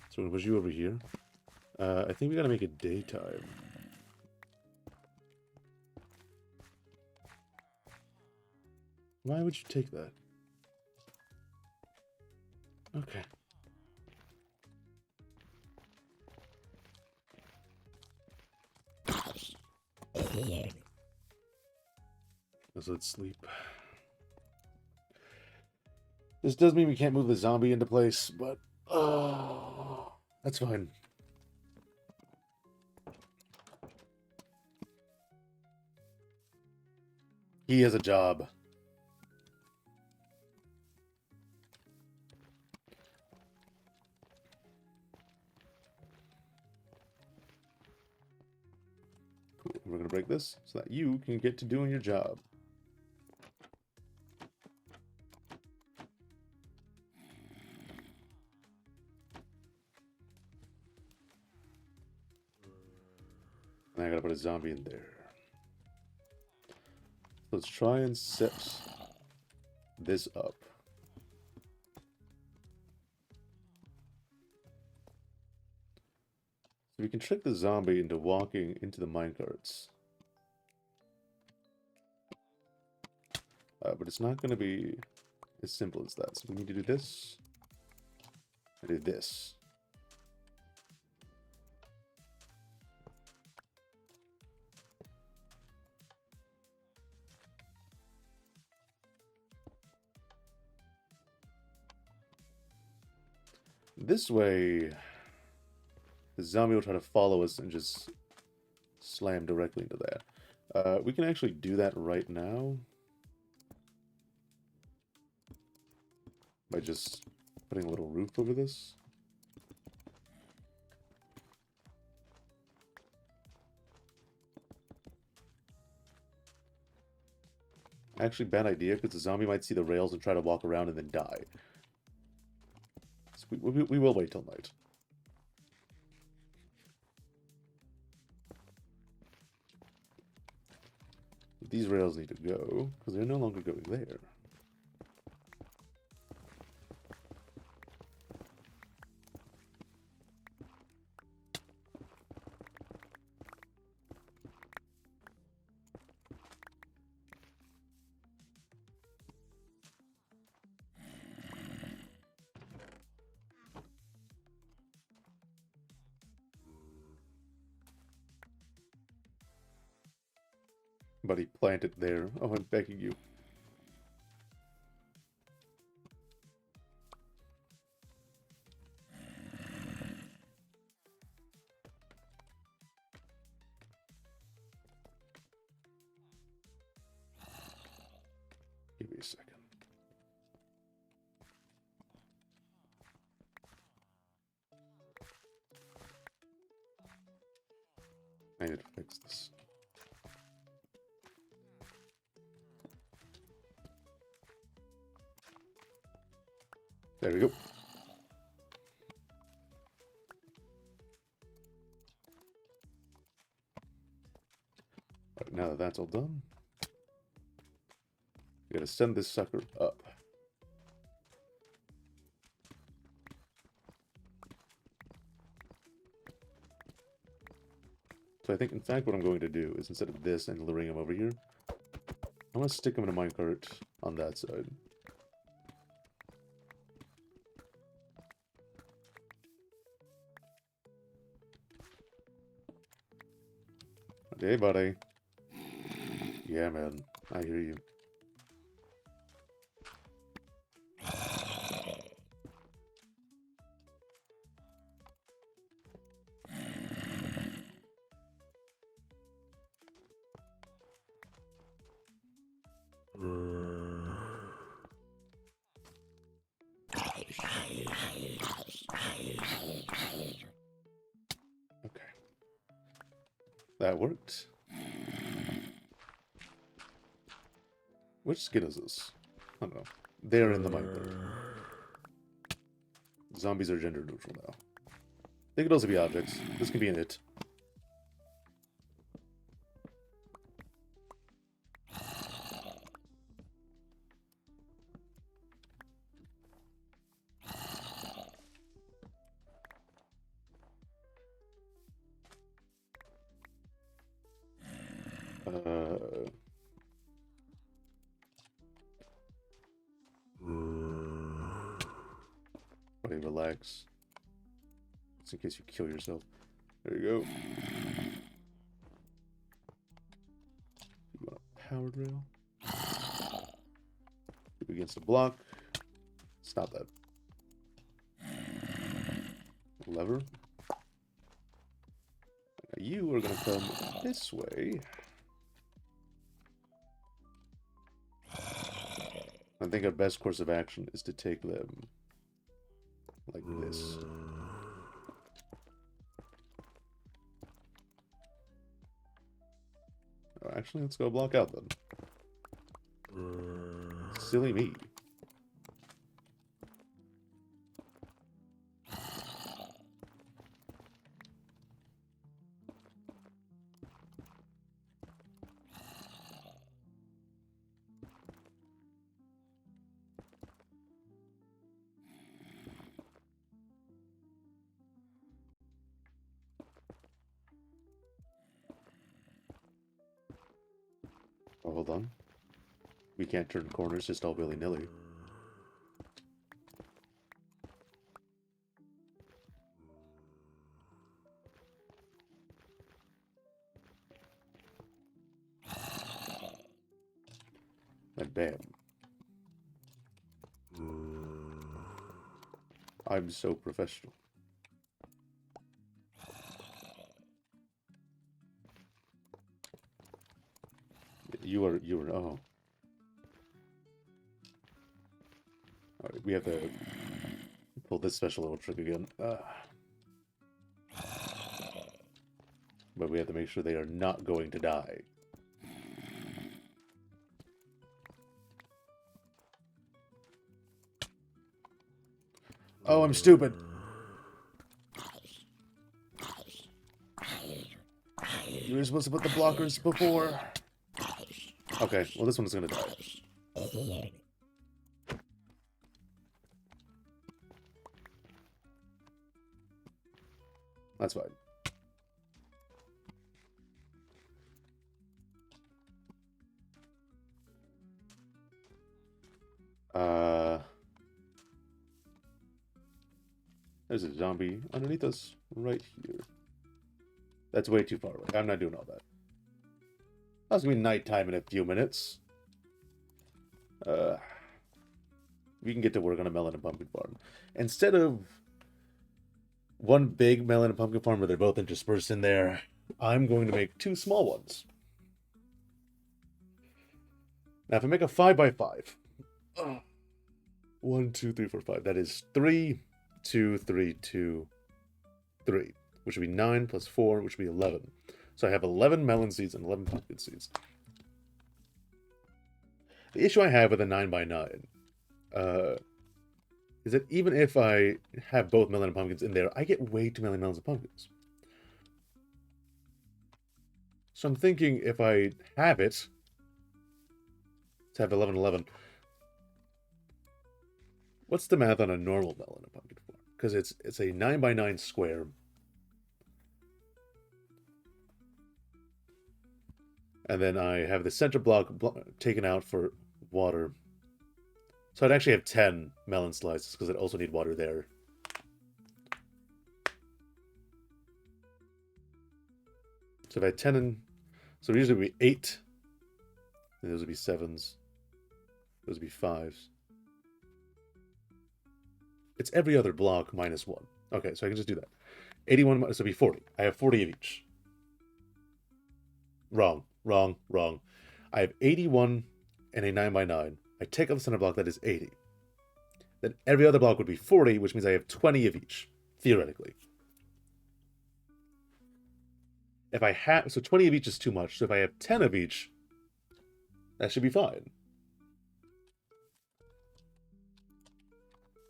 So we're gonna push you over here. I think we gotta make it daytime. Why would you take that? Okay. So let's sleep. This does mean we can't move the zombie into place, but that's fine. He has a job. Cool. We're gonna break this so that you can get to doing your job. And I gotta put a zombie in there. Let's try and set this up. So we can trick the zombie into walking into the minecarts. But it's not going to be as simple as that. So we need to do this. And do this. This way, the zombie will try to follow us and just slam directly into that. We can actually do that right now by just putting a little roof over this. Actually, bad idea, because the zombie might see the rails and try to walk around and then die. So we will wait till night. These rails need to go, because they're no longer going there. Buddy, plant it there. Oh, I'm begging you. Give me a second. I need to fix this. There we go. now that that's all done, we gotta send this sucker up. So I think, in fact, what I'm going to do is, instead of this and luring him over here, I'm going to stick him in a minecart on that side. Hey, buddy. Yeah, man. I hear you. Okay. That worked. Which skin is this? I don't know. They're in the minecart. Zombies are gender neutral now. They could also be objects. This can be an it. Buddy, relax. Just in case you kill yourself. There you go. You want a powered rail? Keep against a block. Stop that. Lever. Now you are going to come this way. I think our best course of action is to take them like this. Oh, actually, let's go block out then. Silly me. Oh, hold on. We can't turn corners just all willy-nilly. And bam. I'm so professional. You are, oh. Alright, we have to pull this special little trick again. But we have to make sure they are not going to die. Oh, I'm stupid. You were supposed to put the blockers before. Okay, well this one's gonna die. That's fine. There's a zombie underneath us right here. That's way too far away. I'm not doing all that. That's gonna be nighttime in a few minutes. We can get to work on a melon and pumpkin farm. Instead of one big melon and pumpkin farm where they're both interspersed in there, I'm going to make two small ones. Now, if I make a 5x5, 1, 2, 3, 4, 5. That is 3, 2, 3, 2, 3, which would be 9 plus 4, which would be 11. So I have 11 melon seeds and 11 pumpkin seeds. The issue I have with a 9x9 is that even if I have both melon and pumpkins in there, I get way too many melons and pumpkins. So I'm thinking if I have it, to have 1111. What's the math on a normal melon and pumpkin farm? Because it's a 9x9 square. And then I have the center block taken out for water. So I'd actually have 10 melon slices because I'd also need water there. So if I had 10 and... So usually it would be 8. And those would be 7s. Those would be 5s. It's every other block minus 1. Okay, so I can just do that. 81, so it'd be 40. I have 40 of each. Wrong. I have 81 and a 9x9. I take out the center block, that is 80. Then every other block would be 40, which means I have 20 of each, theoretically. If I have, so 20 of each is too much, so if I have 10 of each, that should be fine.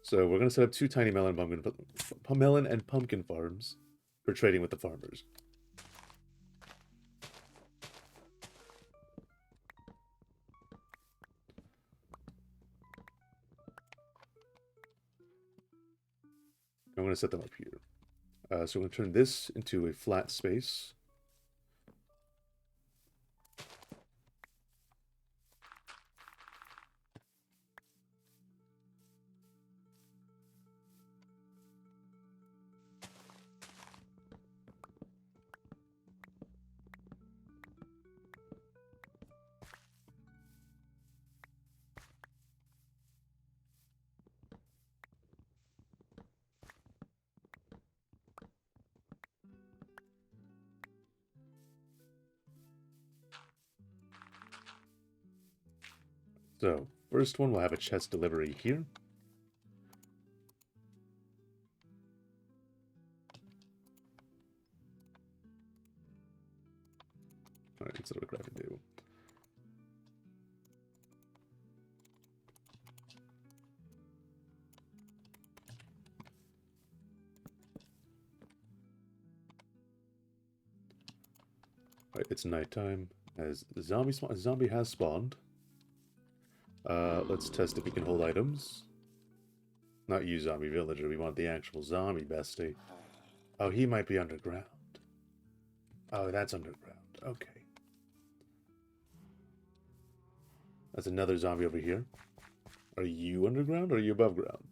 So we're going to set up 2 tiny melon and pumpkin farms for trading with the farmers. I'm going to set them up here. So we're going to turn this into a flat space. So, first one, we'll have a chest delivery here. Alright, instead of a crafting table. Alright, it's nighttime. As the zombie has spawned. Let's test if we can hold items. Not you, zombie villager. We want the actual zombie bestie. Oh, he might be underground. Oh, that's underground. Okay. That's another zombie over here. Are you underground or are you above ground?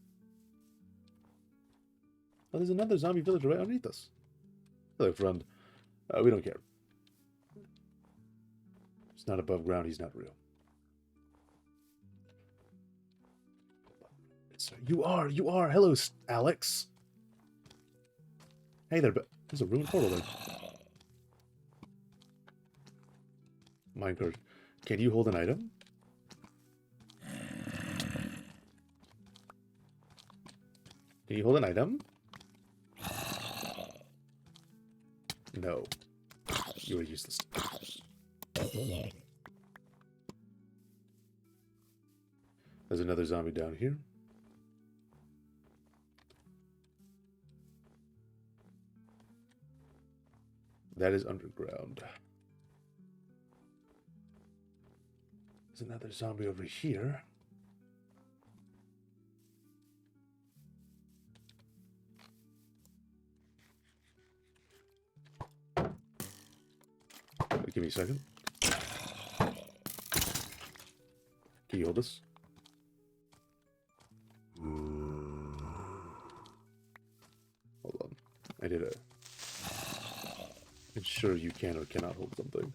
Oh, there's another zombie villager right underneath us. Hello, friend. We don't care. He's not above ground. He's not real. You are. Hello, Alex. Hey there, but there's a ruined portal there. Minecart. Can you hold an item? Can you hold an item? No. You are useless. There's another zombie down here. That is underground. There's another zombie over here. Give me a second. Can you hold this? Hold on. I did it. Ensure you can or cannot hold something.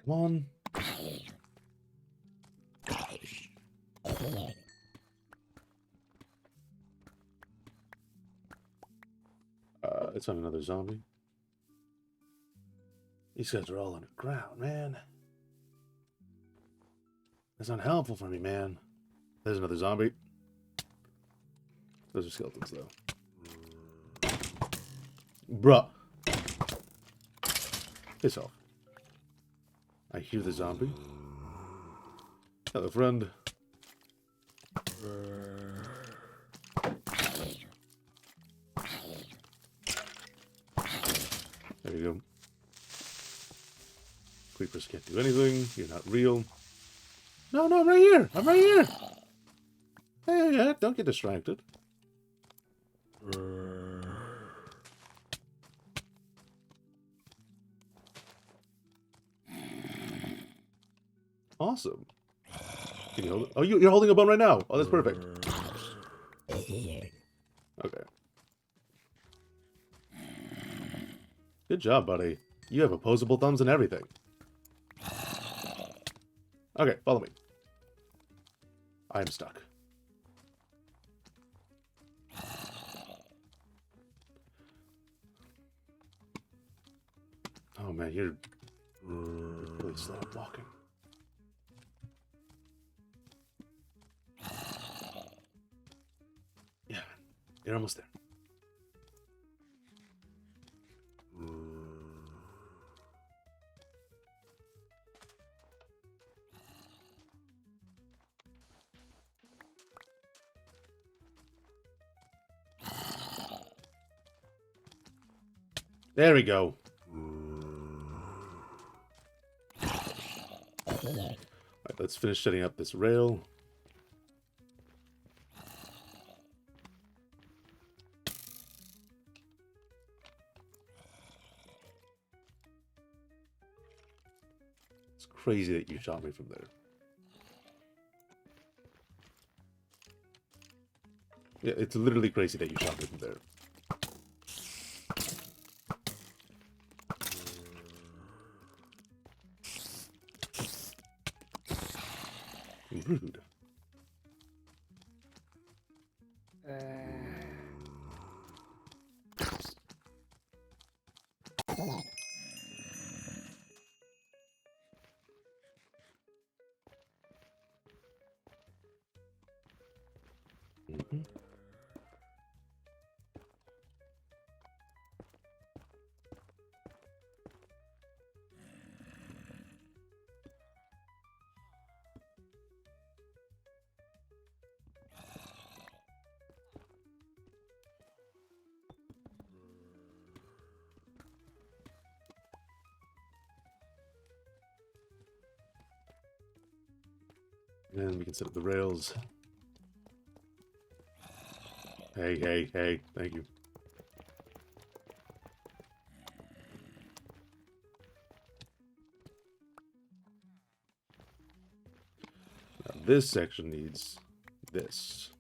Come on. It's on another zombie. These guys are all underground, man. That's unhelpful for me, man. There's another zombie. Those are skeletons, though. Bruh. Piss off. I hear the zombie. Hello, friend. There you go. Creepers can't do anything. You're not real. No, no, I'm right here. I'm right here. Hey, don't get distracted. Awesome. Can you hold it? Oh, you're holding a bone right now. Oh, that's perfect. Okay. Good job, buddy. You have opposable thumbs and everything. Okay, follow me. I am stuck. Oh man, you're really slow at walking. Yeah, you're almost there. There we go. Alright, let's finish setting up this rail. It's crazy that you shot me from there. Yeah, it's literally crazy that you shot me from there. Rude. Mhm. And we can set up the rails. Hey, hey, hey, thank you. Now this section needs this.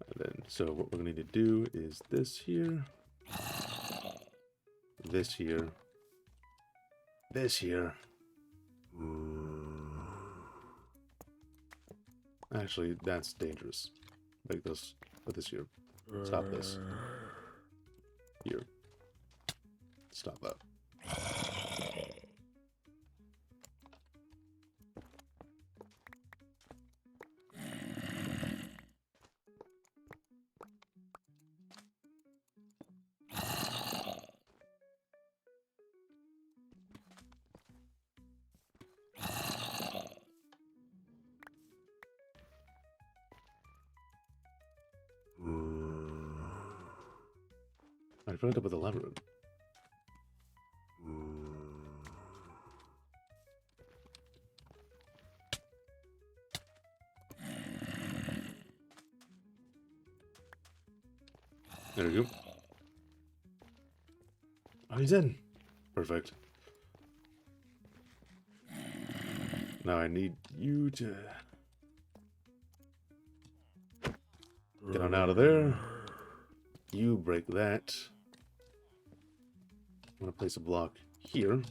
And then, so what we're going to need to do is this here. This here. This here. Actually, that's dangerous. Like this. Put this here. Stop this. Here. Stop that. I forgot to put the lever in. There we go. Oh, he's in. Perfect. Now I need you to get on out of there. You break that. I'm going to place a block here.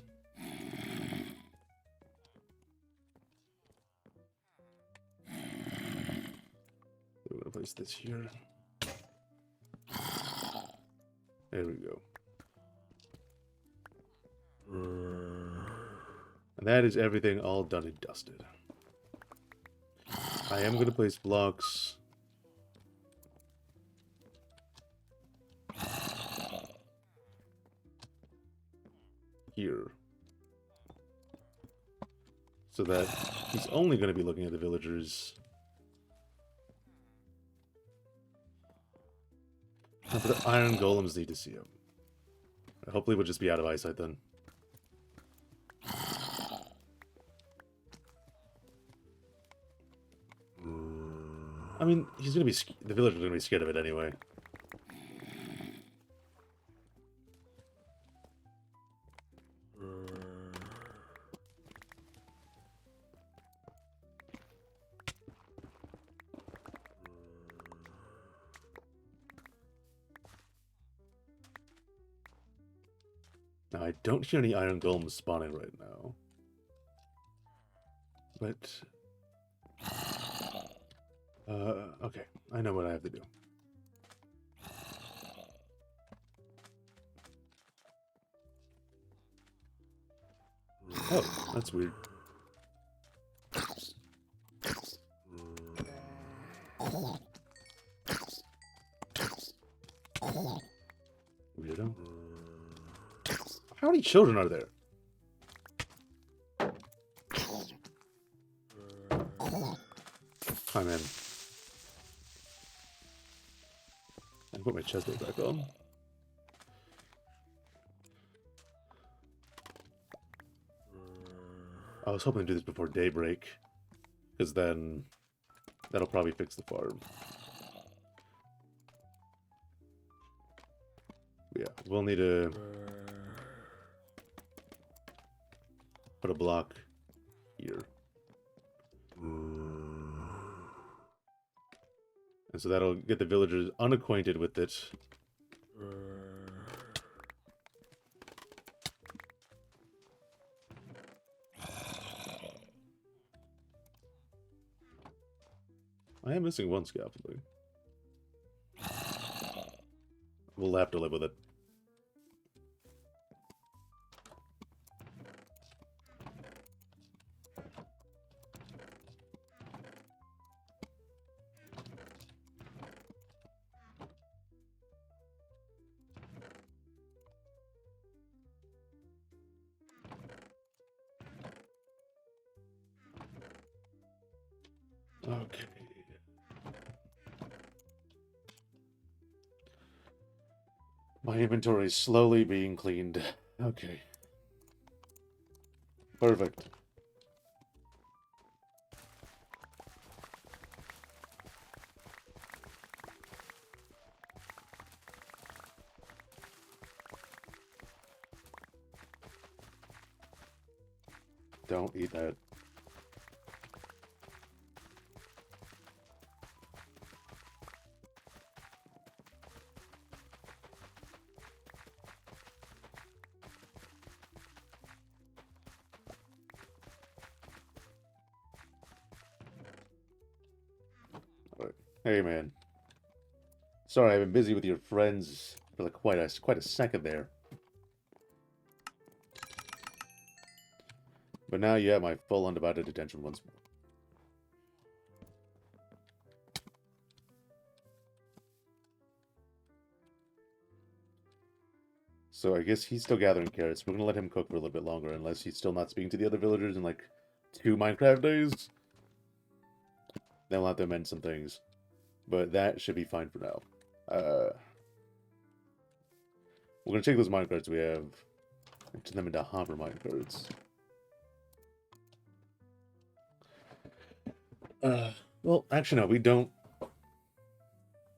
We're going to place this here. There we go. And that is everything all done and dusted. I am going to place blocks here So that he's only going to be looking at the villagers. But the iron golems need to see him. Hopefully we'll just be out of eyesight then. I mean, he's going to be... The villagers are going to be scared of it anyway. Now, I don't hear any iron golems spawning right now. But... okay. I know what I have to do. Oh, that's weird. Weirdo. How many children are there? Hi, man. I put my chest plate back on. I was hoping to do this before daybreak, because then that'll probably fix the farm. But yeah, we'll need to put a block here. And so that'll get the villagers unacquainted with it. I am missing one scaffolding. We'll have to live with it. Okay. My inventory is slowly being cleaned. Okay. Perfect. Don't eat that. Hey, man. Sorry, I've been busy with your friends for like quite a second there. But now you have my full undivided attention once more. So I guess he's still gathering carrots. We're gonna let him cook for a little bit longer, unless he's still not speaking to the other villagers in like 2 Minecraft days. Then we'll have to amend some things. But that should be fine for now. We're going to take those minecarts we have and turn them into hopper minecarts. Well, actually, no, we don't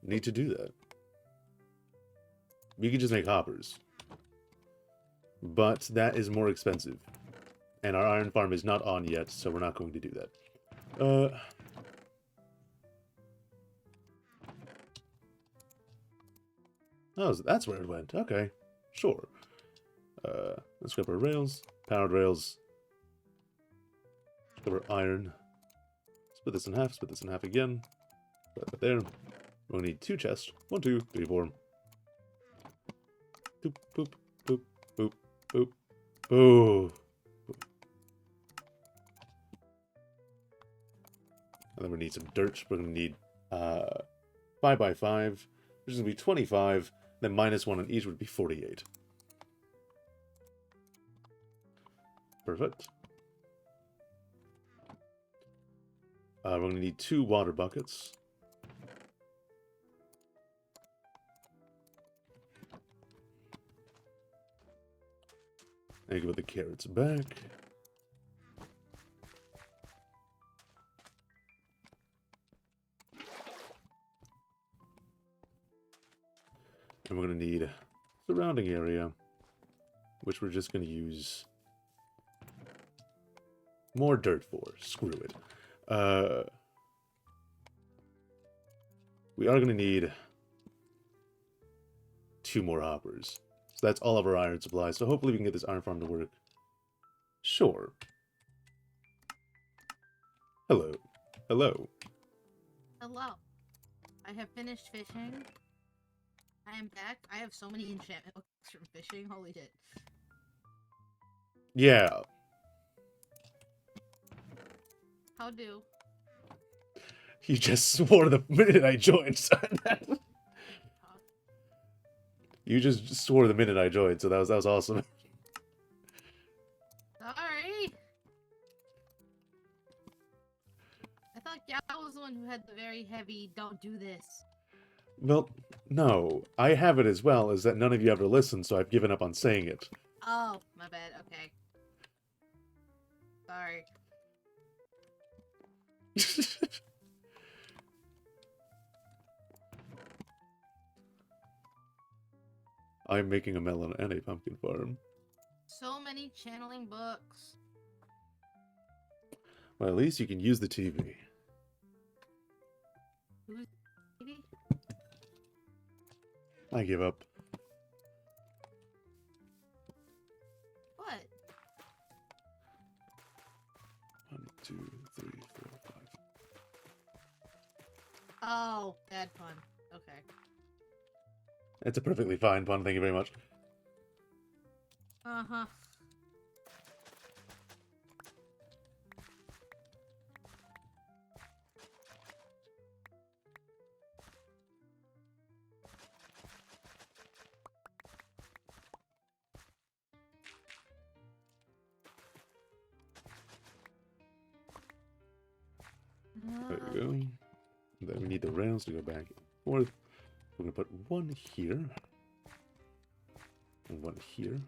need to do that. We can just make hoppers. But that is more expensive. And our iron farm is not on yet, so we're not going to do that. Oh, that's where it went. Okay, sure. Let's grab our rails, powered rails. Let's grab our iron. Split this in half again. Put that there. We'll need 2 chests. 1, 2, 3, 4. Boop, boop, boop, boop, boop. Oh. And then we need some dirt. We're going to need 5 by 5, which is going to be 25. Then -1 on each would be 48. Perfect. We're going to need 2 water buckets. And give the carrots back. And we're going to need surrounding area, which we're just going to use more dirt for. Screw it. We are going to need 2 more hoppers. So that's all of our iron supplies. So hopefully we can get this iron farm to work. Sure. Hello. Hello. Hello. I have finished fishing. I am back. I have so many enchantment books from fishing. Holy shit. Yeah. How do? You just swore the minute I joined. You just swore the minute I joined, so that was awesome. Sorry. I thought Gal was the one who had the very heavy "don't do this." Well, no. I have it as well, is that none of you ever listen, so I've given up on saying it. Oh, my bad. Okay. Sorry. I'm making a melon and a pumpkin farm. So many channeling books. Well, at least you can use the TV. Who's TV? I give up. What? 1, 2, 3, 4, 5. Oh, bad pun. Okay. It's a perfectly fine pun, thank you very much. Uh-huh. There you go. Then we need the rails to go back and forth. We're going to put 1 here. And 1 here.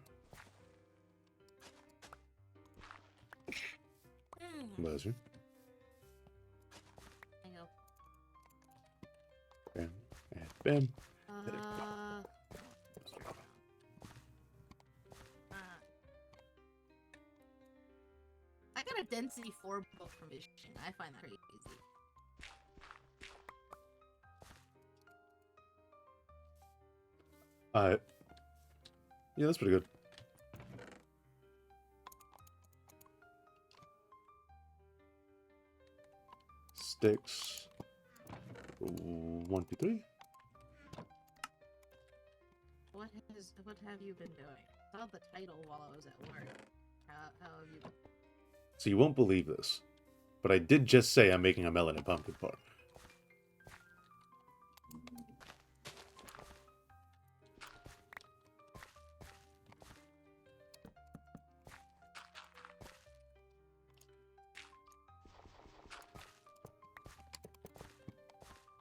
Bless you. I go. Bam. And bam. I got a density 4 book from fishing. I find that pretty easy. Yeah, that's pretty good. Sticks. 1, 2, 3. What have you been doing? I saw the title while I was at work. How have you been? So you won't believe this, but I did just say I'm making a melon and pumpkin farm.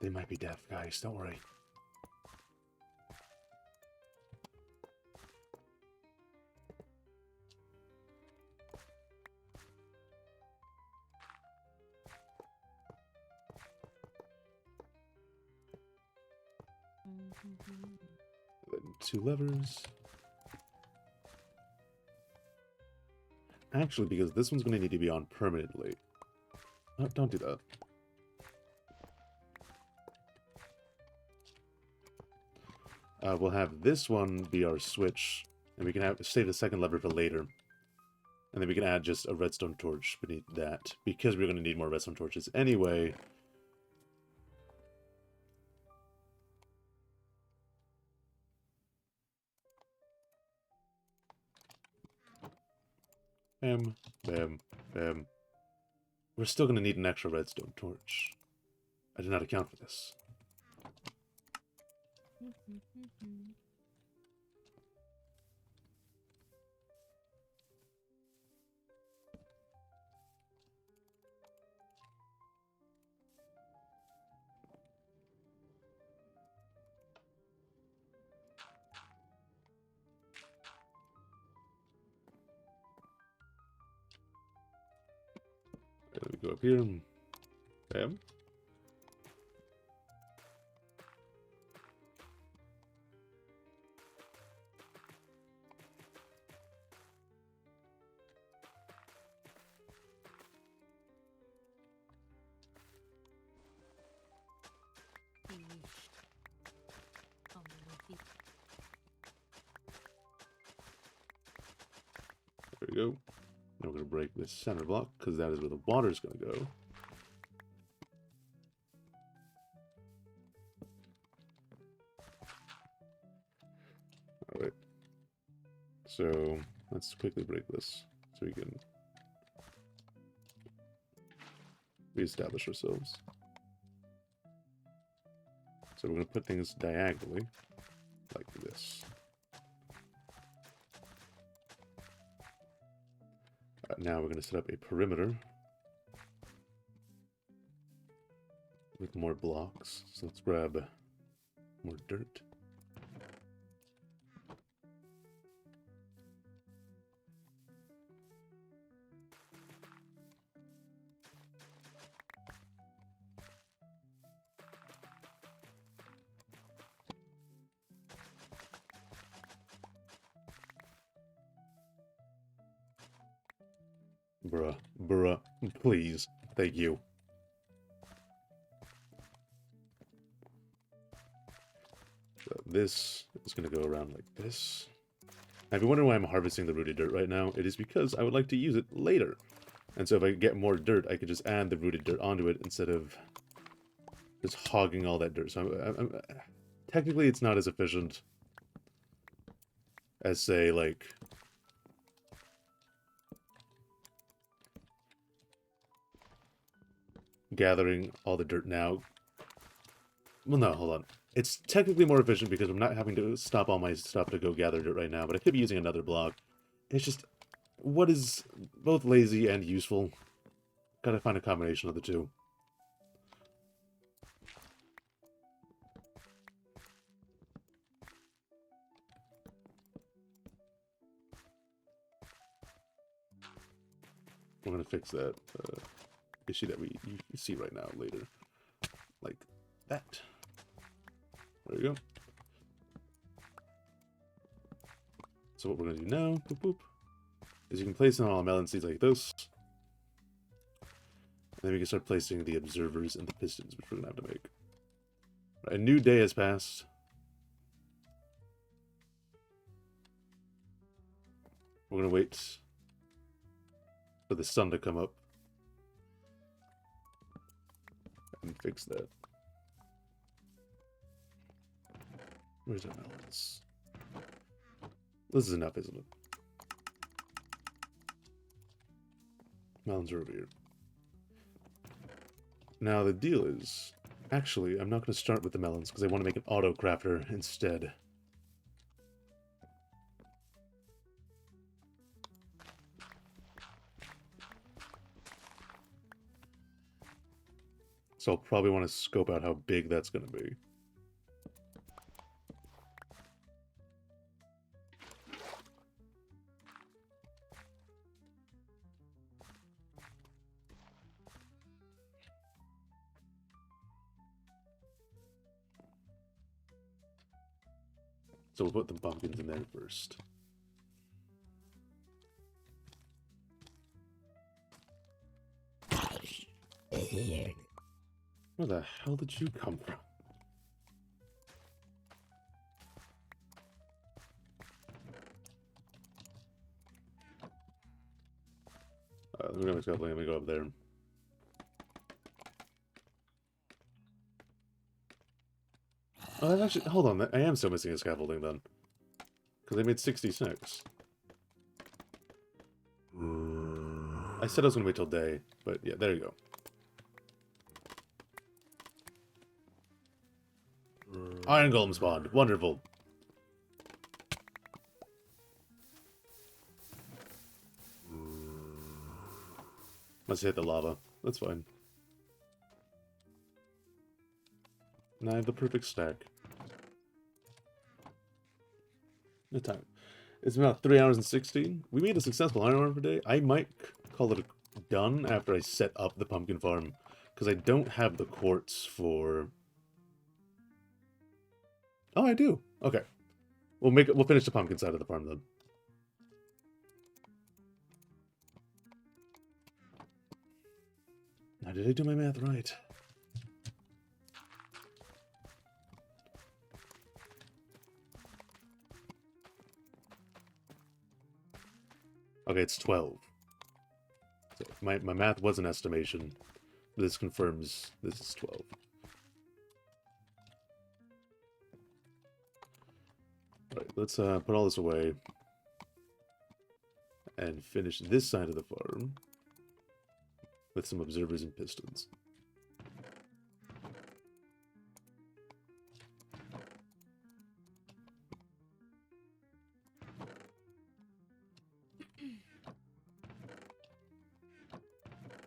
They might be deaf, guys. Don't worry. Then 2 levers. Actually, because this one's going to need to be on permanently. Oh, don't do that. We'll have this one be our switch, and we can save the second lever for later. And then we can add just a redstone torch beneath that, because we're going to need more redstone torches anyway. Bam, bam, bam. We're still going to need an extra redstone torch. I did not account for this. Go up here. Bam. There we go. Now we're going to break this center block, because that is where the water is going to go. Alright. So, let's quickly break this, so we can reestablish ourselves. So we're going to put things diagonally, like this. Now we're going to set up a perimeter with more blocks. So let's grab more dirt. Bruh, please, thank you. So this is going to go around like this. Now, if you wonder why I'm harvesting the rooted dirt right now, it is because I would like to use it later. And so if I get more dirt, I could just add the rooted dirt onto it instead of just hogging all that dirt. So technically it's not as efficient as, say, like... gathering all the dirt now. Well, no, hold on. It's technically more efficient because I'm not having to stop all my stuff to go gather dirt right now, but I could be using another block. It's just, what is both lazy and useful? Gotta find a combination of the two. We're gonna fix that issue that you see right now later. Like that. There we go. So what we're going to do now, boop, boop, is you can place in all melon seeds like this. And then we can start placing the observers and the pistons, which we're going to have to make. Right, a new day has passed. We're going to wait for the sun to come up. And fix that. Where's our melons? This is enough, isn't it? Melons are over here. Now the deal is, actually, I'm not going to start with the melons because I want to make an auto crafter instead. So I'll probably want to scope out how big that's going to be. So we'll put the pumpkins in there first. Where the hell did you come from? Let me go let me go up there. Oh, that's actually, hold on, I am still missing a scaffolding then. Because I made 66. I said I was going to wait till day, but yeah, there you go. Iron Golem spawned. Wonderful. Let's hit the lava. That's fine. Now I have the perfect stack. Good time. It's about 3 hours and 16. We made a successful iron ore per day. I might call it done after I set up the pumpkin farm, because I don't have the quartz for... Oh, I do. Okay. We'll finish the pumpkin side of the farm then. Now, did I do my math right? Okay, it's 12. So my math was an estimation. This confirms this is 12. Alright, let's put all this away. And finish this side of the farm with some observers and pistons.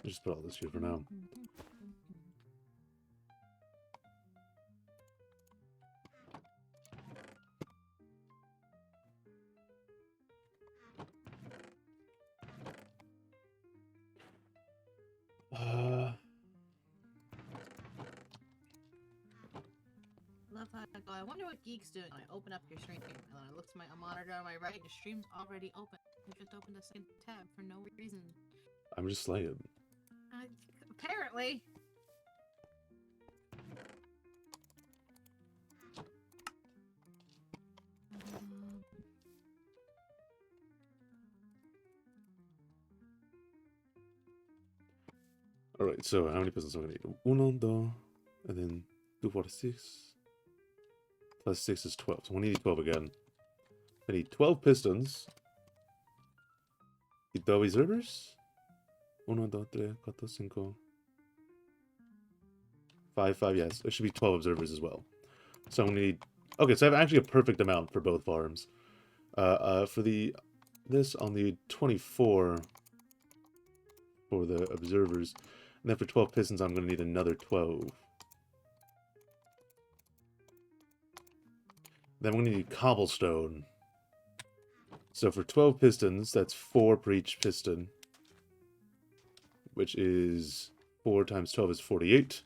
Just put all this here for now. Love how I go. I wonder what Geek's doing. I open up your stream, and I look to my monitor on my right. The stream's already open. I just opened a second tab for no reason. I'm just slaying. Apparently. Alright, so how many pistons am I going to need? 1, 2, and then 2, 4, 6. Plus 6 is 12. So we need 12 again. I need 12 pistons. Y 12 observers. 1, 2, 3, 4, 5. 5, yes. There should be 12 observers as well. So I'm going to need... Okay, so I have actually a perfect amount for both farms. For this, I'll need 24 for the observers. And then for 12 pistons, I'm going to need another 12. Then I'm going to need cobblestone. So for 12 pistons, that's 4 per each piston. Which is 4 times 12 is 48.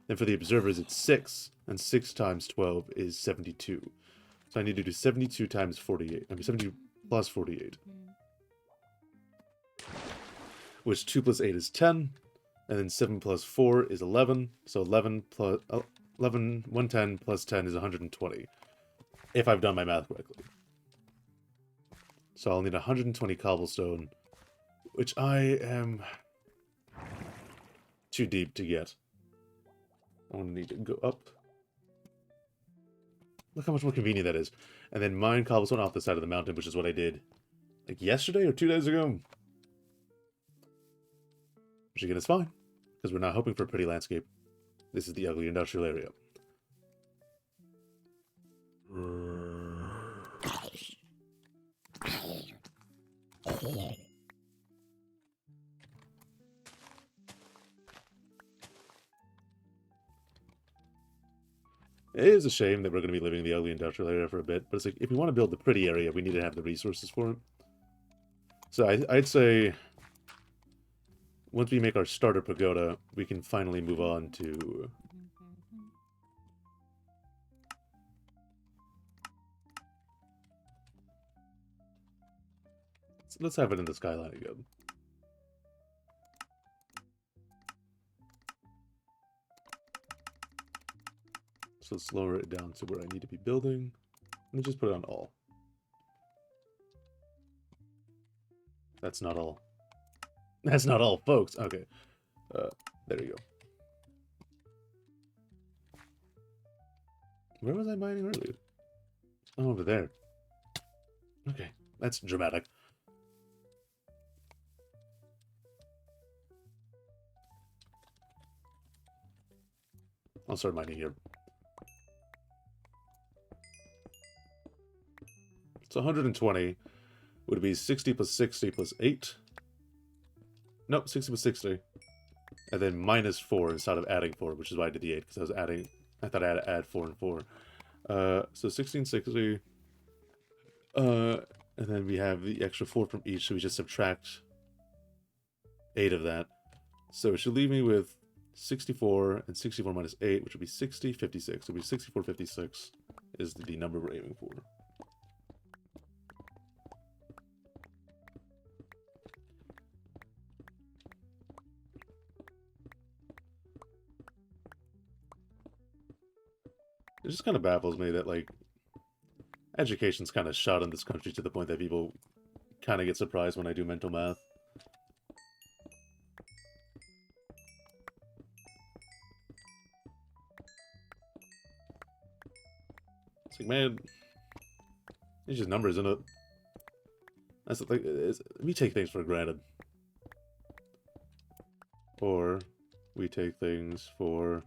And for the observers, it's 6. And 6 times 12 is 72. So I need to do 72 times 48. I mean, 72 plus 48. Which 2 plus 8 is 10. And then 7 plus 4 is 11. So 11 plus 11, 110 plus 10 is 120. If I've done my math correctly. So I'll need 120 cobblestone. Which I am too deep to get. I want to need to go up. Look how much more convenient that is. And then mine cobblestone off the side of the mountain, which is what I did like yesterday or 2 days ago. Which again is fine, because we're not hoping for a pretty landscape. This is the ugly industrial area. It is a shame that we're going to be living in the ugly industrial area for a bit, but it's like, if we want to build the pretty area, we need to have the resources for it. So I'd say, once we make our starter pagoda, we can finally move on to... Let's have it in the skyline again. So let's lower it down to where I need to be building. And just put it on all. That's not all. That's not all, folks. Okay. There you go. Where was I mining earlier? Oh, over there. Okay. That's dramatic. I'll start mining here. So 120 would be 60 plus 60 plus 8. Nope, 60 plus 60. And then minus 4 instead of adding 4, which is why I did the 8, because I was adding... I thought I had to add 4 and 4. So 1660. And then we have the extra 4 from each, so we just subtract 8 of that. So it should leave me with 64, and 64 minus 8, which would be 60, 56. It would be 64, 56 is the number we're aiming for. It just kind of baffles me that, like, education's kind of shot in this country to the point that people kind of get surprised when I do mental math. It's like, man, it's just numbers, isn't it? That's the thing. We take things for granted. Or we take things for...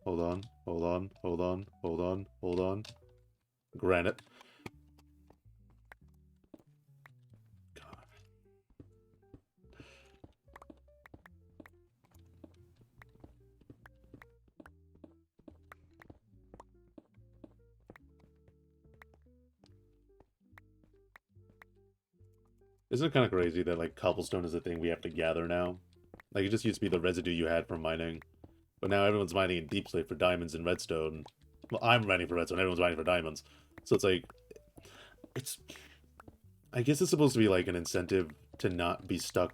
Hold on, hold on, hold on, hold on, hold on. Granite. God. Isn't it kind of crazy that, like, cobblestone is a thing we have to gather now? Like, it just used to be the residue you had from mining. But now everyone's mining in deep slate for diamonds and redstone. Well, I'm mining for redstone, everyone's mining for diamonds. So it's like... I guess it's supposed to be like an incentive to not be stuck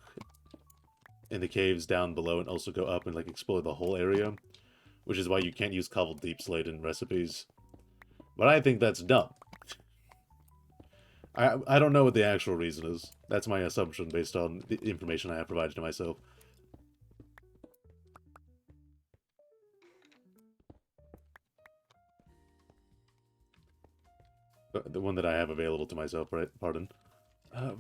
in the caves down below and also go up and, like, explore the whole area. Which is why you can't use cobbled deep slate in recipes. But I think that's dumb. I don't know what the actual reason is. That's my assumption based on the information I have provided to myself. The one that I have available to myself, right? Pardon. I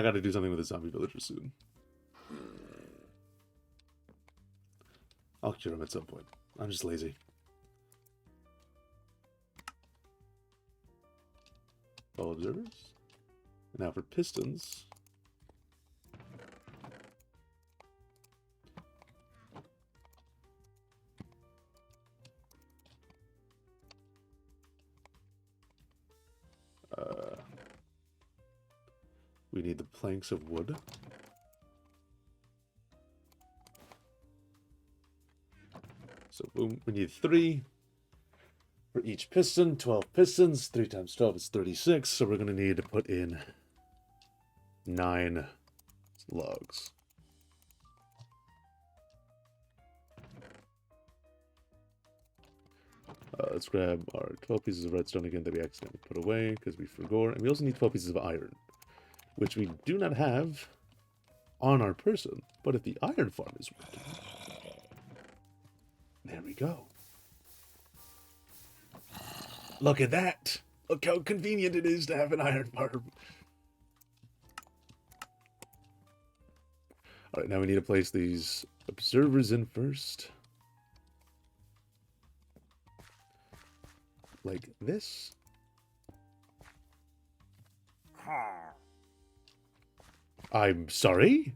gotta do something with the zombie villagers soon. I'll cure them at some point. I'm just lazy. All observers. And now for pistons. We need the planks of wood. So boom, we need 3 for each piston. 12 pistons. 3 times 12 is 36. So we're going to need to put in 9 logs. Let's grab our 12 pieces of redstone again that we accidentally put away because we forgot. And we also need 12 pieces of iron, which we do not have on our person. But if the iron farm is working, there we go. Look at that. Look how convenient it is to have an iron farm. Alright, now we need to place these observers in first. Like this. I'm sorry?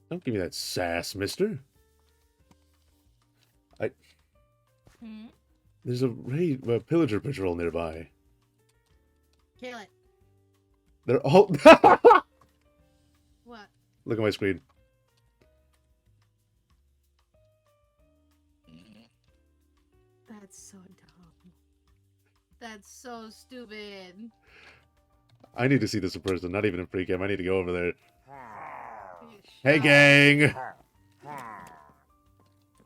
Don't give me that sass, mister. There's a pillager patrol nearby. Kill it. They're all... What? Look at my screen. That's so dumb. That's so stupid. I need to see this in person, not even in free cam. I need to go over there. Hey, gang!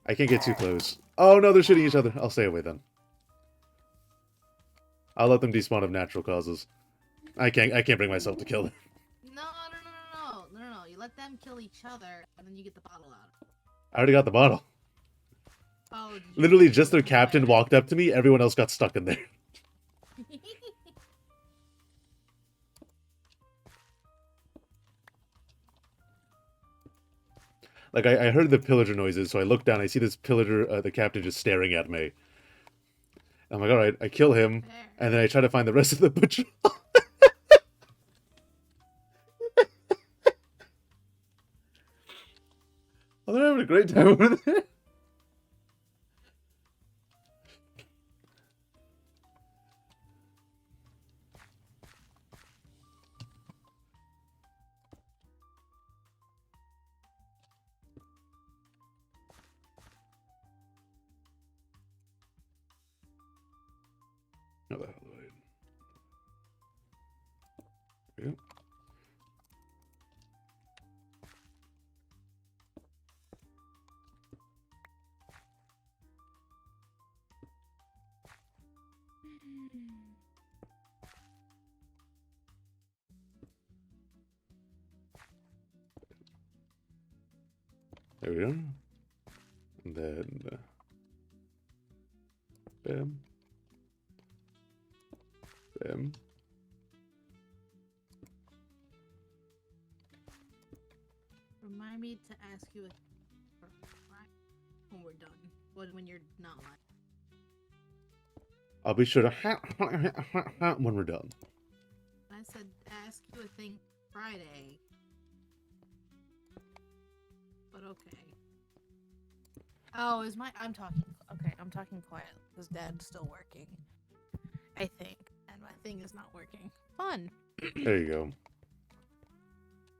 I can't get too close. Oh, no, they're shooting each other. I'll stay away, then. I'll let them despawn of natural causes. I can't bring myself to kill them. No. You let them kill each other, and then you get the bottle out. I already got the bottle. Oh, Literally, just their captain walked up to me. Everyone else got stuck in there. Like, I heard the pillager noises, so I look down, I see this pillager, the captain just staring at me. I'm like, alright, I kill him, There. and then I try to find the rest of the butcher. Oh, they're having a great time over there. Oh, the hell, wait. There we go. There we go. And then, bam. Bam. Remind me to ask you when we're done. When you're not live. I'll be sure to when we're done. I said ask you a thing Friday. But okay. Oh, I'm talking. Okay, I'm talking quiet because Dad's still working. I think. And my thing is not working. Fun. There you go.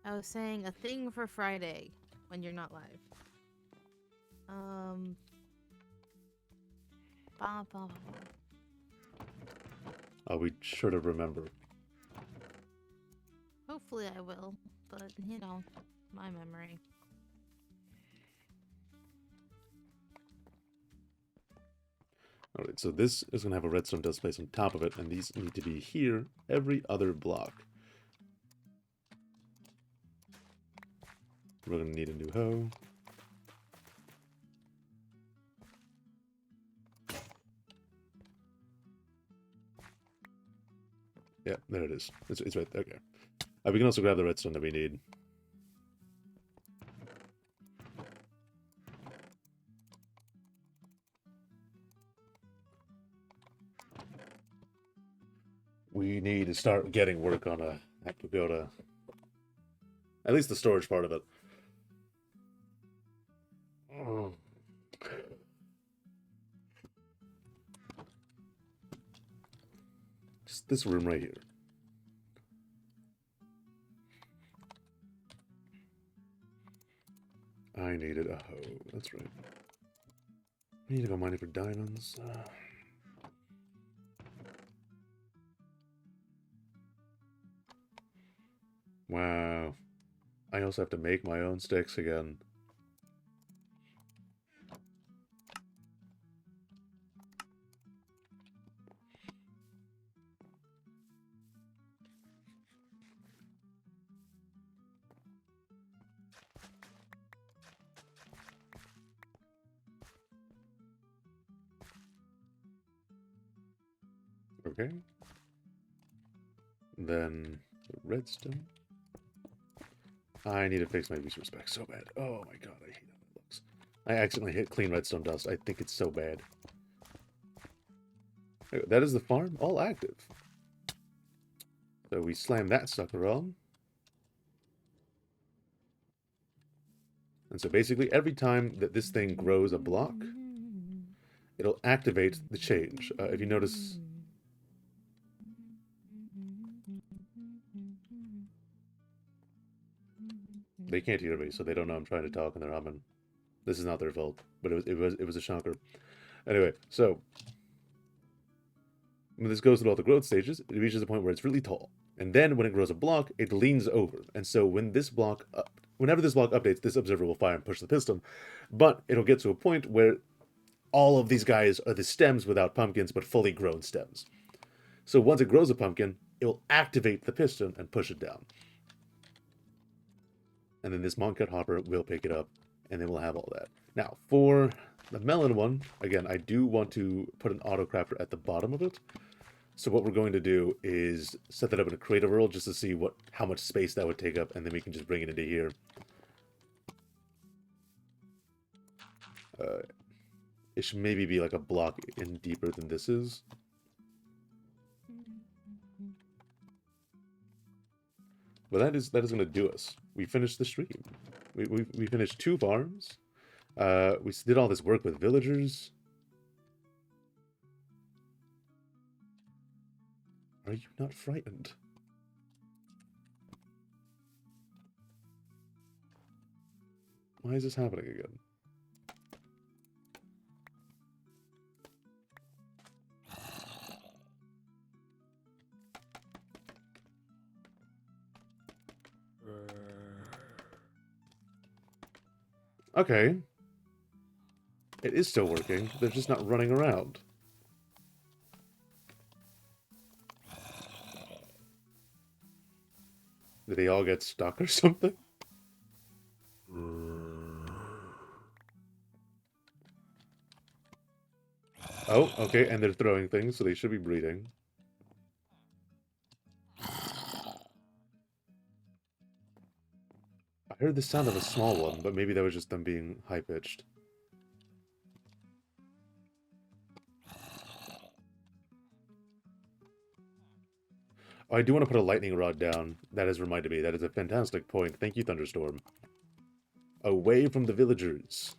I was saying a thing for Friday when you're not live. Bah, bah, bah. I'll be sure to remember. Hopefully I will, but you know, my memory. Alright, so this is going to have a redstone dust place on top of it, and these need to be here every other block. We're going to need a new hoe. Yeah, there it is. It's right there. Okay. We can also grab the redstone that we need. We need to start getting work on that pagoda. At least the storage part of it. Oh. Just this room right here. I needed a hoe. That's right. I need to go mining for diamonds. Wow. I also have to make my own sticks again. Okay. Then redstone. I need to fix my resource spec so bad. Oh my god, I hate how that looks. I accidentally hit clean redstone dust. I think it's so bad. That is the farm, all active. So we slam that sucker on. And so basically every time that this thing grows a block, it'll activate the change. If you notice... They can't hear me, so they don't know I'm trying to talk and they're humming. This is not their fault, but it was a shonker. Anyway, so when this goes through all the growth stages, it reaches a point where it's really tall. And then when it grows a block, it leans over. And so when this block whenever this block updates, this observer will fire and push the piston. But it'll get to a point where all of these guys are the stems without pumpkins, but fully grown stems. So once it grows a pumpkin, it will activate the piston and push it down. And then this Moncut hopper will pick it up, and then we'll have all that. Now, for the melon one, again, I do want to put an auto crafter at the bottom of it. So what we're going to do is set that up in a creative world just to see how much space that would take up, and then we can just bring it into here. It should maybe be like a block in deeper than this is. But that is gonna do us. We finished the stream. We finished 2 farms. We did all this work with villagers. Are you not frightened? Why is this happening again? Okay. It is still working. They're just not running around. Did they all get stuck or something? Oh, okay, and they're throwing things, so they should be breeding. I heard the sound of a small one, but maybe that was just them being high-pitched. Oh, I do want to put a lightning rod down. That has reminded me. That is a fantastic point. Thank you, Thunderstorm. Away from the villagers.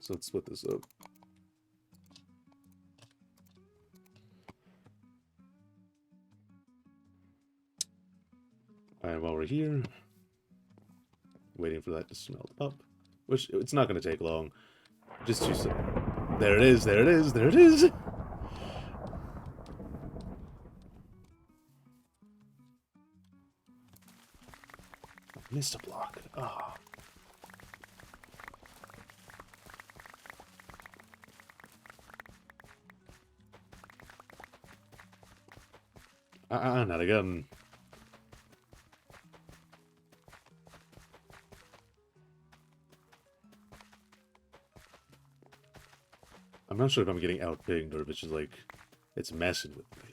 So let's split this up. And while we're here, waiting for that to smelt up, which it's not going to take long. Just 2 seconds. There it is, there it is, there it is! Missed a block. Ah. Not again. I'm not sure if I'm getting out-pinged or if it's just like, it's messing with me.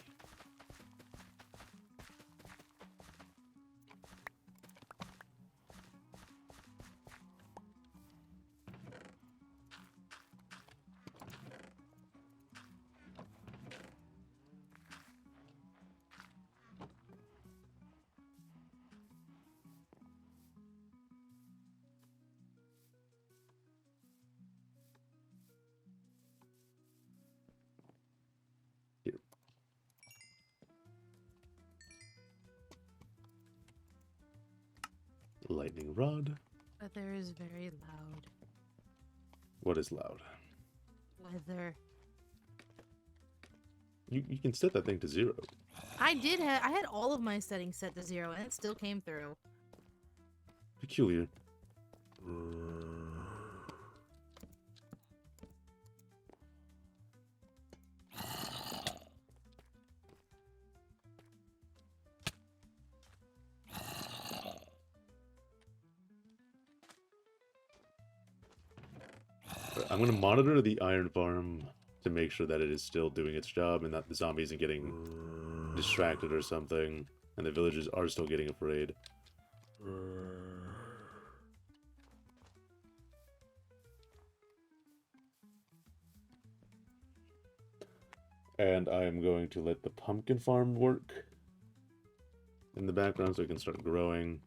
Lightning rod. Weather is very loud. What is loud? Weather. You can set that thing to 0. I had all of my settings set to 0 and it still came through. Peculiar. I'm going to monitor the iron farm to make sure that it is still doing its job and that the zombie isn't getting distracted or something, and the villagers are still getting afraid. And I am going to let the pumpkin farm work in the background so it can start growing.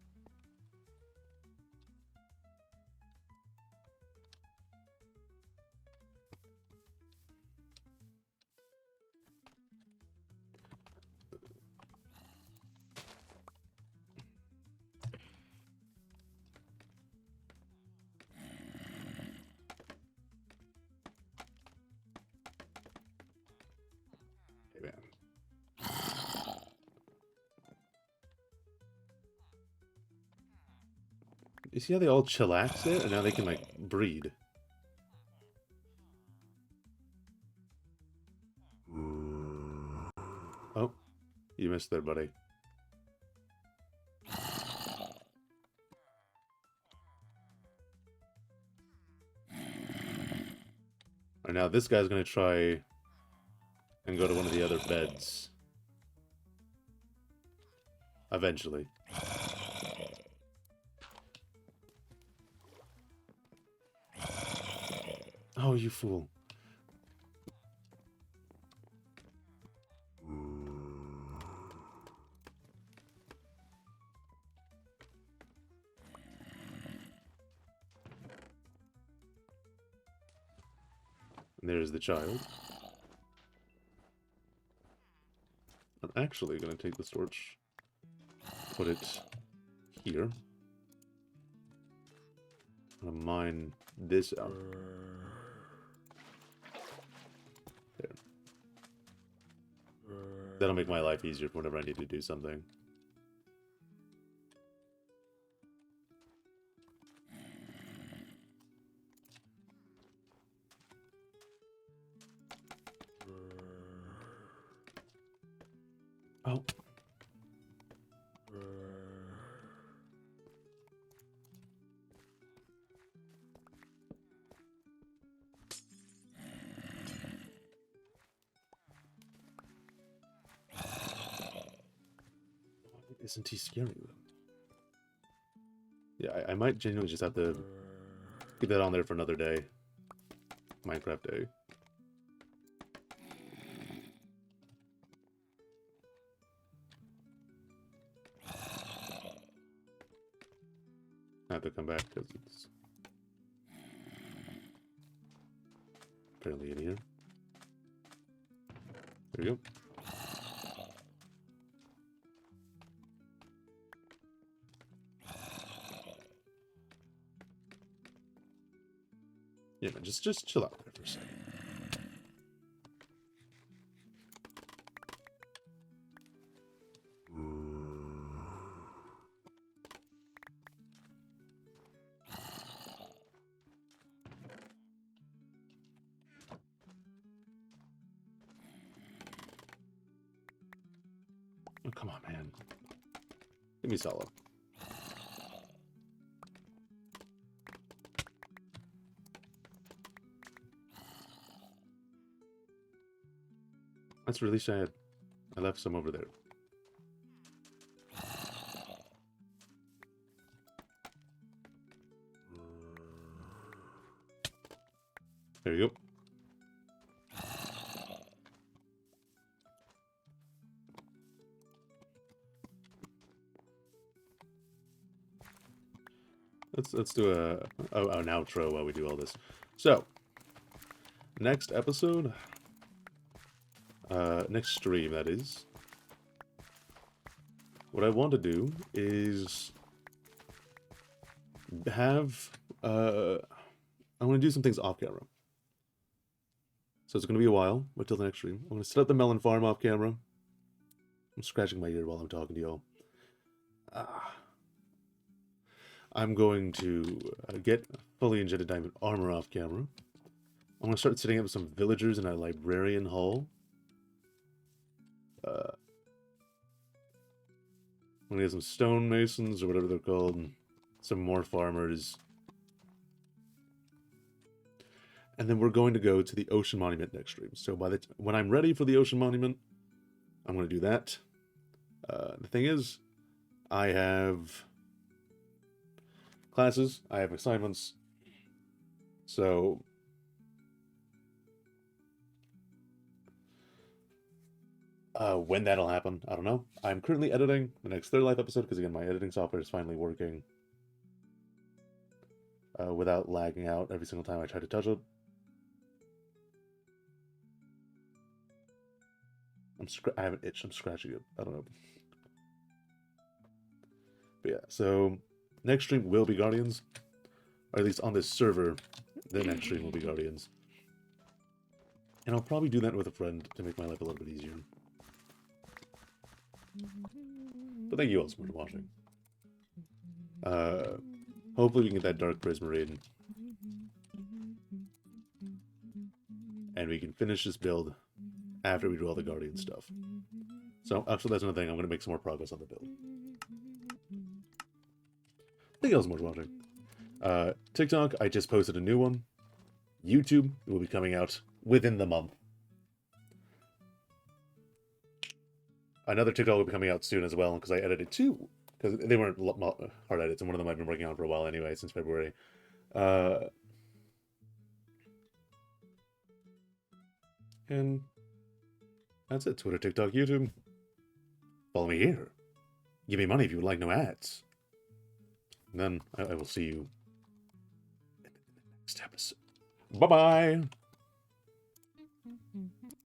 You see how they all chillax there? And now they can, like, breed. Oh, you missed there, buddy. And now this guy's gonna try and go to one of the other beds. Eventually. Oh, you fool. And there's the child. I'm actually going to take this torch, put it here. I'm going to mine this out. There. That'll make my life easier for whenever I need to do something. Oh. Isn't he scary though? Yeah, I might genuinely just have to get that on there for another day. Minecraft day. I have to come back because it's apparently in here. There we go. Yeah, man, just chill out there for a second. Oh, come on, man. Give me solid. That's really sad. I left some over there. There you go. Let's do an outro while we do all this. So, next episode, next stream that is. What I want to do is have I want to do some things off camera. So it's going to be a while until the next stream. I'm going to set up the melon farm off camera. I'm scratching my ear while I'm talking to y'all. I'm going to get fully enchanted diamond armor off camera. I'm going to start setting up some villagers in a librarian hall. I'm going to get some stonemasons or whatever they're called. And some more farmers. And then we're going to go to the Ocean Monument next stream. So when I'm ready for the Ocean Monument, I'm going to do that. The thing is, I have classes, I have assignments, so when that'll happen, I don't know. I'm currently editing the next Third Life episode, because again, my editing software is finally working without lagging out every single time I try to touch it. I have an itch, I'm scratching it, I don't know. But yeah, so next stream will be Guardians. Or at least on this server, the next stream will be Guardians. And I'll probably do that with a friend to make my life a little bit easier. But thank you all so much for watching. Hopefully we can get that Dark Prismarine. And we can finish this build after we do all the Guardian stuff. So, actually that's another thing, I'm going to make some more progress on the build. Thank you all so much for watching. TikTok, I just posted a new one. YouTube will be coming out within the month. Another TikTok will be coming out soon as well, because I edited two. Because they weren't hard edits, and one of them I've been working on for a while anyway, since February. And that's it. Twitter, TikTok, YouTube. Follow me here. Give me money if you would like no ads. And then I will see you in the next episode. Bye-bye!